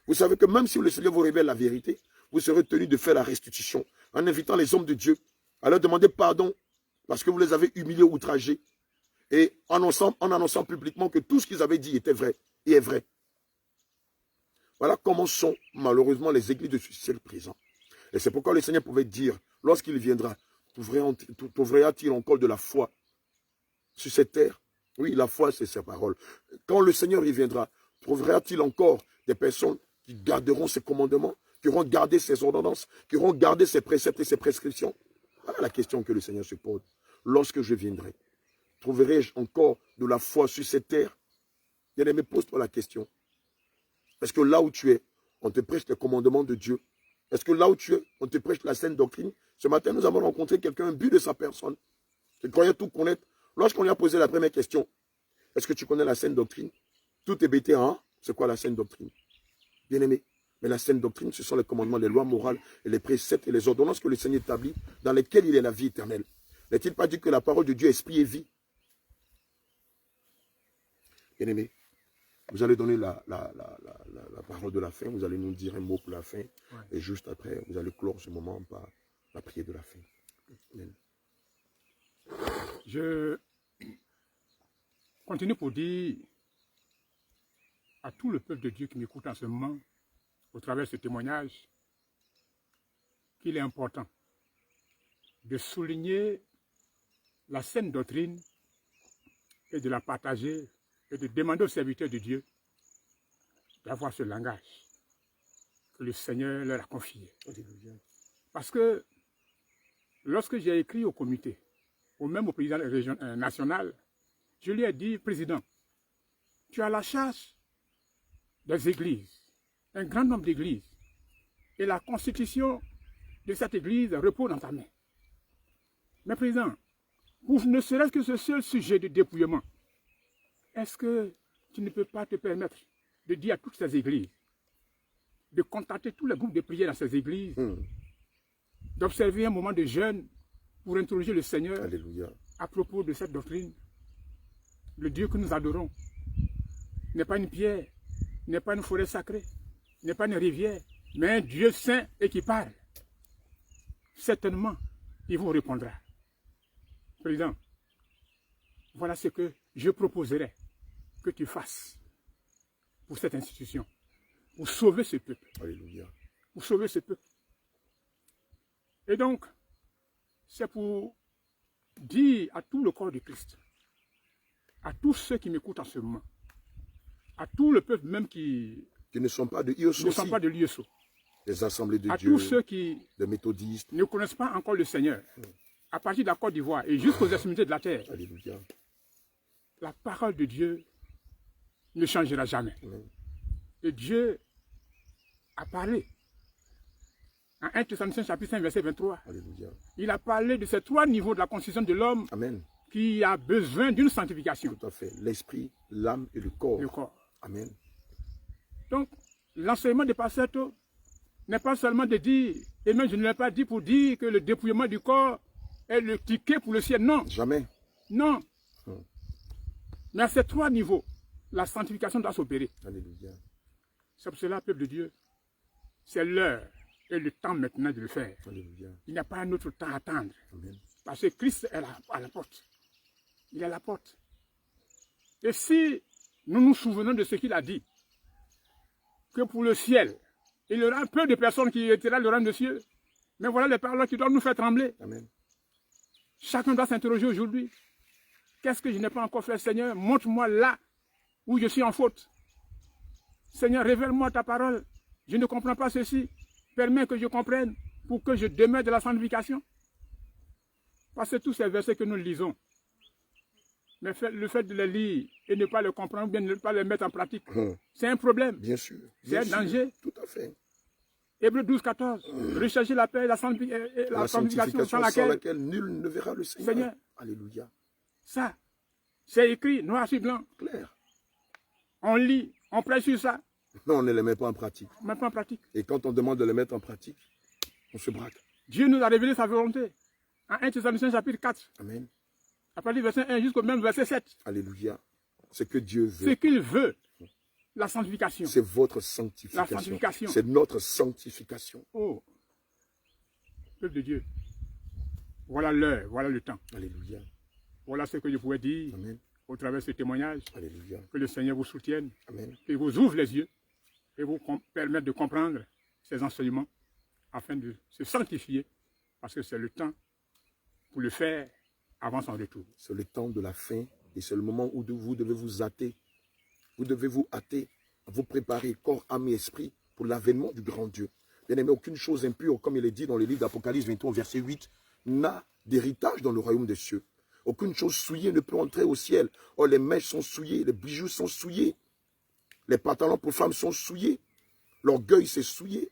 Vous savez que même si le Seigneur vous révèle la vérité, vous serez tenu de faire la restitution en invitant les hommes de Dieu à leur demander pardon parce que vous les avez humiliés, outragés et en annonçant publiquement que tout ce qu'ils avaient dit était vrai et est vrai. Voilà comment sont malheureusement les églises de ce ciel présent. Et c'est pourquoi le Seigneur pouvait dire, lorsqu'il viendra, t'ouvriras-t-il encore de la foi sur cette terre? Oui, la foi, c'est sa parole. Quand le Seigneur y viendra, trouvera-t-il encore des personnes qui garderont ses commandements, qui auront gardé ses ordonnances, qui auront gardé ses préceptes et ses prescriptions? Voilà la question que le Seigneur se pose. Lorsque je viendrai, trouverai-je encore de la foi sur cette terre? Bien-aimé, pose-toi la question. Est-ce que là où tu es, on te prêche les commandements de Dieu? Est-ce que là où tu es, on te prêche la saine doctrine? Ce matin, nous avons rencontré quelqu'un, un but de sa personne, qui croyait tout connaître. Lorsqu'on lui a posé la première question, est-ce que tu connais la saine doctrine? Tout est bêté en c'est quoi la saine doctrine? Bien-aimé, mais la saine doctrine, ce sont les commandements, les lois morales et les préceptes et les ordonnances que le Seigneur établit, dans lesquelles il est la vie éternelle. N'est-il pas dit que la parole de Dieu est esprit et vie? Bien-aimé, vous allez donner la parole de la fin, vous allez nous dire un mot pour la fin, ouais. Et juste après, vous allez clore ce moment par la prière de la fin. Amen. Je continue pour dire à tout le peuple de Dieu qui m'écoute en ce moment, au travers de ce témoignage, qu'il est important de souligner la saine doctrine et de la partager et de demander aux serviteurs de Dieu d'avoir ce langage que le Seigneur leur a confié. Parce que lorsque j'ai écrit au comité, ou même au président national, je lui ai dit, président, tu as la charge des églises, un grand nombre d'églises, et la constitution de cette église repose dans ta main. Mais président, pour ne serait-ce que ce seul sujet de dépouillement, est-ce que tu ne peux pas te permettre de dire à toutes ces églises, de contacter tous les groupes de prière dans ces églises, d'observer un moment de jeûne pour interroger le Seigneur. Alléluia. À propos de cette doctrine? Le Dieu que nous adorons n'est pas une pierre, n'est pas une forêt sacrée, n'est pas une rivière, mais un Dieu saint et qui parle. Certainement, il vous répondra. Président, voilà ce que je proposerais que tu fasses pour cette institution, pour sauver ce peuple. Alléluia. Pour sauver ce peuple. Et donc, c'est pour dire à tout le corps de Christ, à tous ceux qui m'écoutent en ce moment, à tout le peuple même qui ne sont pas de l'IOSO, ne sont pas de l'IOSO, les assemblées de à Dieu, tous ceux qui les méthodistes, ne connaissent pas encore le Seigneur, à partir de la Côte d'Ivoire et jusqu'aux extrémités de la terre. Alléluia. La parole de Dieu ne changera jamais. Et Dieu a parlé. En 1 Thessaloniciens chapitre 5, verset 23, Alléluia. Il a parlé de ces 3 niveaux de la constitution de l'homme qui a besoin d'une sanctification. Tout à fait. L'esprit, l'âme et le corps. Le corps. Amen. Donc, l'enseignement de Passeto n'est pas seulement de dire, et même je ne l'ai pas dit pour dire que le dépouillement du corps est le ticket pour le ciel. Non. Jamais. Non. Mais à ces 3 niveaux, la sanctification doit s'opérer. Alléluia. C'est pour cela, peuple de Dieu, c'est l'heure et le temps maintenant de le faire. Alléluia. Il n'y a pas un autre temps à attendre. Amen. Parce que Christ est à la porte. Il est à la porte. Et si nous nous souvenons de ce qu'il a dit, que pour le ciel, il y aura peu de personnes qui étaient là le rang de cieux, mais voilà les paroles qui doivent nous faire trembler. Amen. Chacun doit s'interroger aujourd'hui. Qu'est-ce que je n'ai pas encore fait, Seigneur? Montre-moi là où je suis en faute. Seigneur, révèle-moi ta parole. Je ne comprends pas ceci. Permets que je comprenne pour que je demeure de la sanctification. Parce que tous ces versets que nous lisons, mais le fait de les lire et ne pas les comprendre, ou bien ne pas les mettre en pratique, c'est un problème. Bien sûr. C'est un danger. Tout à fait. Hébreux 12, 14. Recherchez la paix et la sanctification sans laquelle nul ne verra le Seigneur. Seigneur. Alléluia. Ça, c'est écrit noir sur blanc. Clair. On lit, on prêche sur ça. Non, on ne les met pas en pratique. On ne met pas en pratique. Et quand on demande de les mettre en pratique, on se braque. Dieu nous a révélé sa volonté. En 1 Thessaloniciens chapitre 4. Amen. À partir du verset 1 jusqu'au même verset 7. Alléluia. Ce que Dieu Ce veut. qu'il veut. La sanctification. C'est votre sanctification. La sanctification. C'est notre sanctification. Oh. Peuple de Dieu. Voilà l'heure, voilà le temps. Alléluia. Voilà ce que je pouvais dire Amen. au travers de ce témoignage. Alléluia. Que le Seigneur vous soutienne. Amen. Qu'il vous ouvre les yeux. Et vous permette de comprendre ces enseignements afin de se sanctifier. Parce que c'est le temps pour le faire avant son retour. C'est le temps de la fin et c'est le moment où vous devez vous hâter. Vous devez vous hâter à vous préparer corps, âme et esprit pour l'avènement du grand Dieu. Bien aimé, aucune chose impure, comme il est dit dans le livre d'Apocalypse 23, verset 8, n'a d'héritage dans le royaume des cieux. Aucune chose souillée ne peut entrer au ciel. Oh, les mèches sont souillées, les bijoux sont souillés, les pantalons pour femmes sont souillés, l'orgueil s'est souillé,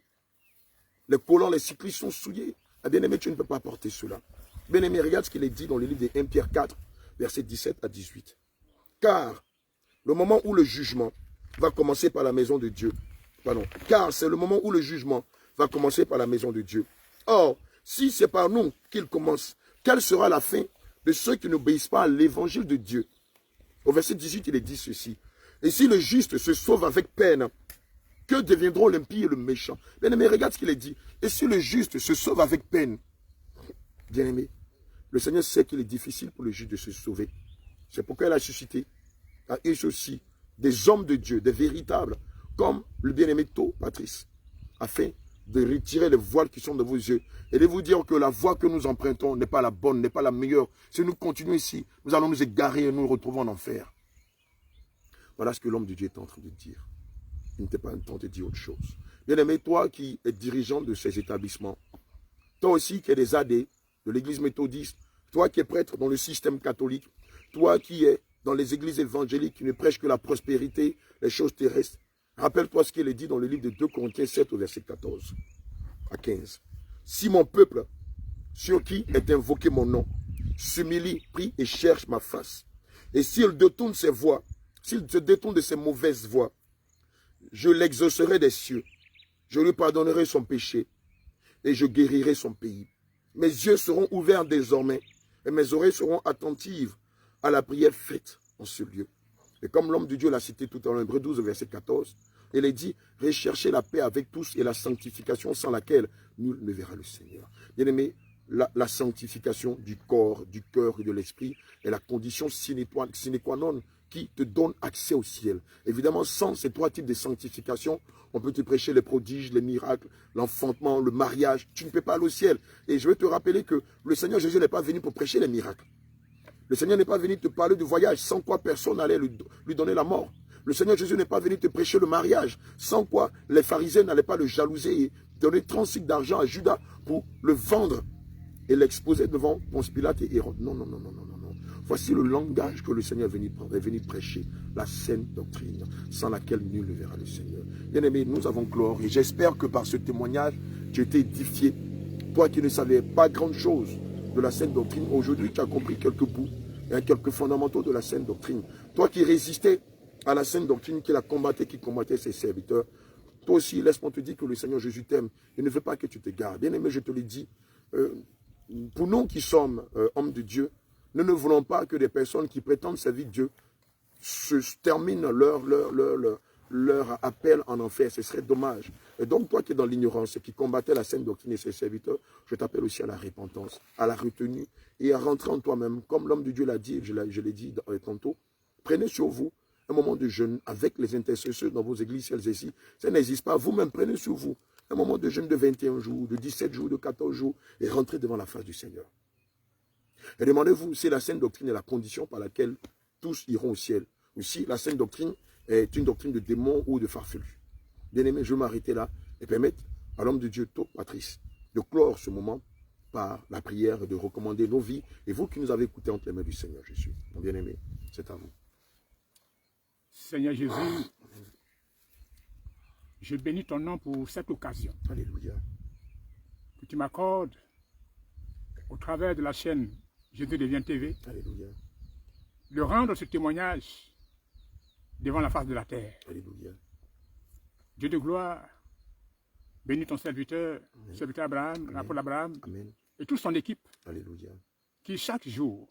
les collants, les cyclistes sont souillés. Ah, bien aimé, tu ne peux pas porter cela. Bien aimé, regarde ce qu'il est dit dans le livre de 1 Pierre 4, verset 17 à 18. Car le moment où le jugement va commencer par la maison de Dieu. Pardon. Car c'est le moment où le jugement va commencer par la maison de Dieu. Or, si c'est par nous qu'il commence, quelle sera la fin de ceux qui n'obéissent pas à l'évangile de Dieu? Au verset 18, il est dit ceci. Et si le juste se sauve avec peine, que deviendront l'impie et le méchant? Bien-aimé, regarde ce qu'il est dit. Et si le juste se sauve avec peine? Bien-aimé, le Seigneur sait qu'il est difficile pour le juste de se sauver. C'est pourquoi il a suscité à eux aussi des hommes de Dieu, des véritables, comme le bien-aimé Tau, Patrice, afin de retirer les voiles qui sont de vos yeux et de vous dire que la voie que nous empruntons n'est pas la bonne, n'est pas la meilleure. Si nous continuons ici, nous allons nous égarer et nous retrouvons en enfer. Voilà ce que l'homme de Dieu est en train de dire. Il n'était pas un temps de dire autre chose. Bien-aimé, toi qui es dirigeant de ces établissements, toi aussi qui es des AD de l'église méthodiste, toi qui es prêtre dans le système catholique, toi qui es dans les églises évangéliques qui ne prêchent que la prospérité, les choses terrestres, rappelle-toi ce qu'il est dit dans le livre de 2 Corinthiens 7 au verset 14 à 15. Si mon peuple, sur qui est invoqué mon nom, s'humilie, prie et cherche ma face, et s'il détourne ses voies, s'il se détourne de ses mauvaises voies, je l'exaucerai des cieux, je lui pardonnerai son péché, et je guérirai son pays. Mes yeux seront ouverts désormais, et mes oreilles seront attentives à la prière faite en ce lieu. Et comme l'homme de Dieu l'a cité tout à l'heure, Hébreux 12, verset 14, il est dit, recherchez la paix avec tous et la sanctification sans laquelle nul ne verra le Seigneur. Bien-aimé, la sanctification du corps, du cœur et de l'esprit est la condition sine qua non qui te donne accès au ciel. Évidemment, sans ces trois types de sanctification, on peut te prêcher les prodiges, les miracles, l'enfantement, le mariage. Tu ne peux pas aller au ciel. Et je vais te rappeler que le Seigneur Jésus n'est pas venu pour prêcher les miracles. Le Seigneur n'est pas venu te parler du voyage, sans quoi personne n'allait lui donner la mort. Le Seigneur Jésus n'est pas venu te prêcher le mariage, sans quoi les pharisiens n'allaient pas le jalouser et donner 30 cycles d'argent à Judas pour le vendre et l'exposer devant Ponce Pilate et Hérode. Non, non, non, non, non, non. Voici le langage que le Seigneur est venu prêcher, la saine doctrine, sans laquelle nul ne verra le Seigneur. Bien-aimés, nous avons gloire et j'espère que par ce témoignage, tu as été édifié. Toi qui ne savais pas grande chose de la saine doctrine, aujourd'hui tu as compris quelques bouts, quelques fondamentaux de la saine doctrine. Toi qui résistais à la saine doctrine, qui la combattait, qui combattait ses serviteurs, toi aussi, laisse-moi te dire que le Seigneur Jésus t'aime. Il ne veut pas que tu te gares. Bien-aimé, je te le dis, pour nous qui sommes hommes de Dieu, nous ne voulons pas que des personnes qui prétendent servir Dieu se terminent leur appel en enfer. Ce serait dommage. Et donc, toi qui es dans l'ignorance et qui combattais la saine doctrine et ses serviteurs, je t'appelle aussi à la repentance, à la retenue et à rentrer en toi-même. Comme l'homme de Dieu l'a dit, je l'ai dit tantôt, prenez sur vous un moment de jeûne avec les intercesseurs dans vos églises, celles ici. Ça n'existe pas. Vous-même, prenez sur vous un moment de jeûne de 21 jours, de 17 jours, de 14 jours et rentrez devant la face du Seigneur. Et demandez-vous si la saine doctrine est la condition par laquelle tous iront au ciel. Ou si la saine doctrine est une doctrine de démon ou de farfelu. Bien-aimé, je vais m'arrêter là et permettre à l'homme de Dieu, Tau, Patrice, de clore ce moment par la prière et de recommander nos vies. Et vous qui nous avez écoutés entre les mains du Seigneur Jésus. Mon bien-aimé, c'est à vous. Seigneur Jésus, Je bénis ton nom pour cette occasion Alléluia. que tu m'accordes au travers de la chaîne Jésus devient TV, Alléluia. de rendre ce témoignage devant la face de la terre. Alléluia. Dieu de gloire, bénis ton serviteur, serviteur Abraham, l'apôtre Abraham, Amen. et toute son équipe Alléluia. qui chaque jour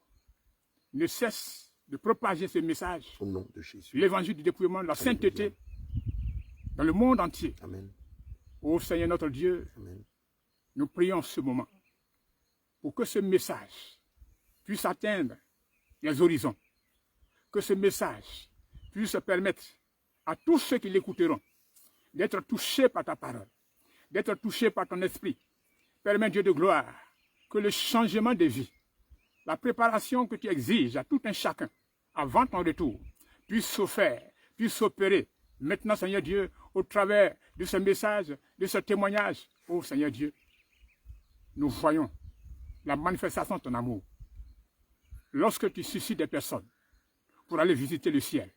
ne cesse de propager ce message, Au nom de Jésus. l'évangile du dépouillement, de la sainteté dans le monde entier. Amen. Ô Seigneur notre Dieu, Amen. nous prions ce moment pour que ce message puisse atteindre les horizons, que ce message puisse permettre à tous ceux qui l'écouteront d'être touchés par ta parole, d'être touchés par ton esprit. Permets, Dieu de gloire, que le changement de vie, la préparation que tu exiges à tout un chacun avant ton retour, puisse se faire, puisse s'opérer. Maintenant, Seigneur Dieu, au travers de ce message, de ce témoignage, ô Seigneur Dieu, nous voyons la manifestation de ton amour. Lorsque tu suscites des personnes pour aller visiter le ciel,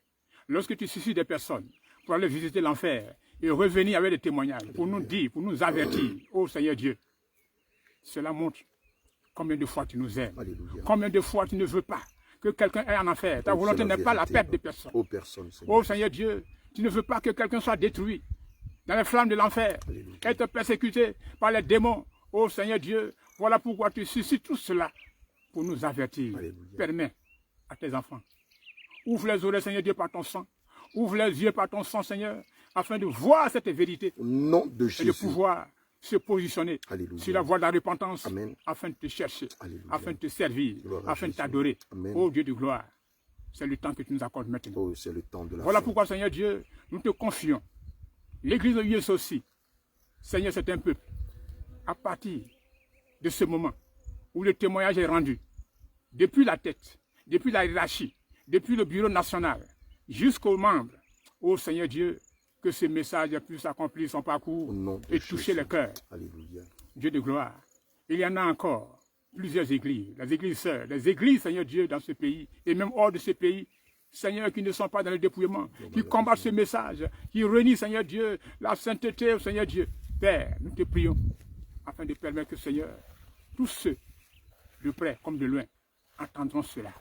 lorsque tu suscites des personnes pour aller visiter l'enfer et revenir avec des témoignages, pour nous dire, pour nous avertir, ô Seigneur Dieu, cela montre combien de fois tu nous aimes, Alléluia. combien de fois tu ne veux pas que quelqu'un ait en enfer. Ta volonté n'est pas la perte de personne. Aux personnes, Seigneur. Ô Seigneur Dieu, tu ne veux pas que quelqu'un soit détruit dans les flammes de l'enfer, Alléluia. être persécuté par les démons. Ô Seigneur Dieu, voilà pourquoi tu suscites tout cela pour nous avertir. Alléluia. Permets à tes enfants. Ouvre les oreilles, Seigneur Dieu, par ton sang. Ouvre les yeux par ton sang, Seigneur, afin de voir cette vérité Au nom de et de Jésus. pouvoir se positionner Alléluia. sur la voie de la repentance, Amen. afin de te chercher, Alléluia. afin de te servir, Gloire à afin de Jésus. t'adorer. Amen. Ô Dieu de gloire, c'est le temps que tu nous accordes maintenant. Oh, c'est le temps de la Voilà fin. pourquoi, Seigneur Dieu, nous te confions. L'église de Dieu aussi. Seigneur, c'est un peuple. À partir de ce moment où le témoignage est rendu, depuis la tête, depuis la hiérarchie, depuis le bureau national, jusqu'aux membres, ô Seigneur Dieu, que ce message puisse accomplir son parcours Au nom de et toucher Jésus. les cœurs. Alléluia. Dieu de gloire. Il y en a encore plusieurs églises, les églises sœurs, les églises, Seigneur Dieu, dans ce pays, et même hors de ce pays, Seigneur, qui ne sont pas dans le dépouillement, qui combattent ce message, qui renient, Seigneur Dieu, la sainteté, Seigneur Dieu. Père, nous te prions, afin de permettre que, Seigneur, tous ceux, de près comme de loin, entendront cela.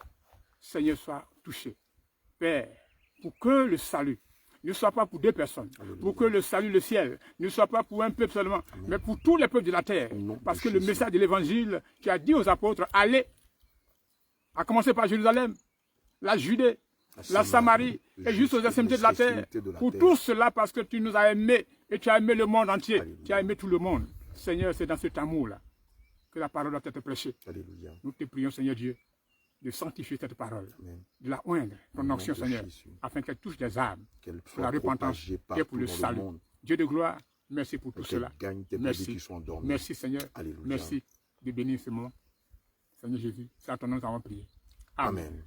Seigneur, sois touché. Père, pour que le salut ne soit pas pour deux personnes, pour que le salut, le ciel, ne soit pas pour un peuple seulement, mais pour tous les peuples de la terre. Parce que le message de l'évangile, tu as dit aux apôtres, allez, à commencer par Jérusalem, la Judée, la Samarie, et juste aux extrémités de la terre. Pour tout cela, parce que tu nous as aimés, et tu as aimé le monde entier. Alléluia. Tu as aimé tout le monde. Seigneur, c'est dans cet amour-là que la parole doit être prêchée. Alléluia. Nous te prions, Seigneur Dieu, de sanctifier cette parole, Amen. de la oindre, ton nom onction, de Seigneur, Jésus. afin qu'elle touche des âmes Qu'elle pour la soit repentance propagée et partout pour le dans salut. monde. Dieu de gloire, merci pour tout Et qu'elle cela. gagne tes brebis Merci. qui sont endormis. Merci, Seigneur. Alléluia. Merci de bénir ce moment. Seigneur Jésus, c'est en ton nom que nous avons prié. Amen. Amen.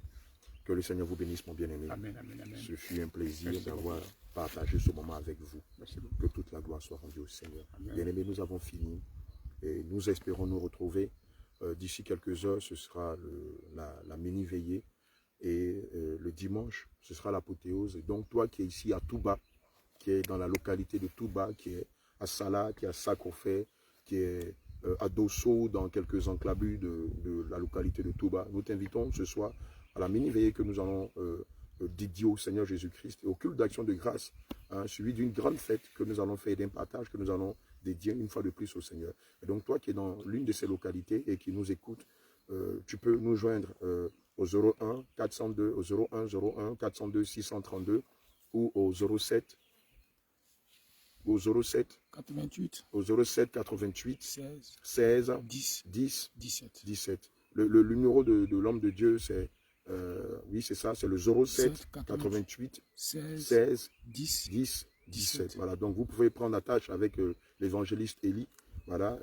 Que le Seigneur vous bénisse, mon bien-aimé. Amen, amen, amen. Ce fut un plaisir Merci d'avoir partagé ce moment avec vous. Merci beaucoup. Que toute la gloire soit rendue au Seigneur. Amen. Bien-aimés, nous avons fini et nous espérons nous retrouver d'ici quelques heures. Ce sera la mini-veillée et le dimanche, ce sera l'apothéose. Et donc, toi qui es ici à Touba, qui est dans la localité de Touba, qui est à Salah, qui est à Sakofé, qui est à Dosso, dans quelques enclavus de la localité de Touba, nous t'invitons ce soir à la mini-veillée que nous allons dédier au Seigneur Jésus-Christ et au culte d'action de grâce, hein, suivi d'une grande fête que nous allons faire et d'un partage que nous allons dédier une fois de plus au Seigneur. Et donc toi qui es dans l'une de ces localités et qui nous écoutes, tu peux nous joindre au 01 402 au 01 01 402 632 ou au 07 88 au 07 88 16 16 10 10 17 17. Le numéro de l'homme de Dieu, c'est oui, c'est ça, c'est le 07 88 16 16 10 10 17. 17. Voilà, donc vous pouvez prendre attache avec l'évangéliste Élie, voilà,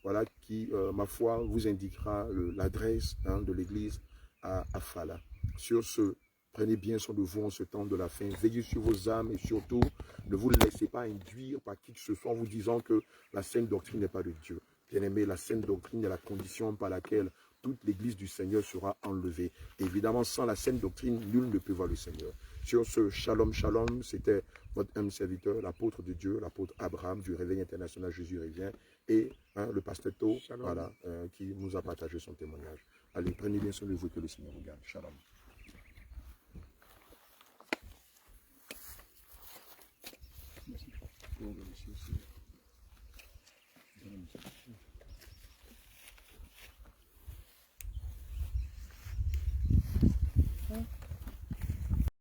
voilà qui, ma foi, vous indiquera l'adresse de l'église à Fala. Sur ce, prenez bien soin de vous en ce temps de la fin. Veillez sur vos âmes et surtout, ne vous laissez pas induire par qui que ce soit en vous disant que la saine doctrine n'est pas de Dieu. Bien-aimé, la saine doctrine est la condition par laquelle toute l'église du Seigneur sera enlevée. Évidemment, sans la saine doctrine, nul ne peut voir le Seigneur. sur ce shalom, shalom. C'était votre humble serviteur, l'apôtre de Dieu, l'apôtre Abraham du Réveil international Jésus revient, et le pasteur To, voilà, qui nous a partagé son témoignage. Allez, prenez bien soin de vous, que le Seigneur vous garde. Shalom. Merci.